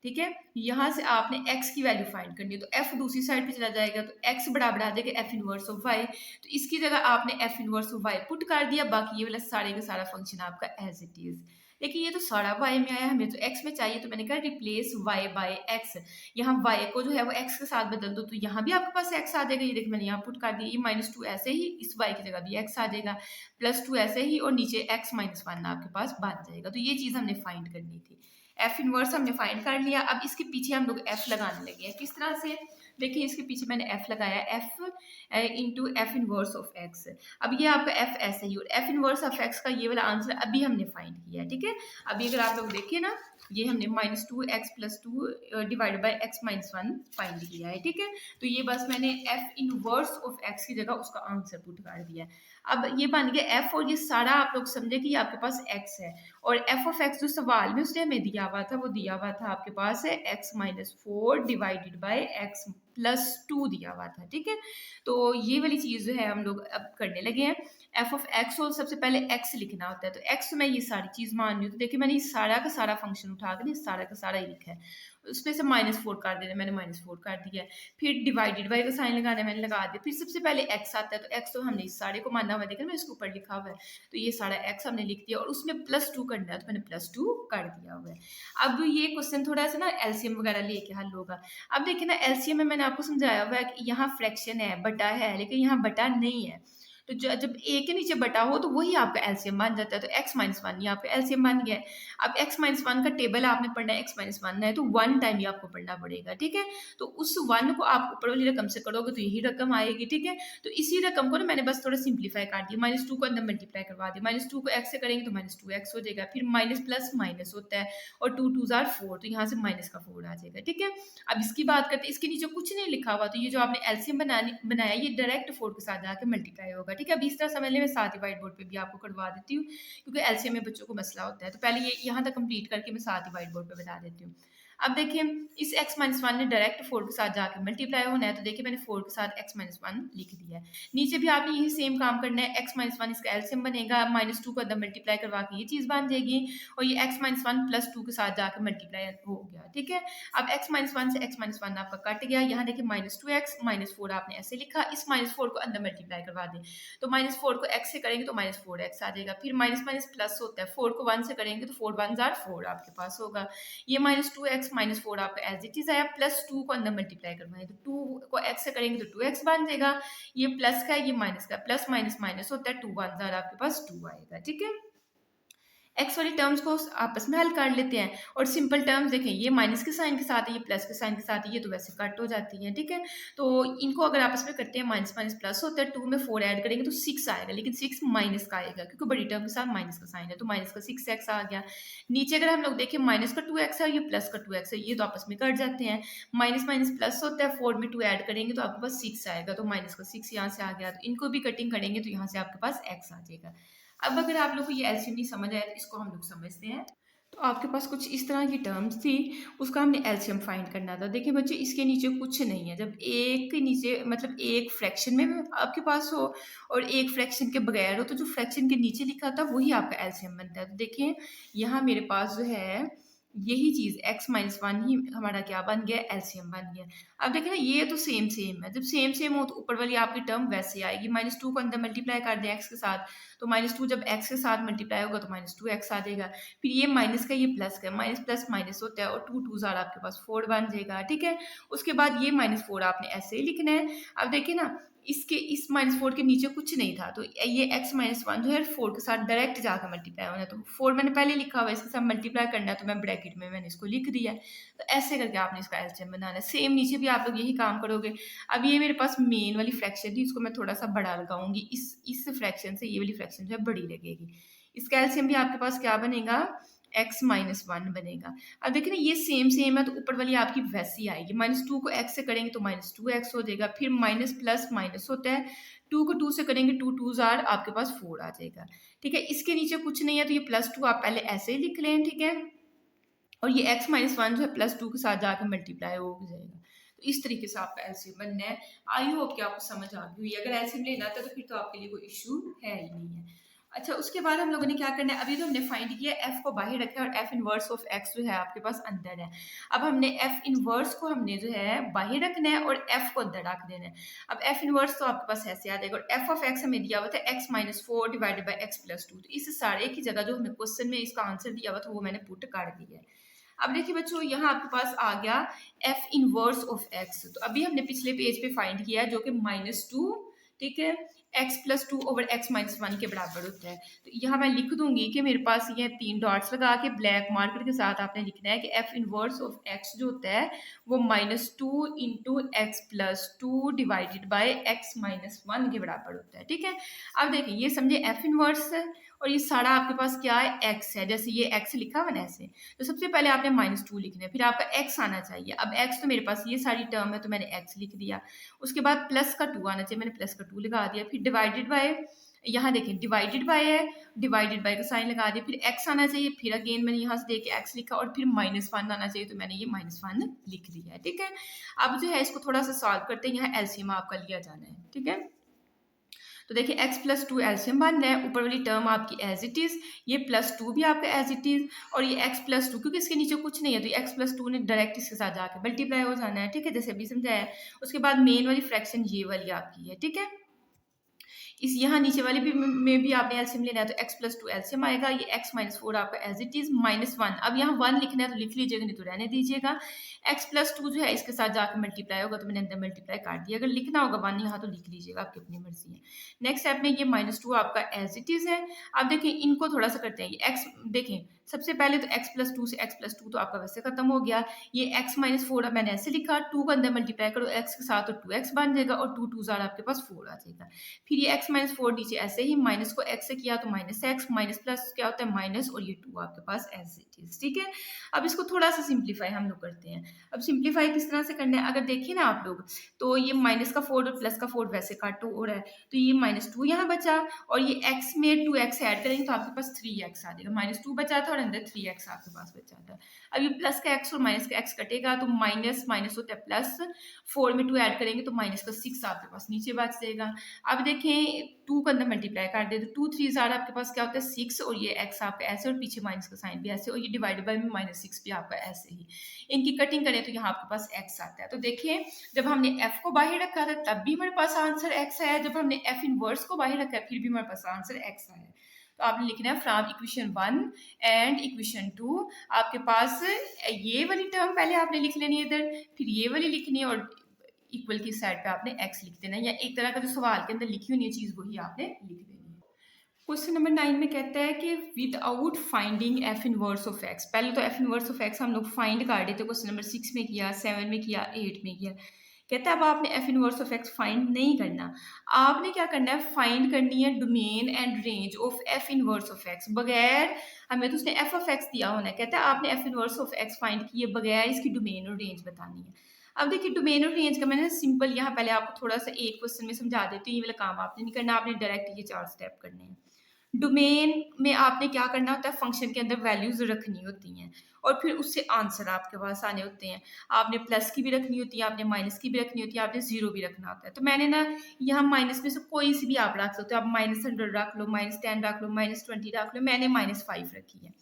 ठीक है, यहाँ से आपने x की वैल्यू फाइंड करनी है, तो f दूसरी साइड पे चला जाएगा, तो x बराबर आ जाएगा f इनवर्स ऑफ y, तो इसकी जगह आपने f inverse of y put कर दिया, बाकी ये वाला सारे का सारा फंक्शन आपका एज इट इज। लेकिन ये तो सारा y में आया, हमें तो x में चाहिए, तो मैंने कहा रिप्लेस y बाय x, यहाँ y को जो है वो x के साथ बदल दो, तो यहाँ भी आपके पास x आ जाएगा, ये देखिए मैंने यहाँ पुट कर दिया, ये -2 ऐसे ही, इस y की जगह भी x आ जाएगा, +2 ऐसे ही, और नीचे x माइनस 1 आपके पास बन जाएगा। तो ये चीज़ हमने फाइंड करनी थी, f इनवर्स हमने फाइंड कर लिया। अब इसके पीछे हम लोग f लगाने लगे हैं, किस तरह से, देखिए इसके पीछे मैंने f लगाया, f into F inverse of x। अब ये आपका f ऐसे ही, और f इनवर्स ऑफ x का ये वाला आंसर अभी हमने फाइंड किया है, ठीक है। अभी अगर आप लोग देखिए ना, ये हमने -2x plus 2 divide by x minus 1 find किया है, ठीक है। तो ये बस मैंने f इनवर्स ऑफ x की जगह उसका आंसर पुट कर दिया। अब ये बन गया f, और ये सारा आप लोग समझे कि आपके पास x है, और f ऑफ x जो सवाल में उसने हमें दिया हुआ था, वो दिया हुआ था आपके पास है x minus 4 divided by x plus 2 दिया हुआ था, ठीक है। तो ये वाली चीज़ जो है हम लोग अब करने लगे हैं। f ऑफ x को सबसे पहले x लिखना होता है, तो x मैं ये सारी चीज़ मान रही हूँ, तो देखिए मैंने ये सारा का सारा फंक्शन उठा कर सारा का सारा ही लिखा है, उसमें से -4 कर देना, मैंने -4 कर दिया है, फिर डिवाइडेड बाई का साइन लगाना है, मैंने लगा दिया, फिर सबसे पहले x आता है, तो x तो हमने इस सारे को माना हुआ, देखा मैं इसके ऊपर लिखा हुआ है, तो ये सारा x हमने लिख दिया, और उसमें +2 करना है, तो मैंने +2 कर दिया हुआ है। अब ये क्वेश्चन थोड़ा सा ना एलसीएम वगैरह लेके हल होगा। अब देखिए ना, एलसीएम में मैंने आपको समझाया हुआ है कि यहाँ फ्रैक्शन है, बटा है, लेकिन यहाँ बटा नहीं है, तो जब ए के नीचे बटा हो तो वही आपका एलसीएम बन जाता है, तो x माइनस 1 ये आपका एलसीएम बन गया है। अब x माइनस 1 का टेबल आपने पढ़ना है, x माइनस 1 है तो 1 टाइम ये आपको पढ़ना पड़ेगा, ठीक है। तो उस 1 को आप ऊपर वाली रकम से करोगे तो यही रकम आएगी, ठीक है। तो इसी रकम को ना मैंने बस थोड़ा सिंप्लीफाई कर दिया, -2 को अंदर मल्टीप्लाई करवा दिया, -2 को x से करेंगे तो -2x हो जाएगा, फिर माइनस प्लस माइनस होता है, और 2 2 जार 4, तो यहाँ से माइनस का 4 आ जाएगा, ठीक है। अब इसकी बात करते हैं, इसके नीचे कुछ नहीं लिखा हुआ, तो ये जो आपने एलसीएम बनाया ये डायरेक्ट 4 के साथ जाके मल्टीप्लाई होगा, ठीक है। अब इस तरह समझ लें, मैं साथ ही व्हाइट बोर्ड पे भी आपको करवा देती हूँ, क्योंकि एलसीएम में बच्चों को मसला होता है, तो पहले ये यहाँ तक कंप्लीट करके मैं साथ ही व्हाइट बोर्ड पे बता देती हूँ। अब देखिए इस x माइनस वन ने डायरेक्ट 4 के साथ जाकर मल्टीप्लाई होना है, तो देखिए मैंने 4 के साथ x माइनस वन लिख दिया है। नीचे भी आपने यही सेम काम करना है, x माइनस वन इसका एलसीएम बनेगा, माइनस टू को अंदर मल्टीप्लाई करवा के ये चीज़ बन जाएगी, और ये x minus one plus two के साथ जाकर मल्टीप्लाई हो गया, ठीक है। अब x माइनस वन से x माइनस वन आपका कट गया, यहाँ देखिए minus two x minus four आपने ऐसे लिखा, इस माइनस फोर को अंदर मल्टीप्लाई करवा दें, तो माइनस फोर को x से करेंगे तो माइनस फोर एक्स आ जाएगा, फिर माइनस माइनस प्लस होता है, फोर को वन से करेंगे तो फोर वन जार फोर आपके पास होगा, ये minus two x minus four आपका एज इट इज आया, प्लस टू को अंदर मल्टीप्लाई करवाएं तो टू को x से करेंगे तो टू एक्स बन जाएगा, ये प्लस का है ये माइनस का, प्लस माइनस माइनस होता है, टू वन जार आपके पास टू आएगा, ठीक है। एक्स वाली टर्म्स को आपस में हल कर लेते हैं, और सिंपल टर्म्स देखें, ये माइनस के साइन के साथ है, ये प्लस के साइन के साथ है, ये तो वैसे कट हो जाती है, ठीक है। तो इनको अगर आपस में करते हैं, माइनस माइनस प्लस होता है, टू में फोर ऐड करेंगे तो सिक्स आएगा, लेकिन सिक्स माइनस का आएगा क्योंकि बड़ी टर्म के साथ माइनस का साइन है, तो माइनस का सिक्स एक्स आ गया। नीचे अगर हम लोग देखें माइनस का टू एक्स है, ये प्लस का टू एक्स है, ये तो आपस में कट जाते हैं, माइनस माइनस प्लस होता है, फोर में टू ऐड करेंगे तो आपके पास सिक्स आएगा, तो माइनस का सिक्स यहाँ से आ गया, तो इनको भी कटिंग करेंगे तो यहाँ से आपके पास एक्स आ जाएगा। अब अगर आप लोग को ये एलसीएम नहीं समझ आया तो इसको हम लोग समझते हैं। तो आपके पास कुछ इस तरह की टर्म्स थी, उसका हमने एलसीएम फाइंड करना था। देखिए बच्चे इसके नीचे कुछ नहीं है, जब एक के नीचे मतलब एक फ्रैक्शन में आपके पास हो और एक फ्रैक्शन के बगैर हो, तो जो फ्रैक्शन के नीचे लिखा था वही आपका एलसीएम बनता है। तो देखिए यहाँ मेरे पास जो है यही चीज़ x माइनस वन ही हमारा क्या बन गया, एलसीएम बन गया। अब देखिए ना ये तो सेम सेम है, जब सेम सेम हो तो ऊपर वाली आपकी टर्म वैसे आएगी, माइनस टू को अंदर मल्टीप्लाई कर दें x के साथ, तो माइनस टू जब x के साथ मल्टीप्लाई होगा तो माइनस टू एक्स आ जाएगा, फिर ये माइनस का ये प्लस का, माइनस प्लस माइनस होता है, और टू टू जार आपके पास फोर बन जाएगा, ठीक है। उसके बाद ये माइनस फोर आपने ऐसे ही लिखना है। अब देखिए ना इसके इस माइनस फोर के नीचे कुछ नहीं था, तो ये x माइनस वन जो है फोर के साथ डायरेक्ट जाकर मल्टीप्लाई होना है, तो फोर मैंने पहले लिखा हुआ है, इसके साथ मल्टीप्लाई करना है तो मैं ब्रैकेट में मैंने इसको लिख दिया है। तो ऐसे करके आपने इसका एलसीएम बनाना है, सेम नीचे भी आप लोग यही काम करोगे। अब ये मेरे पास मेन वाली फ्रैक्शन थी, इसको मैं थोड़ा सा बड़ा लगाऊंगी, इस फ्रैक्शन से ये वाली फ्रैक्शन जो है बड़ी लगेगी, इसका एलसीएम भी आपके पास क्या बनेगा, x माइनस वन बनेगा। अब देखिए ना ये सेम सेम है तो ऊपर वाली आपकी वैसी आएगी, माइनस टू को x से करेंगे तो माइनस टू एक्स हो जाएगा, फिर माइनस प्लस माइनस होता है, टू को टू से करेंगे टू टू जार आपके पास फोर आ जाएगा, ठीक है। इसके नीचे कुछ नहीं है तो ये प्लस टू आप पहले ऐसे ही लिख लें, ठीक है, और ये x माइनस वन जो है प्लस टू के साथ जाकर मल्टीप्लाई हो जाएगा। तो इस तरीके से आपका एलसीएम बनना है। आई होप कि आपको समझ आ गई हुई, अगर एलसीएम लेना था तो फिर तो आपके लिए कोई इशू है ही नहीं है। अच्छा उसके बाद हम लोगों ने क्या करना है, अभी तो हमने फाइंड किया f को बाहर रखा है और f इनवर्स ऑफ x जो है आपके पास अंदर है। अब हमने f इनवर्स को हमने जो है बाहर रखना है और f को अंदर रख देना है। अब f इनवर्स तो आपके पास ऐसे आ जाएगा, और f ऑफ x हमें दिया हुआ था x minus four divided by x plus two, तो इस सारे की जगह जो हमें क्वेश्चन में इसका आंसर दिया हुआ था वो मैंने पुट कर दिया है। अब देखिए बच्चों यहाँ आपके पास आ गया f इनवर्स ऑफ x, तो अभी हमने पिछले पेज पे फाइंड किया जो कि माइनस टू, ठीक है, x plus two over x minus one के बराबर होता है। तो यहाँ मैं लिख दूंगी कि मेरे पास ये तीन डॉट्स लगा के ब्लैक मार्कर के साथ आपने लिखना है कि f इनवर्स ऑफ x जो होता है वो minus two into x plus two divided by x minus one के बराबर होता है, ठीक है। अब देखिए ये समझे f इनवर्स है और ये सारा आपके पास क्या है, x है, जैसे ये x लिखा हुआ ना ऐसे, तो सबसे पहले आपने माइनस टू लिखना है, फिर आपका x आना चाहिए। अब x तो मेरे पास ये सारी टर्म है तो मैंने x लिख दिया, उसके बाद प्लस का टू आना चाहिए, मैंने प्लस का टू लगा दिया, फिर डिवाइडेड बाय, यहाँ देखें डिवाइडेड बाय है, डिवाइडेड बाय का साइन लगा दिया, फिर x आना चाहिए, फिर अगेन मैंने यहाँ से देख के x लिखा, और फिर माइनस वन आना चाहिए तो मैंने ये माइनस वन लिख दिया है, ठीक है। अब जो है इसको थोड़ा सा सॉल्व करते हैं, यहाँ एलसीएम आपका लिया जाना है, ठीक है। तो देखिए x प्लस टू एलसीएम बन रहा है, ऊपर वाली टर्म आपकी एज इट इज, ये प्लस टू भी आपका एज इट इज, और ये x प्लस टू क्योंकि इसके नीचे कुछ नहीं है तो ये x प्लस टू ने डायरेक्ट इसके साथ जाके मल्टीप्लाई हो जाना है, ठीक है, जैसे अभी समझाया। उसके बाद मेन वाली फ्रैक्शन ये वाली आपकी है, ठीक है। इस यहाँ नीचे वाले भी में भी आपने एलसीएम लेना है तो x प्लस टू एलसीएम आएगा, ये x माइनस फोर आपका as it is minus one, अब यहाँ वन लिखना है तो लिख लीजिएगा नहीं तो रहने दीजिएगा। x प्लस टू जो है इसके साथ जाकर मल्टीप्लाई होगा तो मैंने अंदर मल्टीप्लाई कर दिया, अगर लिखना होगा वन यहाँ तो लिख लीजिएगा, आपकी अपनी मर्जी है। नेक्स्ट स्टेप में ये माइनस टू आपका एज इट इज है। अब देखिए इनको थोड़ा सा करते हैं, ये x देखें सबसे पहले तो x प्लस टू से x प्लस टू तो आपका वैसे खत्म हो गया, ये x माइनस फोर मैंने ऐसे लिखा, टू को अंदर मल्टीप्लाई करो x के साथ तो टू एक्स बन जाएगा, और टू टू जार आपके पास फोर आ जाएगा। फिर ये x माइनस फोर नीचे ऐसे ही माइनस को x से किया तो माइनस एक्स, माइनस प्लस क्या होता है माइनस, और ये टू आपके पास एज इट इज, ठीक है। अब इसको थोड़ा सा सिंप्लीफाई हम लोग करते हैं। अब सिंप्लीफाई किस तरह से करना है, अगर देखिए ना आप लोग तो ये माइनस का फोर और प्लस का फोर वैसे काट हो रहा है, तो ये माइनस टू यहाँ बचा, और ये x में टू एक्स ऐड करेंगे तो आपके पास थ्री एक्स आ जाएगा, माइनस टू बचा था था और अंदर 3x आपके पास बच जाता है। अब ये प्लस का x और माइनस का x कटेगा तो माइनस माइनस होता है प्लस, 4 में 2 ऐड करेंगे तो माइनस का 6 आपके पास नीचे बच जाएगा। अब देखें 2 को अंदर मल्टीप्लाई कर दे तो 2 3 ज़ार आपके पास क्या होता है 6 और ये x आपका ऐसे और पीछे माइनस का साइन भी ऐसे और ये डिवाइडेड बाय माइनस 6 भी आपका ऐसे ही। इनकी कटिंग करें तो यहाँ आपके पास x आता है। तो देखिए जब हमने f को बाहर रखा था तब भी हमारे पास आंसर x आया, जब हमने f इनवर्स को बाहर रखा है फिर भी हमारे पास आंसर x आया। तो आपने लिखना है फ्रॉम इक्वेशन 1 एंड इक्वेशन 2 आपके पास ये वाली टर्म पहले आपने लिख लेनी है इधर, फिर ये वाली लिखनी है और इक्वल की साइड पे आपने x लिख देना है, या एक तरह का जो सवाल के अंदर लिखी हुई चीज वही आपने लिख देनी है। क्वेश्चन नंबर 9 में कहता है कि without finding F inverse of x, पहले तो एफ इनवर्स ऑफ एक्स हम लोग फाइंड कर रहे थे, क्वेश्चन नंबर 6 में किया, 7 में किया, 8 में किया। कहता है अब आपने F inverse of x find नहीं करना, आपने क्या करना है फाइंड करनी है domain and range of F inverse of x. बगैर हमें तो उसने एफ ऑफ एक्स दिया होना है, कहता है आपने F inverse of x find किए बगैर इसकी डोमेन और रेंज बतानी है। अब देखिए डोमेन और रेंज का मैंने सिंपल यहाँ पहले आपको थोड़ा सा एक क्वेश्चन में समझा देती हूँ, ये वाला काम आपने नहीं करना, आपने डायरेक्ट ये 4 स्टेप करने हैं। डोमेन में आपने क्या करना होता है फंक्शन के अंदर वैल्यूज रखनी होती हैं और फिर उससे आंसर आपके पास आने होते हैं। आपने प्लस की भी रखनी होती है, आपने माइनस की भी रखनी होती है, आपने जीरो भी रखना होता है। तो मैंने ना यहाँ माइनस में से कोई सी भी आप रख सकते हो, आप -100 रख लो, -10 रख लो, -20 रख लो, मैंने -5 रखी है।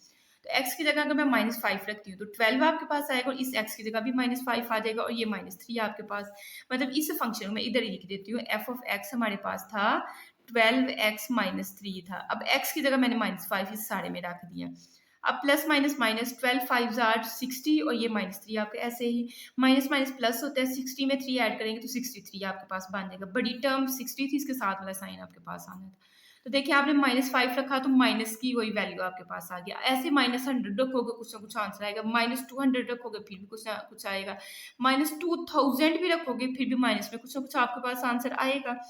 तो x की जगह अगर मैं -5 रखती हूँ तो 12 आपके पास आएगा और इस x की जगह भी -5 आ जाएगा और ये -3 आपके पास, मतलब इस फंक्शन में इधर ही लिख देती हूँ f ऑफ x हमारे पास था 12x -3 था। अब x की जगह मैंने -5 इस सारे में रख दिया। अब प्लस माइनस माइनस 12 5 जार 60 और ये -3 आपके ऐसे ही माइनस माइनस प्लस होता है, 60 में 3 ऐड करेंगे तो 63 आपके पास बन जाएगा। बड़ी टर्म 60 थी, इसके साथ वाला साइन आपके पास आना था। तो देखिए आपने -5 रखा तो माइनस की वही वैल्यू आपके पास आ गया। ऐसे -100 रखोगे कुछ ना कुछ आंसर आएगा, -200 रखोगे फिर भी कुछ ना कुछ आएगा, -2000 भी रखोगे फिर भी माइनस में कुछ ना कुछ आपके पास आंसर आएगा।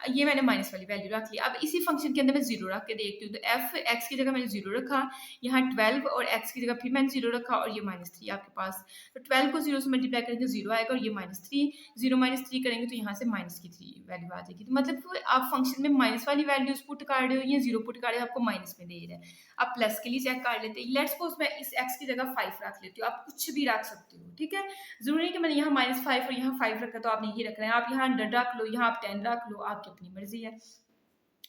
ये मैंने माइनस वाली वैल्यू रख ली। अब इसी फंक्शन के अंदर मैं जीरो रख के देखती हूँ तो एफ एक्स की जगह मैंने जीरो रखा, यहाँ 12 और एक्स की जगह फिर मैंने जीरो रखा और ये -3 आपके पास। तो 12 को जीरो से मल्टीप्लाई करेंगे जीरो आएगा और ये -3, जीरो -3 करेंगे तो यहाँ से माइनस की 3 वैल्यू आ जाएगी। तो मतलब आप फंक्शन में माइनस वाली वैल्यूज पुट कर रहे हो या जीरो पुट कर रहे हो, आपको माइनस में दे रहा है। आप प्लस के लिए चेक कर लेते हैं। लेट्स सपोज मैं इस एक्स की जगह 5 रख लेती हूँ, आप कुछ भी रख सकते हो, ठीक है। जरूरी नहीं कि मैंने यहाँ -5 और यहाँ 5 रखा तो आपने ये रखना है, आप यहाँ 100 रख लो, यहाँ आप 10 रख लो, आपकी अपनी मर्जी है।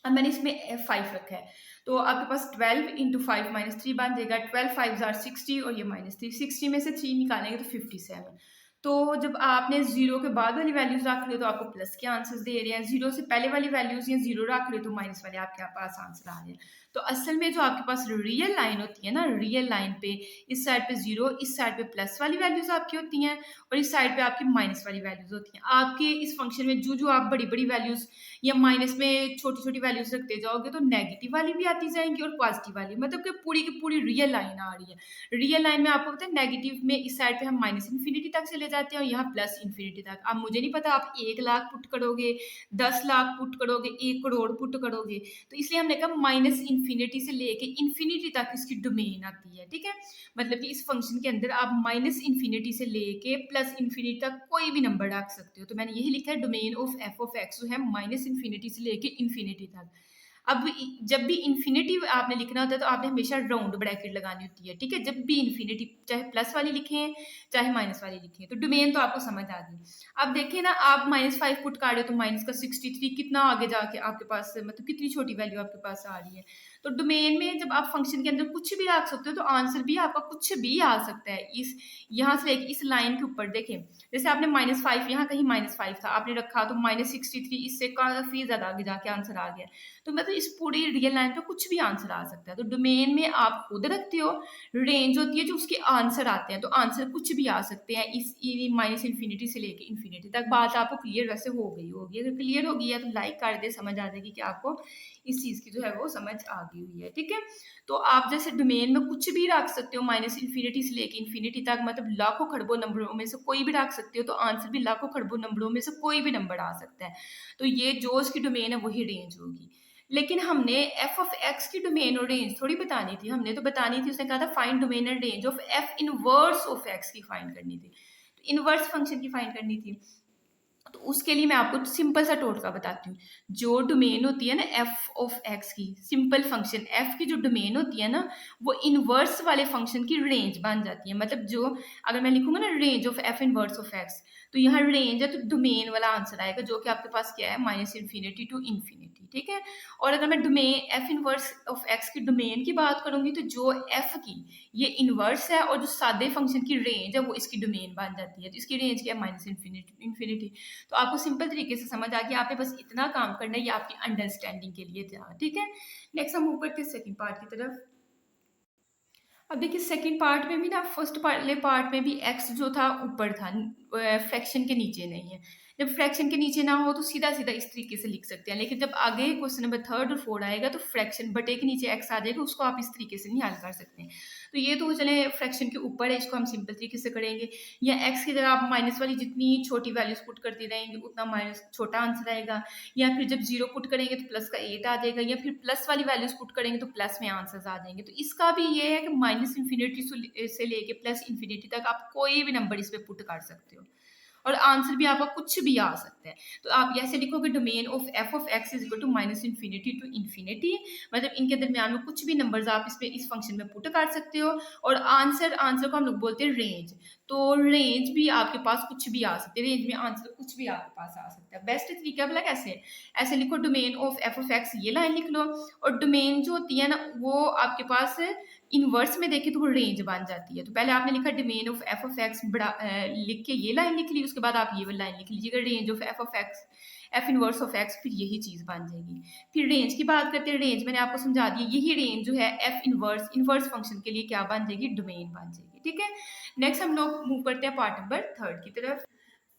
अब मैंने इसमें 5 रखा है तो आपके पास 12 इंटू 5 -3 बन जाएगा। 12 5 जार 60 और ये -3, 60 में से 3 निकालेंगे तो 57। तो जब आपने जीरो के बाद वाली वैल्यूज रख रहे हो तो आपको प्लस के आंसर्स दे रहे हैं, जीरो से पहले वाली वैल्यूज या जीरो रख रहे हो तो माइनस वाले आपके पास आंसर आ रहे हैं। तो असल में जो आपके पास रियल लाइन होती है ना, रियल लाइन पे इस साइड पे जीरो, इस साइड पे प्लस वाली वैल्यूज आपकी होती हैं और इस साइड पे आपकी माइनस वाली वैल्यूज होती हैं। आपके इस फंक्शन में जो जो आप बड़ी बड़ी वैल्यूज या माइनस में छोटी छोटी वैल्यूज रखते जाओगे तो नेगेटिव वाली भी आती जाएंगी और पॉजिटिव वाली, मतलब कि पूरी की पूरी रियल लाइन आ रही है। रियल लाइन में आपको पता है नेगेटिव में इस साइड पे हम -इन्फिनिटी तक चले जाते हैं और यहाँ +इन्फिनिटी तक। अब मुझे नहीं पता आप 1 लाख पुट करोगे, 10 लाख पुट करोगे, 1 करोड़ पुट करोगे, तो इसलिए हमने कहा -इन्फिनिटी से लेके इन्फिनिटी तक इसकी डोमेन आती है, ठीक है। मतलब कि इस फंक्शन के अंदर आप -इन्फिनिटी से लेके +इन्फिनिटी तक कोई भी नंबर रख सकते हो। तो मैंने यही लिखा है domain of f of x जो है -इन्फिनिटी से लेके इन्फिनिटी तक। अब जब भी इन्फिनिटी आपने लिखना होता है तो आपने हमेशा राउंड ब्रैकेट लगानी होती है, ठीक है। जब भी इन्फिनिटी चाहे प्लस वाली लिखें चाहे माइनस वाली लिखें, तो डोमेन तो आपको समझ आ गई। अब देखिए ना आप -5 पुट कर रहे हो तो माइनस का 63 कितना आगे जाके आपके पास, मतलब कितनी छोटी वैल्यू आपके पास आ रही है। तो डोमेन में जब आप फंक्शन के अंदर कुछ भी रख सकते हो तो आंसर भी आपका कुछ भी आ सकता है। इस यहाँ से लेके इस लाइन के ऊपर देखें, जैसे आपने -5 यहाँ कहीं -5 था आपने रखा तो -63 इससे काफी ज्यादा आगे जाके आंसर आ गया। तो मतलब इस पूरी रियल लाइन पे कुछ भी आंसर आ सकता है। तो डोमेन में आप खुद रखते हो, रेंज होती है जो उसके आंसर आते हैं, तो आंसर कुछ भी आ सकते हैं इस -इन्फिनिटी से लेके इन्फिनिटी तक। बात आपको क्लियर वैसे हो गई होगी, अगर क्लियर होगी है तो लाइक कर दे, समझ आ जाएगी कि आपको इस चीज की जो है वो समझ आ गई हुई है, ठीक है। तो आप जैसे डोमेन में कुछ भी रख सकते हो -इन्फिनिटी से लेके इन्फिनिटी तक, मतलब लाखों खरबों नंबरों में से कोई भी रख सकते हो, तो आंसर भी लाखों खरबों नंबरों में से कोई भी नंबर आ सकता है। तो ये जो उसकी डोमेन है वही रेंज होगी। लेकिन हमने f ऑफ x की डोमेन और रेंज थोड़ी बतानी थी, हमने तो बतानी थी, उसने कहा था find domain and range of f inverse of x की फाइंड करनी थी, तो इनवर्स फंक्शन की फाइंड करनी थी। तो उसके लिए मैं आपको सिंपल सा टोटका बताती हूँ। जो डोमेन होती है ना एफ ऑफ एक्स की, सिंपल फंक्शन एफ की जो डोमेन होती है ना, वो इनवर्स वाले फंक्शन की रेंज बन जाती है। मतलब जो, अगर मैं लिखूंगा ना range of F inverse of x, तो यहाँ रेंज है तो डोमेन वाला आंसर आएगा, जो कि आपके पास क्या है, माइनस इन्फिनिटी टू इन्फिनिटी, ठीक है। और अगर मैं domain F inverse of x की डोमेन की बात करूंगी, तो जो एफ की ये इनवर्स है और जो सादे फंक्शन की रेंज है वो इसकी डोमेन बन जाती है। तो इसकी रेंज क्या है, माइनस इन्फिनिटी। तो आपको सिंपल तरीके से समझ आ गया, आपने बस इतना काम करना है, ये आपकी अंडरस्टैंडिंग के लिए था, ठीक है। नेक्स्ट हम मूव करते हैं सेकंड पार्ट की तरफ। अब देखिए सेकंड पार्ट में भी ना, फर्स्ट वाले पार्ट में भी एक्स जो था ऊपर था, फ्रैक्शन के नीचे नहीं है। जब फ्रैक्शन के नीचे ना हो तो सीधा सीधा इस तरीके से लिख सकते हैं, लेकिन जब आगे क्वेश्चन नंबर थर्ड और फोर्थ आएगा तो फ्रैक्शन बटे के नीचे एक्स आ जाएगा, उसको आप इस तरीके से नहीं हल कर सकते हैं। तो ये तो चले फ्रैक्शन के ऊपर है, इसको हम सिंपल तरीके से करेंगे। या एक्स की जगह आप माइनस वाली जितनी छोटी वैल्यूज पुट करते रहेंगे उतना माइनस छोटा आंसर आएगा। या फिर जब जीरो पुट करेंगे तो प्लस का 8 आ जाएगा, या फिर प्लस वाली वैल्यूज पुट करेंगे तो प्लस में आंसर्स आ जाएंगे। तो इसका भी ये है कि माइनस इन्फिनिटी से लेके प्लस इन्फिनिटी तक आप कोई भी नंबर इस पे पुट कर सकते हो, और आंसर भी आपका कुछ भी आ सकता है। तो आप ऐसे लिखोगे domain of f of x is equal to minus infinity to infinity, मतलब इनके दरमियान में कुछ भी नंबर्स आप इस पे इस फंक्शन में पुट कर सकते हो। और आंसर को हम लोग बोलते हैं रेंज। तो रेंज भी आपके पास कुछ भी आ सकते हैं, रेंज में आंसर कुछ भी आपके पास आ सकता है। बेस्ट तरीका बोला कैसे, ऐसे लिखो domain of f of x, ये लाइन लिख लो, और डोमेन जो होती है ना वो आपके पास इनवर्स में देखें तो वो रेंज बन जाती है। तो पहले आपने लिखा domain of f of x बड़ा लिख के ये लाइन लिख ली, उसके बाद आप ये वाली लाइन लिख लीजिएगा range of f of x, F inverse of x, फिर यही चीज बन जाएगी। फिर रेंज की बात करते हैं, रेंज मैंने आपको समझा दिया, यही रेंज जो है एफ इनवर्स इनवर्स फंक्शन के लिए क्या बन जाएगी, डोमेन बन जाएगी, ठीक है। नेक्स्ट हम लोग मूव करते हैं पार्ट नंबर थर्ड की तरफ।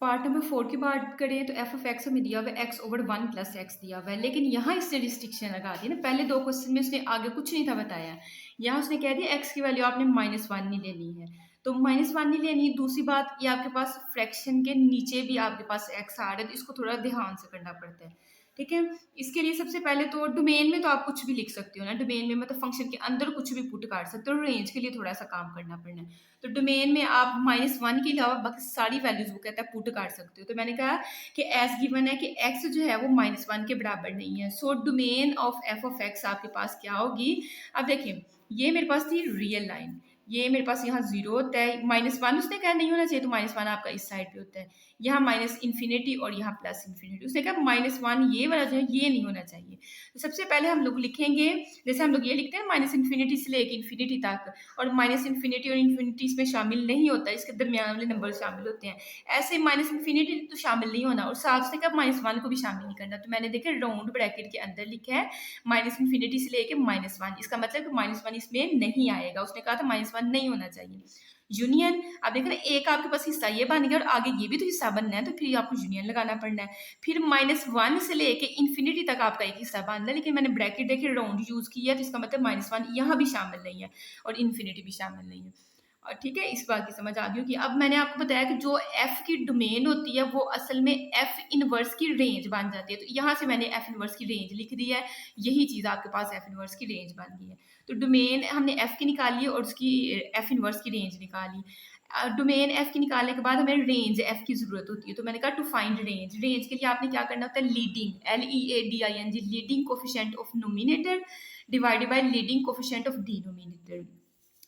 पार्ट नंबर 4 की बात करें तो एफ ऑफ एक्स में दिया हुआ है एक्स ओवर 1 प्लस एक्स दिया हुआ है, लेकिन यहाँ इससे रिस्ट्रिक्शन लगा दी ना, पहले दो क्वेश्चन में उसने आगे कुछ नहीं था बताया, यहाँ उसने कह दिया एक्स की वैल्यू आपने -1 नहीं लेनी है। तो -1 नहीं लेनी। दूसरी बात, ये आपके पास फ्रैक्शन के नीचे भी आपके पास एक्स आ रहा है, तो इसको थोड़ा ध्यान से करना पड़ता है, ठीक है। इसके लिए सबसे पहले तो डोमेन में तो आप कुछ भी लिख सकते हो ना, डोमेन में मतलब फंक्शन के अंदर कुछ भी पुट कर सकते हो, रेंज के लिए थोड़ा सा काम करना पड़ना है। तो डोमेन में आप -1 के अलावा बाकी सारी वैल्यूज वो कहता है पुट कर सकते हो। तो मैंने कहा कि एज गिवन है कि एक्स जो है वो -1 के बराबर नहीं है, so domain of f of x आपके पास क्या होगी। अब देखिए ये मेरे पास थी रियल लाइन, ये मेरे पास यहाँ जीरो होता है, -1 उसने कहा नहीं होना चाहिए, तो -1 आपका इस साइड पे होता है, यहाँ माइनस इन्फिनिटी और यहाँ प्लस इन्फिनिटी, उसने कहा -1 ये वाला जो है ये नहीं होना चाहिए। तो सबसे पहले हम लोग लिखेंगे, जैसे हम लोग ये लिखते हैं माइनस इन्फिनिटी से लेके इन्फिनिटी तक, और माइनस इन्फिनिटी और इन्फिनिटी इसमें शामिल नहीं होता, इसके दरमियान वाले नंबर शामिल होते हैं। ऐसे माइनस इन्फिनिटी तो शामिल नहीं होना, और साथ से कब -1 को भी शामिल नहीं करना। तो मैंने देखा राउंड ब्रैकेट के अंदर लिखा है माइनस इन्फिनिटी से लेके -1, इसका मतलब कि -1 इसमें नहीं आएगा, उसने कहा था -1 नहीं होना चाहिए। यूनियन, अब देखो ना एक आपके पास हिस्सा ये बन गया और आगे ये भी तो हिस्सा बनना है, तो फिर आपको यूनियन लगाना पड़ना है। फिर -1 से लेके इन्फिनिटी तक आपका एक हिस्सा बनना है, लेकिन मैंने ब्रैकेट देखे राउंड यूज किया, तो इसका मतलब -1 यहाँ भी शामिल नहीं है और इन्फिनिटी भी शामिल नहीं है। और ठीक है, इस बात की समझ आ गई होगी। अब मैंने आपको बताया कि जो एफ की डोमेन होती है वो असल में एफ इनवर्स की रेंज बन जाती है। तो यहाँ से मैंने एफ इनवर्स की रेंज लिख दी है, यही चीज़ आपके पास एफ इनवर्स की रेंज बन गई है। तो डोमेन हमने एफ की निकाली और उसकी एफ इनवर्स की रेंज निकाली। डोमेन एफ की निकालने के बाद हमें रेंज एफ की जरूरत होती है, तो मैंने कहा टू फाइंड रेंज, रेंज के लिए आपने क्या करना होता है, leading LEADING, leading coefficient of nominator divided by leading coefficient of denominator.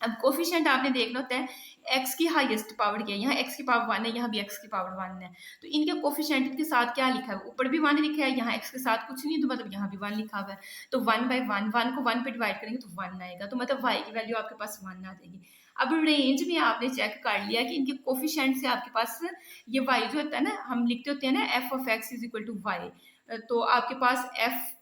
अब कोफिशिएंट आपने देखना होता है एक्स की हाईएस्ट पावर क्या है, यहाँ एक्स की पावर 1 है, यहाँ भी एक्स की पावर 1 है, तो इनके कोफिशिएंट के साथ क्या लिखा है, ऊपर भी 1 लिखा है, यहाँ एक्स के साथ कुछ नहीं, तो मतलब यहाँ भी 1 लिखा हुआ है, तो 1/1, 1 को 1 पे डिवाइड करेंगे तो 1 आएगा, तो मतलब y की वैल्यू आपके पास 1 आ जाएगी। अब रेंज में आपने चेक कर लिया कि इनके कोफिशिएंट से आपके पास ये y जो होता है ना, हम लिखते होते हैं ना f of x is equal to y, तो आपके पास एफ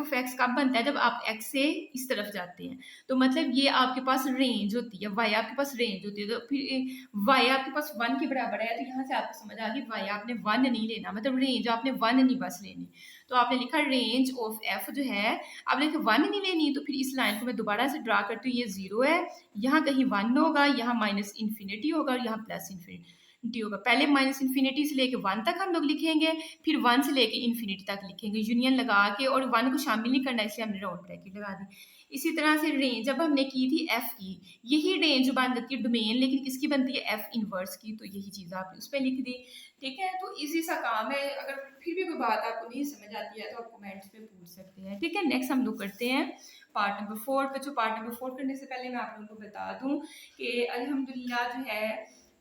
ऑफ एक्स कब बनता है, जब आप एक्स से इस तरफ जाते हैं, तो मतलब ये आपके पास रेंज होती है, वाई आपके पास रेंज होती है, तो फिर वाई आपके पास 1 के बराबर है, तो यहाँ से आपको समझ आ गई वाई आपने 1 नहीं लेना, मतलब रेंज आपने 1 नहीं बस लेनी। तो आपने लिखा रेंज ऑफ एफ जो है, आपने लिखा 1 नहीं लेनी, तो फिर इस लाइन को मैं दोबारा से ड्रा करती हूँ, ये 0 है, यहाँ कहीं 1 होगा, यहाँ माइनस इन्फिनिटी होगा और यहाँ प्लस इन्फिनिटी होगा। पहले माइनस इन्फिनिटी से लेके 1 तक हम लोग लिखेंगे, फिर 1 से लेके इन्फिनिटी तक लिखेंगे यूनियन लगा के, और 1 को शामिल नहीं करना इसलिए हमने राउंड ब्रैकेट लगा दी। इसी तरह से रेंज अब हमने की थी एफ की, यही रेंज बन जाती है डोमेन, लेकिन किसकी बनती है एफ इनवर्स की, तो यही चीज़ आपने उस पर लिख दी। ठीक है, तो इजी सा काम है। अगर फिर भी कोई बात आपको नहीं समझ आती है तो आप कमेंट्स पे पूछ सकते हैं। ठीक है, नेक्स्ट हम लोग करते हैं पार्ट नंबर 4 पे। जो पार्ट नंबर 4 करने से पहले मैं आप लोगों को बता दूं कि अल्हम्दुलिल्लाह जो है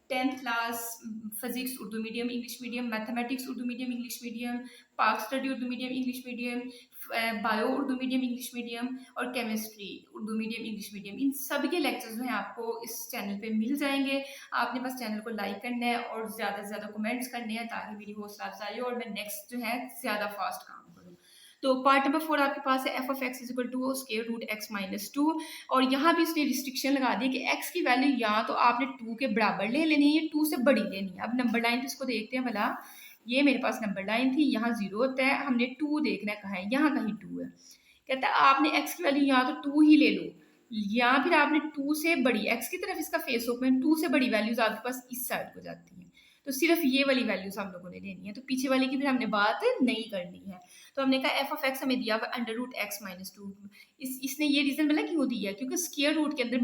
10th class physics Urdu medium English medium, mathematics Urdu medium English medium, Pak study Urdu medium English medium, bio Urdu medium English medium और chemistry Urdu medium English medium, इन सभी के लेक्चर्स जो हैं आपको इस चैनल पे मिल जाएंगे। आपने बस चैनल को लाइक करना है और ज़्यादा से ज़्यादा कमेंट्स करने हैं ताकि मेरी हौसला अफजाई हो और मैं नेक्स्ट जो है ज़्यादा फास्ट काम करूँ। तो पार्ट नंबर 4 आपके पास है f of x is equal to square root x minus 2, और यहाँ भी इसने रिस्ट्रिक्शन लगा दी कि एक्स की वैल्यू या तो आपने 2 के बराबर ले लेनी है या 2 से बड़ी लेनी है। अब नंबर लाइन पे इसको देखते हैं भला, ये मेरे पास नंबर लाइन थी, यहाँ 0 होता है, हमने 2 देखना है कहाँ है, यहाँ कहीं 2 है। कहता है आपने एक्स की वैल्यू या तो 2 ही ले लो या फिर आपने 2 से बड़ी, एक्स की तरफ इसका फेस ओपन, 2 से बड़ी वैल्यूज आपके पास इस साइड को जाती है, तो सिर्फ ये वाली वैल्यूज हम लोगों ने लेनी है, तो पीछे वाली की फिर हमने बात नहीं करनी है। तो हमने कहा एफ ऑफ एक्स हमें दिया हुआ अंडर रूट एक्स माइनस 2, इसने ये रीजन बोला क्यों दिया है, क्योंकि स्क्वायर रूट के अंदर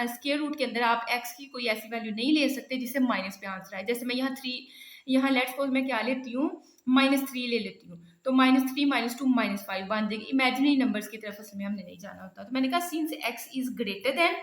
स्क्वायर रूट के अंदर आप एक्स की कोई ऐसी वैल्यू नहीं ले सकते जिससे माइनस पे आंसर आए। जैसे मैं यहाँ 3, यहाँ लेट्स सपोज मैं क्या लेती हूँ -3 ले लेती हूँ, तो -3 -2 -5 बन जाएगी। इमेजिनरी नंबर्स की तरफ असल में हमने नहीं जाना होता। तो मैंने कहा since x is greater than,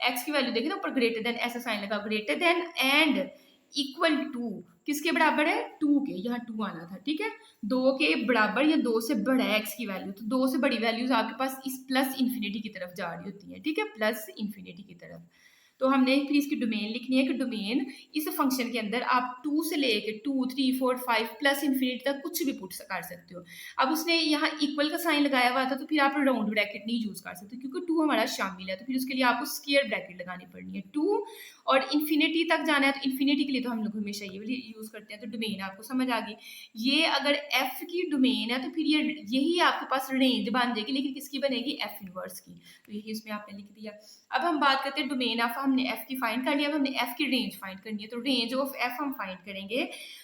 x की वैल्यू देखिए ना ऊपर ग्रेटर देन ऐसा साइन लगा, greater than and equal to, किसके बराबर है 2 के, यहाँ 2 आना था। ठीक है, 2 के बराबर या 2 से बड़ा है एक्स की वैल्यू, तो 2 से बड़ी वैल्यूज आपके पास इस प्लस इन्फिनिटी की तरफ जा रही होती है। ठीक है, प्लस इन्फिनिटी की तरफ। तो हमने फिर इसकी डोमेन लिखनी है कि डोमेन इस फंक्शन के अंदर आप 2 से लेके 2 3 4 5 प्लस इन्फिनिटी तक कुछ भी पुट कर सकते हो। अब उसने यहाँ इक्वल का साइन लगाया हुआ था, तो फिर आप राउंड ब्रैकेट नहीं यूज कर सकते क्योंकि 2 हमारा शामिल है, तो फिर उसके लिए आपको स्क्वायर ब्रैकेट लगानी पड़नी है। 2 और इन्फिनिटी तक जाना है, तो इन्फिनिटी के लिए तो हम लोग हमेशा ये वाली यूज करते हैं। तो डोमेन आपको समझ आ गई, ये अगर एफ की डोमेन है तो फिर ये यही आपके पास रेंज बन जाएगी, लेकिन किसकी बनेगी एफ इनवर्स की, तो यही इसमें आपने लिख दिया। अब हम बात करते हैं डोमेन ऑफ, हमने एफ की फाइंड कर लिया, अब हमने एफ की रेंज फाइंड करनी है। तो रेंज ऑफ एफ हम फाइंड करेंगे।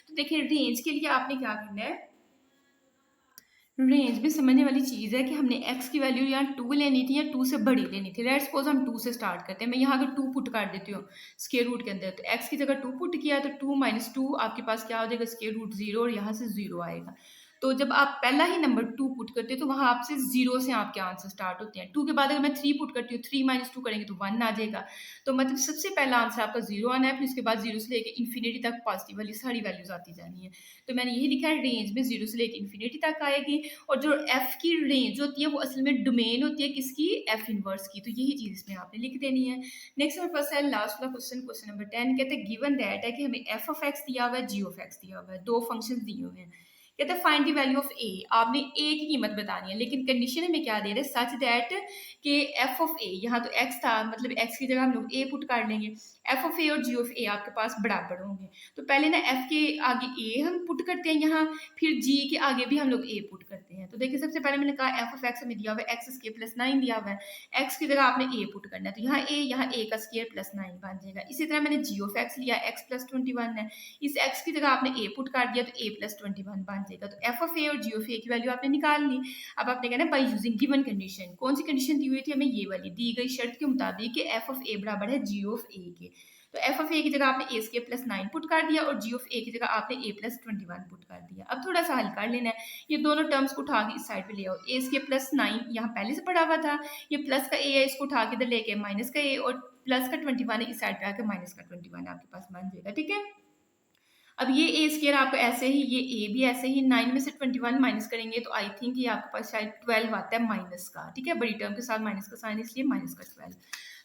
तो देखिए रेंज के लिए आपने क्या करना है, रेंज में समझने वाली चीज़ है कि हमने एक्स की वैल्यू यहाँ 2 लेनी थी या 2 से बड़ी लेनी थी। लेट्स सपोज हम 2 से स्टार्ट करते हैं। मैं यहाँ अगर 2 पुट कर देती हूँ स्क्वायर रूट के अंदर, तो एक्स की जगह 2 पुट किया तो 2 - 2 आपके पास क्या हो जाएगा स्क्वायर रूट 0, और यहाँ से 0 आएगा। तो जब आप पहला ही नंबर 2 पुट करते हो तो वहाँ आपसे 0 से आपके आंसर स्टार्ट होते हैं। 2 के बाद अगर मैं 3 पुट करती हूँ, 3 - 2 करेंगे तो 1 आ जाएगा। तो मतलब सबसे पहला आंसर आपका 0 आना है, फिर उसके बाद 0 से लेकर इन्फिनिटी तक पॉजिटिव वाली सारी वैल्यूज आती जानी है। तो मैंने यही लिखा है रेंज में 0 से लेकर इन्फिनिटी तक आएगी, और जो एफ की रेंज होती है वो असल में डोमेन होती है किसकी, एफ इनवर्स की। तो यही चीज़ इसमें आपने लिख देनी है। नेक्स्ट हमारे पास है लास्ट वाला क्वेश्चन, क्वेश्चन नंबर 10। कहते हैं गिवन दैट है कि हमें एफ ऑफ एक्स दिया हुआ है, जी ऑफ एक्स दिया हुआ है, दो फंक्शंस दिए हुए हैं। कहते हैं फाइंड द वैल्यू ऑफ ए, आपने ए की कीमत बतानी है, लेकिन कंडीशन हमें क्या दे रहे हैं, सच दैट कि एफ ऑफ ए, यहाँ तो एक्स था मतलब एक्स की जगह हम लोग ए पुट कर लेंगे, एफ ऑफ ए और जी ऑफ ए आपके पास बराबर होंगे। तो पहले ना एफ के आगे ए हम पुट करते हैं यहाँ, फिर जी के आगे भी हम लोग ए पुट करते हैं। तो देखिए सबसे पहले मैंने कहा एफ ऑफ एक्स हमें दिया हुआ है एक्स स्क्वायर प्लस 9 दिया हुआ है, एक्स की जगह आपने ए पुट करना है, तो यहाँ ए का स्क्वायर प्लस 9 बन जाएगा। इसी तरह मैंने जी ऑफ एक्स लिया, एक्स प्लस 21 है, इस एक्स की जगह आपने ए पुट कर दिया तो ए प्लस 21 बन जाएगा। तो एफ ऑफ ए और जी ऑफ ए की वैल्यू आपने निकाल ली। अब आपने कहना बाई यूजिंग गिवन कंडीशन, कौन सी कंडीशन दी हुई थी हमें, ये वाली दी गई शर्त के मुताबिक कि एफ ऑफ ए बराबर है जी ऑफ ए के। तो एफ ऑफ ए की जगह आपने ए स्क्वायर प्लस 9 पुट कर दिया और जी ऑफ ए की जगह आपने ए प्लस 21 पुट कर दिया। अब थोड़ा सा हल कर लेना है, ये दोनों टर्म्स को उठा के इस साइड पे ले आओ, ए स्क्वायर प्लस 9 यहाँ पहले से पड़ा हुआ था, ये प्लस का ए है इसको उठा के इधर लेके माइनस का ए, और प्लस का 21 है इस साइड पे आके माइनस का 21 आपके पास बन जाएगा। ठीक है, अब ये ए स्क्वायर आपको ऐसे ही, ये ए भी ऐसे ही, 9 में से 21 माइनस करेंगे तो आई थिंक ये आपके पास शायद 12 आता है माइनस का। ठीक है, बड़ी टर्म के साथ माइनस का साइन, इसलिए माइनस का 12।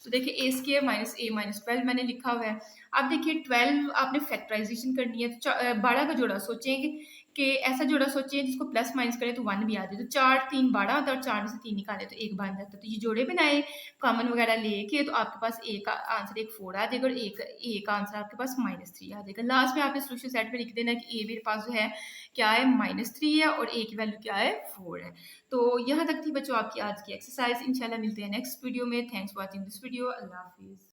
तो देखिए ए स्क्वायर माइनस ए माइनस 12 मैंने लिखा हुआ है। अब देखिए 12 आपने फैक्टराइजेशन करनी है, तो 12 का जोड़ा सोचेंगे कि ऐसा जोड़ा सोचिए जिसको प्लस माइनस करें तो 1 भी आ जाए, तो 4 3 12 होता है, और 4 में से 3 निकाले तो 1 बन जाता है। तो ये जोड़े बनाए कॉमन वगैरह लेके, तो आपके पास ए का आंसर एक 4 आ जाएगा और ए का आंसर आपके पास -3 आ जाएगा। लास्ट में आपने सोल्यूशन सेट में लिख देना कि ए मेरे पास जो है क्या है -3 है और ए की वैल्यू क्या है 4 है। तो यहाँ तक थी बच्चों आपकी आज की एक्सरसाइज। इंशाल्लाह मिलते हैं नेक्स्ट वीडियो में। Thanks for watching this video. अल्लाह हाफिज़।